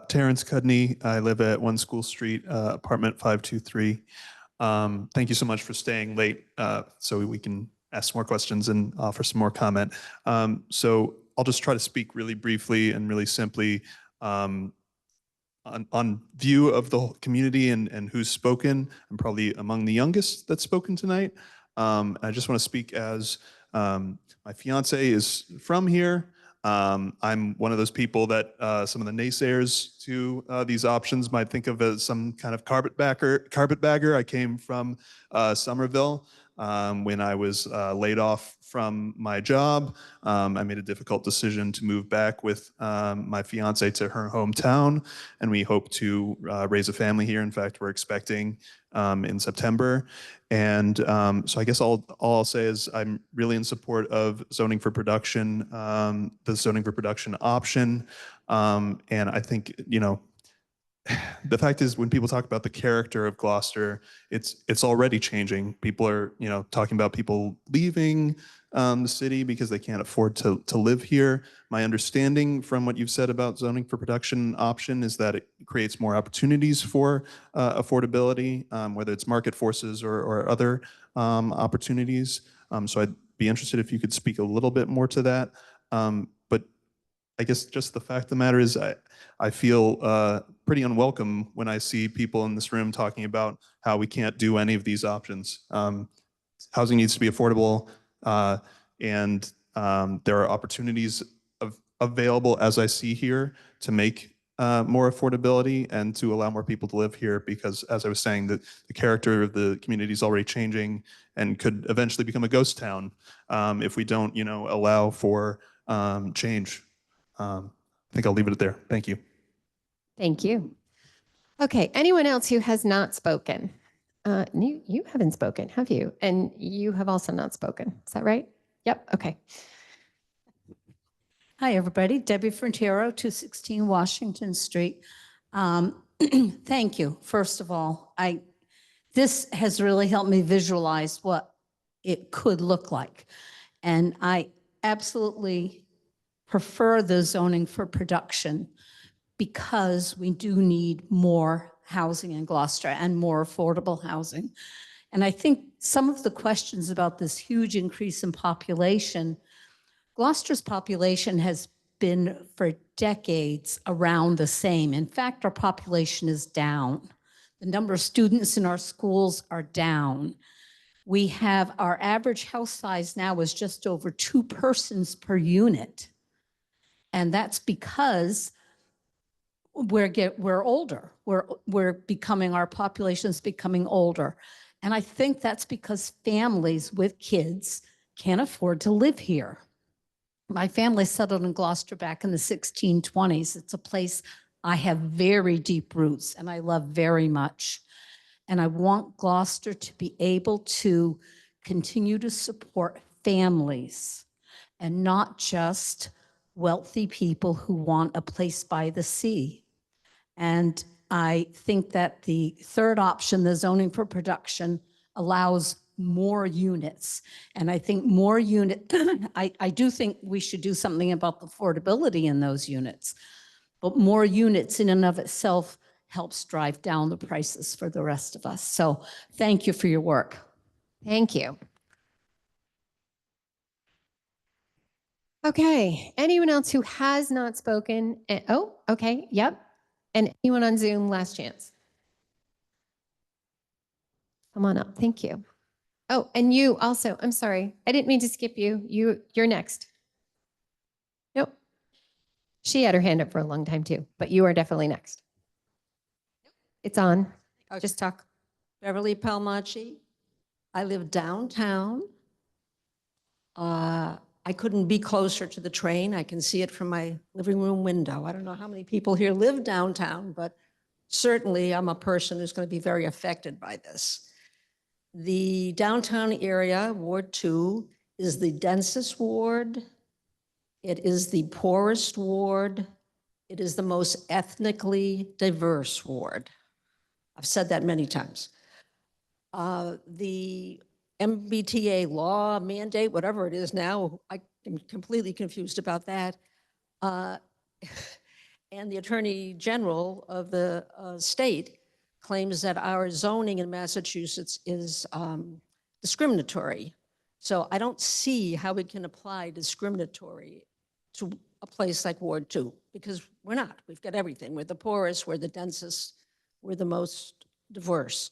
Terrence Cudney. I live at 1 School Street, apartment 523. Thank you so much for staying late so we can ask more questions and offer some more comment. So I'll just try to speak really briefly and really simply on view of the whole community and who's spoken. I'm probably among the youngest that's spoken tonight. I just want to speak as my fiance is from here. I'm one of those people that some of the naysayers to these options might think of as some kind of carpetbagger. I came from Somerville when I was laid off from my job. I made a difficult decision to move back with my fiance to her hometown, and we hope to raise a family here. In fact, we're expecting in September. And so I guess all I'll say is I'm really in support of zoning for production, the zoning for production option. And I think, you know, the fact is when people talk about the character of Gloucester, it's already changing. People are, you know, talking about people leaving the city because they can't afford to live here. My understanding from what you've said about zoning for production option is that it creates more opportunities for affordability, whether it's market forces or other opportunities. So be interested if you could speak a little bit more to that. But I guess just the fact of the matter is I feel pretty unwelcome when I see people in this room talking about how we can't do any of these options. Housing needs to be affordable, and there are opportunities available, as I see here, to make more affordability and to allow more people to live here, because as I was saying, the character of the community is already changing and could eventually become a ghost town if we don't, allow for change. I think I'll leave it there. Thank you. Thank you. Okay, anyone else who has not spoken? You haven't spoken, have you? And you have also not spoken. Is that right? Yep, okay. Hi, everybody. Debbie Frontiero, 216 Washington Street. Thank you, first of all. This has really helped me visualize what it could look like. And I absolutely prefer the zoning for production because we do need more housing in Gloucester and more affordable housing. And I think some of the questions about this huge increase in population, Gloucester's population has been for decades around the same. In fact, our population is down. The number of students in our schools are down. We have our average house size now is just over 2 persons per unit. And that's because we're older. Our population is becoming older. And I think that's because families with kids can't afford to live here. My family settled in Gloucester back in the 1620s. It's a place I have very deep roots and I love very much. And I want Gloucester to be able to continue to support families and not just wealthy people who want a place by the sea. And I think that the third option, the zoning for production, allows more units. And I think more I do think we should do something about the affordability in those units. But more units in and of itself helps drive down the prices for the rest of us. So thank you for your work. Thank you. Okay, anyone else who has not spoken? Oh, okay, yep. And anyone on Zoom, last chance. Come on up, thank you. Oh, and you also, I'm sorry, I didn't mean to skip you. You're next. Nope. She had her hand up for a long time too, but you are definitely next. It's on. Just talk. Beverly Palmacci. I live downtown. I couldn't be closer to the train. I can see it from my living room window. I don't know how many people here live downtown, but certainly I'm a person who's going to be very affected by this. The downtown area, Ward 2, is the densest ward. It is the poorest ward. It is the most ethnically diverse ward. I've said that many times. The MBTA law, mandate, whatever it is now, I'm completely confused about that. And the Attorney General of the state claims that our zoning in Massachusetts is discriminatory. So I don't see how we can apply discriminatory to a place like Ward 2, because we're not. We've got everything. We're the poorest, we're the densest, we're the most diverse.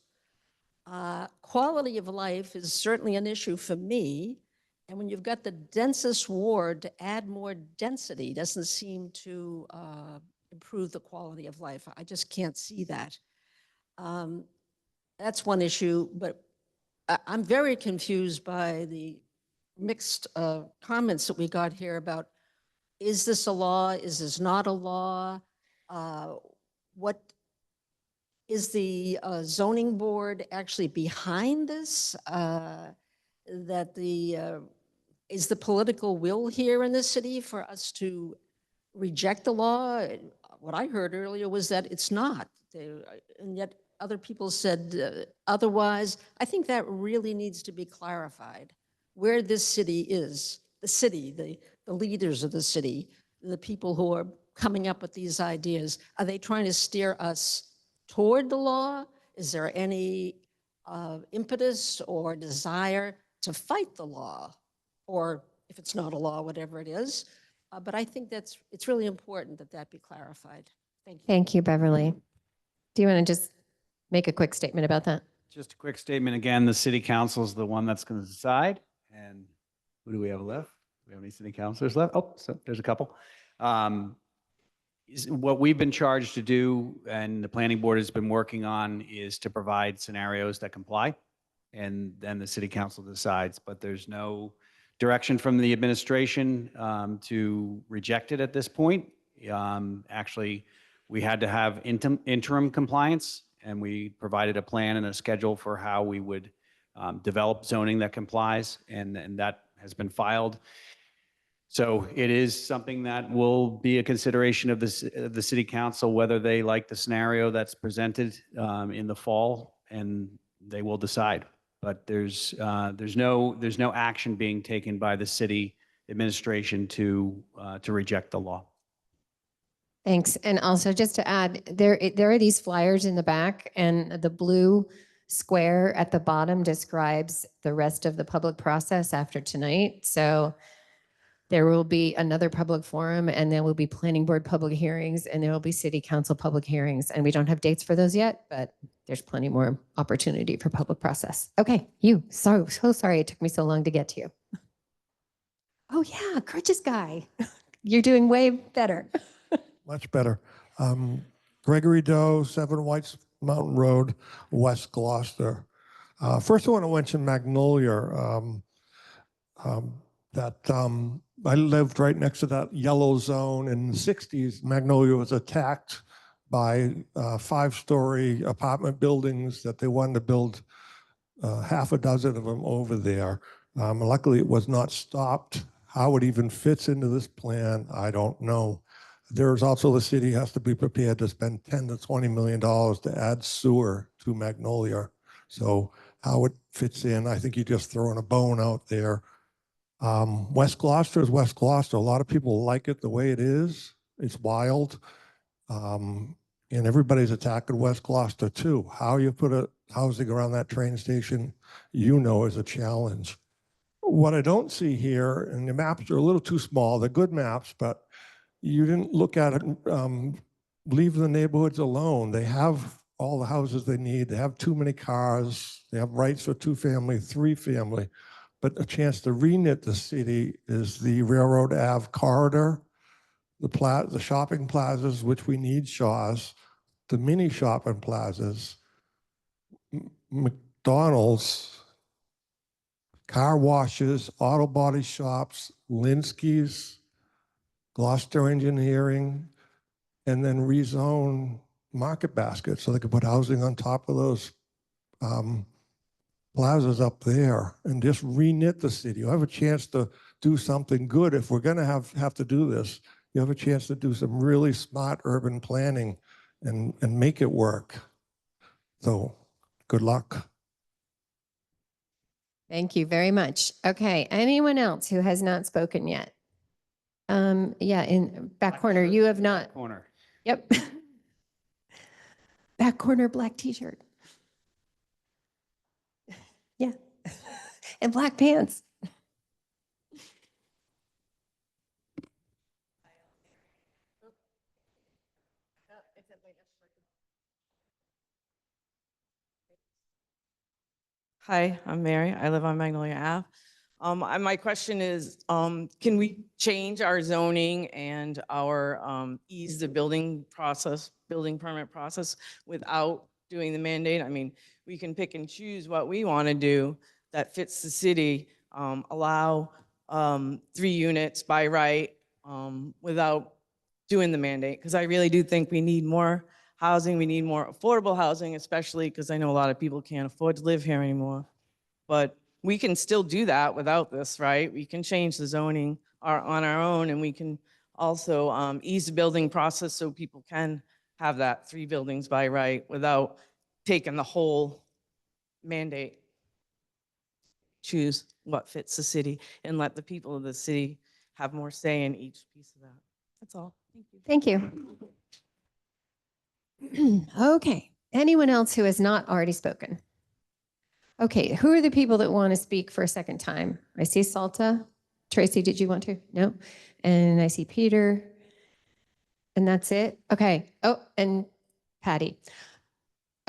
Quality of life is certainly an issue for me. And when you've got the densest ward, to add more density doesn't seem to improve the quality of life. I just can't see that. That's one issue, but I'm very confused by the mixed comments that we got here about, is this a law? Is this not a law? What is the zoning board actually behind this? Is the political will here in the city for us to reject the law? What I heard earlier was that it's not, and yet other people said otherwise. I think that really needs to be clarified, where this city is, the city, the leaders of the city, the people who are coming up with these ideas. Are they trying to steer us toward the law? Is there any impetus or desire to fight the law? or if it's not a law, whatever it is. But I think it's really important that that be clarified. Thank you. Thank you, Beverly. Do you want to just make a quick statement about that? Just a quick statement. Again, the city council is the one that's going to decide. And who do we have left? Do we have any city councilors left? Oh, so there's a couple. What we've been charged to do, and the planning board has been working on, is to provide scenarios that comply. And then the city council decides, but there's no direction from the administration to reject it at this point. Actually, we had to have interim compliance, and we provided a plan and a schedule for how we would develop zoning that complies, and that has been filed. So it is something that will be a consideration of the city council, whether they like the scenario that's presented in the fall, and they will decide. But there's no action being taken by the city administration to reject the law. Thanks. And also just to add, there are these flyers in the back, and the blue square at the bottom describes the rest of the public process after tonight. So there will be another public forum, and there will be planning board public hearings, and there will be city council public hearings. And we don't have dates for those yet, but there's plenty more opportunity for public process. Okay, you. So sorry it took me so long to get to you. Oh yeah, crutches guy. You're doing way better. Much better. Gregory Doe, 7 Whites Mountain Road, West Gloucester. First, I want to mention Magnolia. I lived right next to that yellow zone in the 60s. Magnolia was attacked by 5-story apartment buildings that they wanted to build half a dozen of them over there. Luckily, it was not stopped. How it even fits into this plan, I don't know. There's also the city has to be prepared to spend $10 to $20 million to add sewer to Magnolia. So how it fits in, I think you're just throwing a bone out there. West Gloucester is West Gloucester. A lot of people like it the way it is. It's wild. And everybody's attacking West Gloucester too. How you put a housing around that train station, is a challenge. What I don't see here, and the maps are a little too small, they're good maps, but you didn't look at it, leave the neighborhoods alone. They have all the houses they need. They have too many cars. They have rights for 2-family, 3-family. But a chance to reknit the city is the Railroad Ave corridor, the shopping plazas, which we need Shaw's, the mini shopping plazas, McDonald's, car washes, auto body shops, Linsky's, Gloucester Engineering, and then rezone Market Basket so they could put housing on top of those plazas up there and just reknit the city. You have a chance to do something good. If we're going to have to do this, you have a chance to do some really smart urban planning and make it work. So good luck. Thank you very much. Okay, anyone else who has not spoken yet? Yeah, in back corner, you have not. Corner. Yep. Back corner, black t-shirt. Yeah. And black pants. Hi, I'm Mary. I live on Magnolia Ave. My question is, can we change our zoning and our ease the building permit process without doing the mandate? I mean, we can pick and choose what we want to do that fits the city, allow 3 units by right without doing the mandate. Because I really do think we need more housing. We need more affordable housing, especially because I know a lot of people can't afford to live here anymore. But we can still do that without this, right? We can change the zoning on our own, and we can also ease the building process so people can have that 3 buildings by right without taking the whole mandate. Choose what fits the city and let the people of the city have more say in each piece of that. That's all. Thank you. Thank you. Okay, anyone else who has not already spoken? Okay, who are the people that want to speak for a second time? I see Salta. Tracy, did you want to? No? And I see Peter. And that's it? Okay. Oh, and Patty.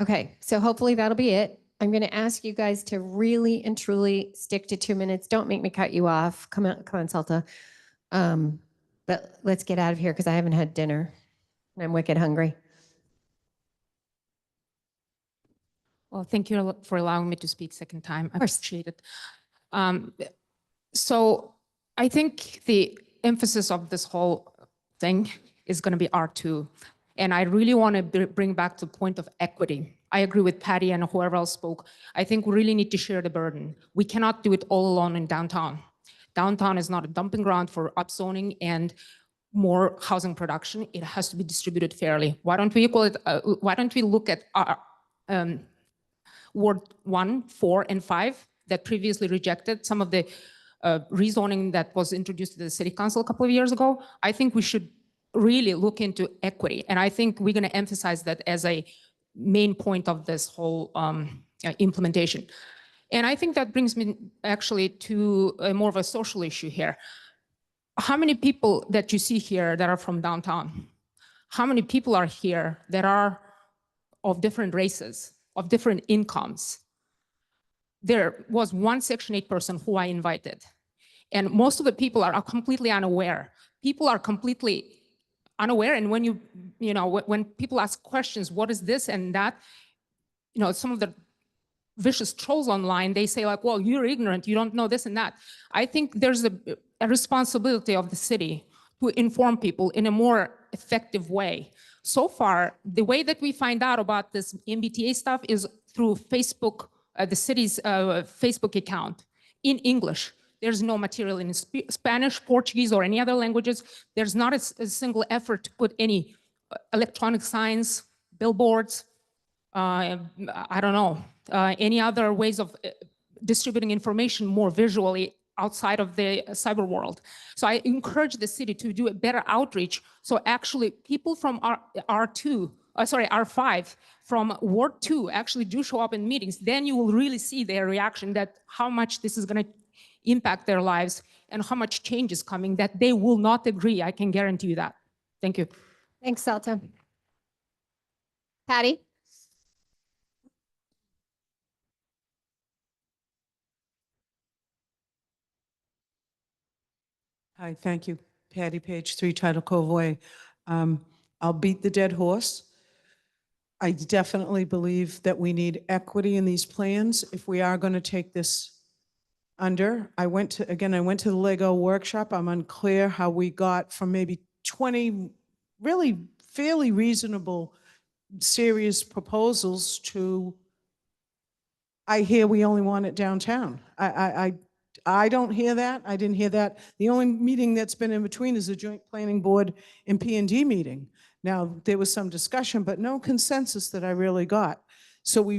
Okay, so hopefully that'll be it. I'm going to ask you guys to really and truly stick to 2 minutes. Don't make me cut you off. Come on, Salta. But let's get out of here because I haven't had dinner and I'm wicked hungry. Well, thank you for allowing me to speak second time. I appreciate it. So I think the emphasis of this whole thing is going to be R2. And I really want to bring back the point of equity. I agree with Patty and whoever else spoke. I think we really need to share the burden. We cannot do it all alone in downtown. Downtown is not a dumping ground for upzoning and more housing production. It has to be distributed fairly. Why don't we equal it? Why don't we look at our, Ward 1, 4, and 5 that previously rejected some of the rezoning that was introduced to the city council a couple of years ago? I think we should really look into equity. And I think we're going to emphasize that as a main point of this whole implementation. And I think that brings me actually to more of a social issue here. How many people that you see here that are from downtown? How many people are here that are of different races, of different incomes? There was one Section 8 person who I invited. And most of the people are completely unaware. People are completely unaware. And when when people ask questions, what is this and that, some of the vicious trolls online, they say like, well, you're ignorant, you don't know this and that. I think there's a responsibility of the city to inform people in a more effective way. So far, the way that we find out about this MBTA stuff is through Facebook, the city's Facebook account in English. There's no material in Spanish, Portuguese, or any other languages. There's not a single effort to put any electronic signs, billboards, I don't know, any other ways of distributing information more visually outside of the cyber world. So I encourage the city to do a better outreach. So actually people from R5 from Ward 2 actually do show up in meetings. Then you will really see their reaction that how much this is going to impact their lives and how much change is coming that they will not agree. I can guarantee you that. Thank you. Thanks, Salta. Patty? Hi, thank you. Patty Page, 3 Tidal Cove Way. I'll beat the dead horse. I definitely believe that we need equity in these plans if we are going to take this under. I went to the Lego workshop. I'm unclear how we got from maybe 20 really fairly reasonable, serious proposals to, I hear we only want it downtown. I don't hear that. I didn't hear that. The only meeting that's been in between is the Joint Planning Board and P&D meeting. Now, there was some discussion, but no consensus that I really got. So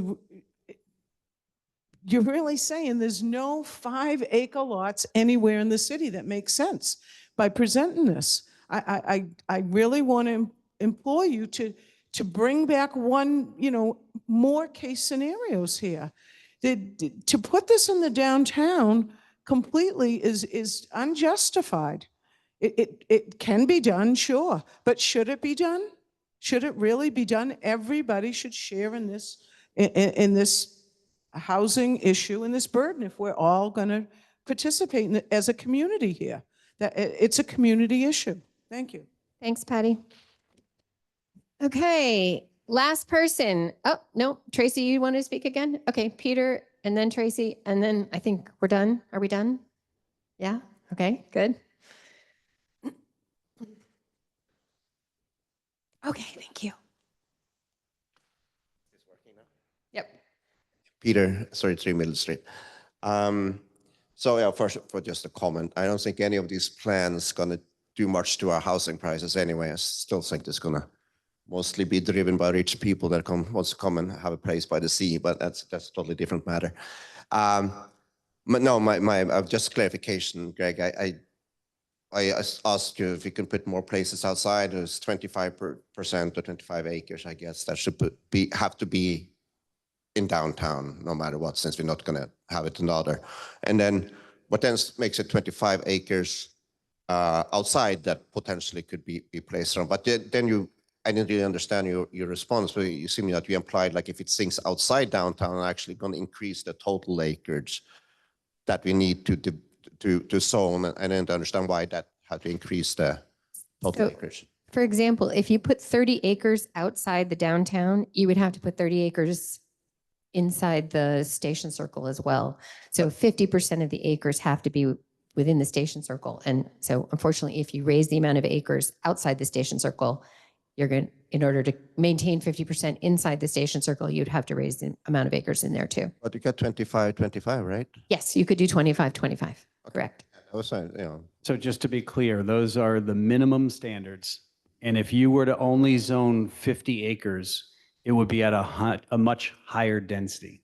you're really saying there's no 5-acre lots anywhere in the city that makes sense by presenting this. I really want to implore you to bring back more case scenarios here. To put this in the downtown completely is unjustified. It can be done, sure, but should it be done? Should it really be done? Everybody should share in this housing issue and this burden if we're all going to participate in it as a community here. That it's a community issue. Thank you. Thanks, Patty. Okay, last person. Oh, no, Tracy, you want to speak again? Okay, Peter, and then Tracy, and then I think we're done. Are we done? Yeah? Okay, good. Okay, thank you. Yep. Peter, 33 Middle Street. So yeah, first for just a comment, I don't think any of these plans gonna do much to our housing prices anyway. I still think it's gonna mostly be driven by rich people that wants to come and have a place by the sea, but that's a totally different matter. But no, my just clarification, Greg. I asked you if you can put more places outside. It was 25% or 25 acres. I guess that should have to be in downtown, no matter what, since we're not going to have it another. And then but then makes it 25 acres outside that potentially could be placed on. But then I didn't really understand your response, but you seem that you implied like if it sinks outside downtown, actually going to increase the total acreage that we need to zone. I didn't understand why that had to increase the total acreage. For example, if you put 30 acres outside the downtown, you would have to put 30 acres inside the station circle as well. So 50% of the acres have to be within the station circle. And so unfortunately, if you raise the amount of acres outside the station circle, you're going to, in order to maintain 50% inside the station circle, you'd have to raise the amount of acres in there too. But you got 25, right? Yes, you could do 25, 25, correct. That was, So just to be clear, those are the minimum standards. And if you were to only zone 50 acres, it would be at a much higher density,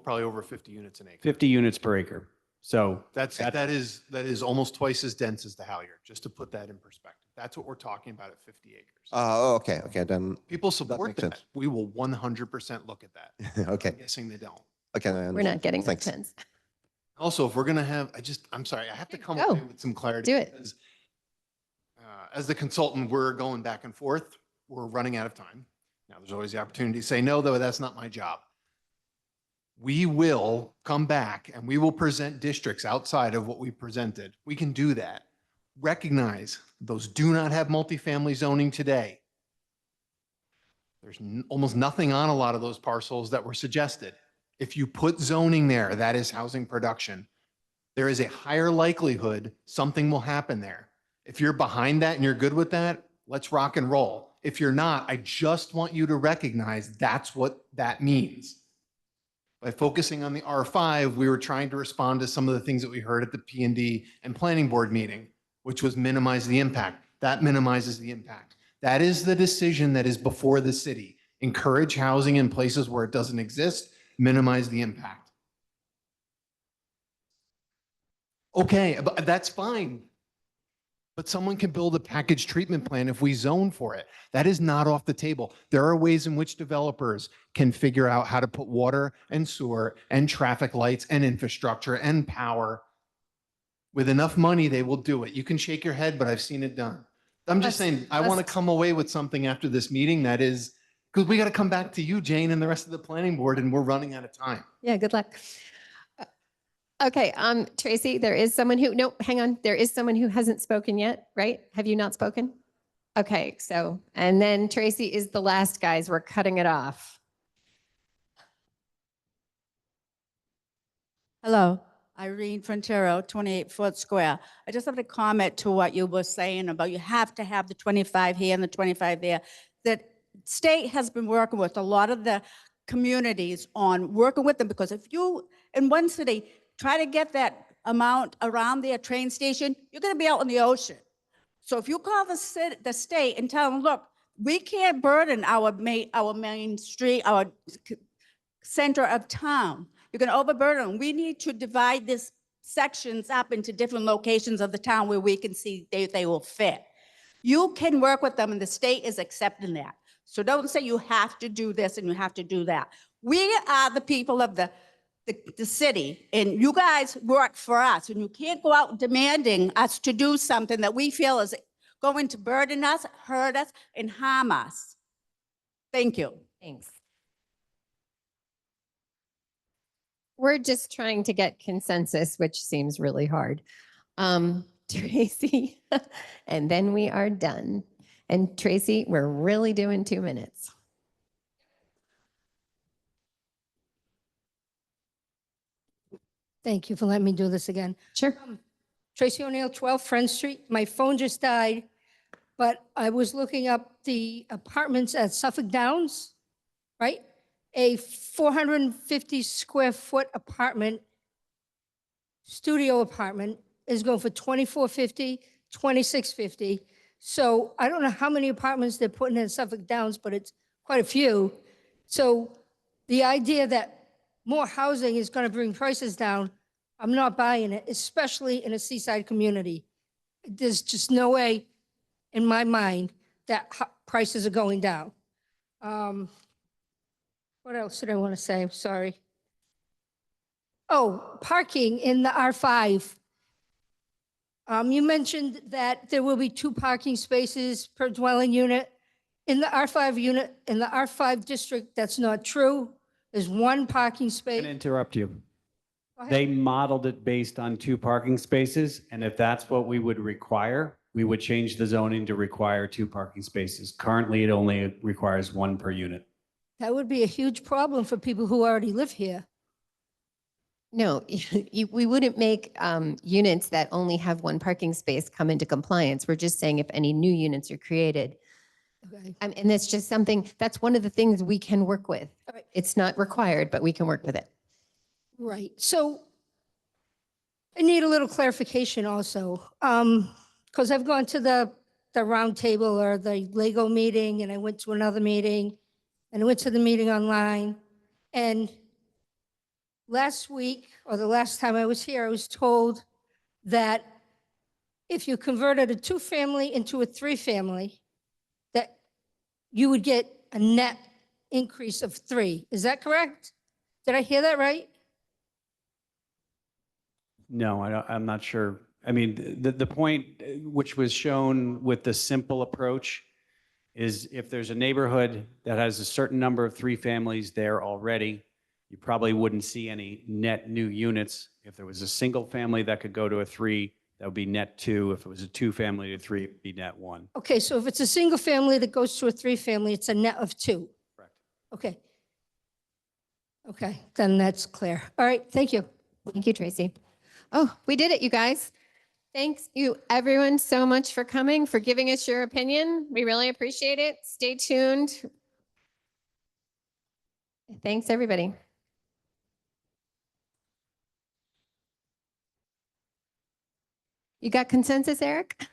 Probably over 50 units an acre. 50 units per acre. So That is almost twice as dense as the Halyard, just to put that in perspective. That's what we're talking about at 50 acres. okay, then. People support makes that. sense. We will 100% look at that. Okay. I'm guessing they don't. Okay, We're not getting Thanks. pens. Also, if we're going to have, I'm sorry, I have to come Go. away with some clarity. Do it. Because, as the consultant, we're going back and forth. We're running out of time. Now, there's always the opportunity to say no, though that's not my job. We will come back and we will present districts outside of what we presented. We can do that. Recognize those do not have multifamily zoning today. There's almost nothing on a lot of those parcels that were suggested. If you put zoning there, that is housing production. There is a higher likelihood something will happen there. If you're behind that and you're good with that, let's rock and roll. If you're not, I just want you to recognize that's what that means. By focusing on the R5, we were trying to respond to some of the things that we heard at the P&D and planning board meeting, which was minimize the impact. That minimizes the impact. That is the decision that is before the city. Encourage housing in places where it doesn't exist, minimize the impact. Okay, but that's fine. But someone can build a package treatment plan if we zone for it. That is not off the table. There are ways in which developers can figure out how to put water and sewer and traffic lights and infrastructure and power. With enough money, they will do it. You can shake your head, but I've seen it done. I'm just saying, I want to come away with something after this meeting that is, because we got to come back to you, Jane, and the rest of the planning board, and we're running out of time. Yeah, good luck. Okay, Tracy, there is someone who, no, hang on. There is someone who hasn't spoken yet, right? Have you not spoken? Okay, so, and then Tracy is the last, guys. We're cutting it off. Hello, Irene Frontero, 28 Foot Square. I just have to comment to what you were saying about you have to have the 25 here and the 25 there. That state has been working with a lot of the communities on working with them, because if you, in one city, try to get that amount around their train station, you're going to be out in the ocean. So if you call the state and tell them, look, we can't burden our main street, our center of town. You're going to overburden them. We need to divide this sections up into different locations of the town where we can see they will fit. You can work with them, and the state is accepting that. So don't say you have to do this and you have to do that. We are the people of the city, and you guys work for us, and you can't go out demanding us to do something that we feel is going to burden us, hurt us, and harm us. Thank you. Thanks. We're just trying to get consensus, which seems really hard. Tracy, and then we are done. And Tracy, we're really doing 2 minutes. Thank you for letting me do this again. Sure. Tracy O'Neill, 12 Friend Street. My phone just died, but I was looking up the apartments at Suffolk Downs, right? A 450 square foot apartment, studio apartment, is going for $2,450, $2,650. So I don't know how many apartments they're putting in Suffolk Downs, but it's quite a few. So the idea that more housing is going to bring prices down, I'm not buying it, especially in a seaside community. There's just no way in my mind that prices are going down. What else did I want to say? I'm sorry. Oh, parking in the R5. You mentioned that there will be 2 parking spaces per dwelling unit. In the R5 unit, in the R5 district, that's not true. There's 1 parking I'm space. going to interrupt you. Go ahead. They modeled it based on 2 parking spaces, and if that's what we would require, we would change the zoning to require 2 parking spaces. Currently, it only requires 1 per unit. That would be a huge problem for people who already live here. No, we wouldn't make units that only have 1 parking space come into compliance. We're just saying if any new units are created. Okay. And that's just something, that's one of the things we can work with. All right. It's not required, but we can work with it. Right. So I need a little clarification also, because I've gone to the round table or the Lego meeting, and I went to another meeting, and I went to the meeting online. And last week, or the last time I was here, I was told that if you converted a 2-family into a 3-family, that you would get a net increase of 3. Is that correct? Did I hear that right? No, I'm not sure. I mean, the point which was shown with the simple approach is if there's a neighborhood that has a certain number of 3 families there already, you probably wouldn't see any net new units. If there was a single family that could go to a 3, that would be net 2. If it was a 2-family to 3, it'd be net 1. Okay, so if it's a single family that goes to a 3-family, it's a net of 2. Correct. Okay. Okay, then that's clear. All right, thank you. Thank you, Tracy. Oh, we did it, you guys. Thanks you everyone so much for coming, for giving us your opinion. We really appreciate it. Stay tuned. Thanks, everybody. You got consensus, Eric?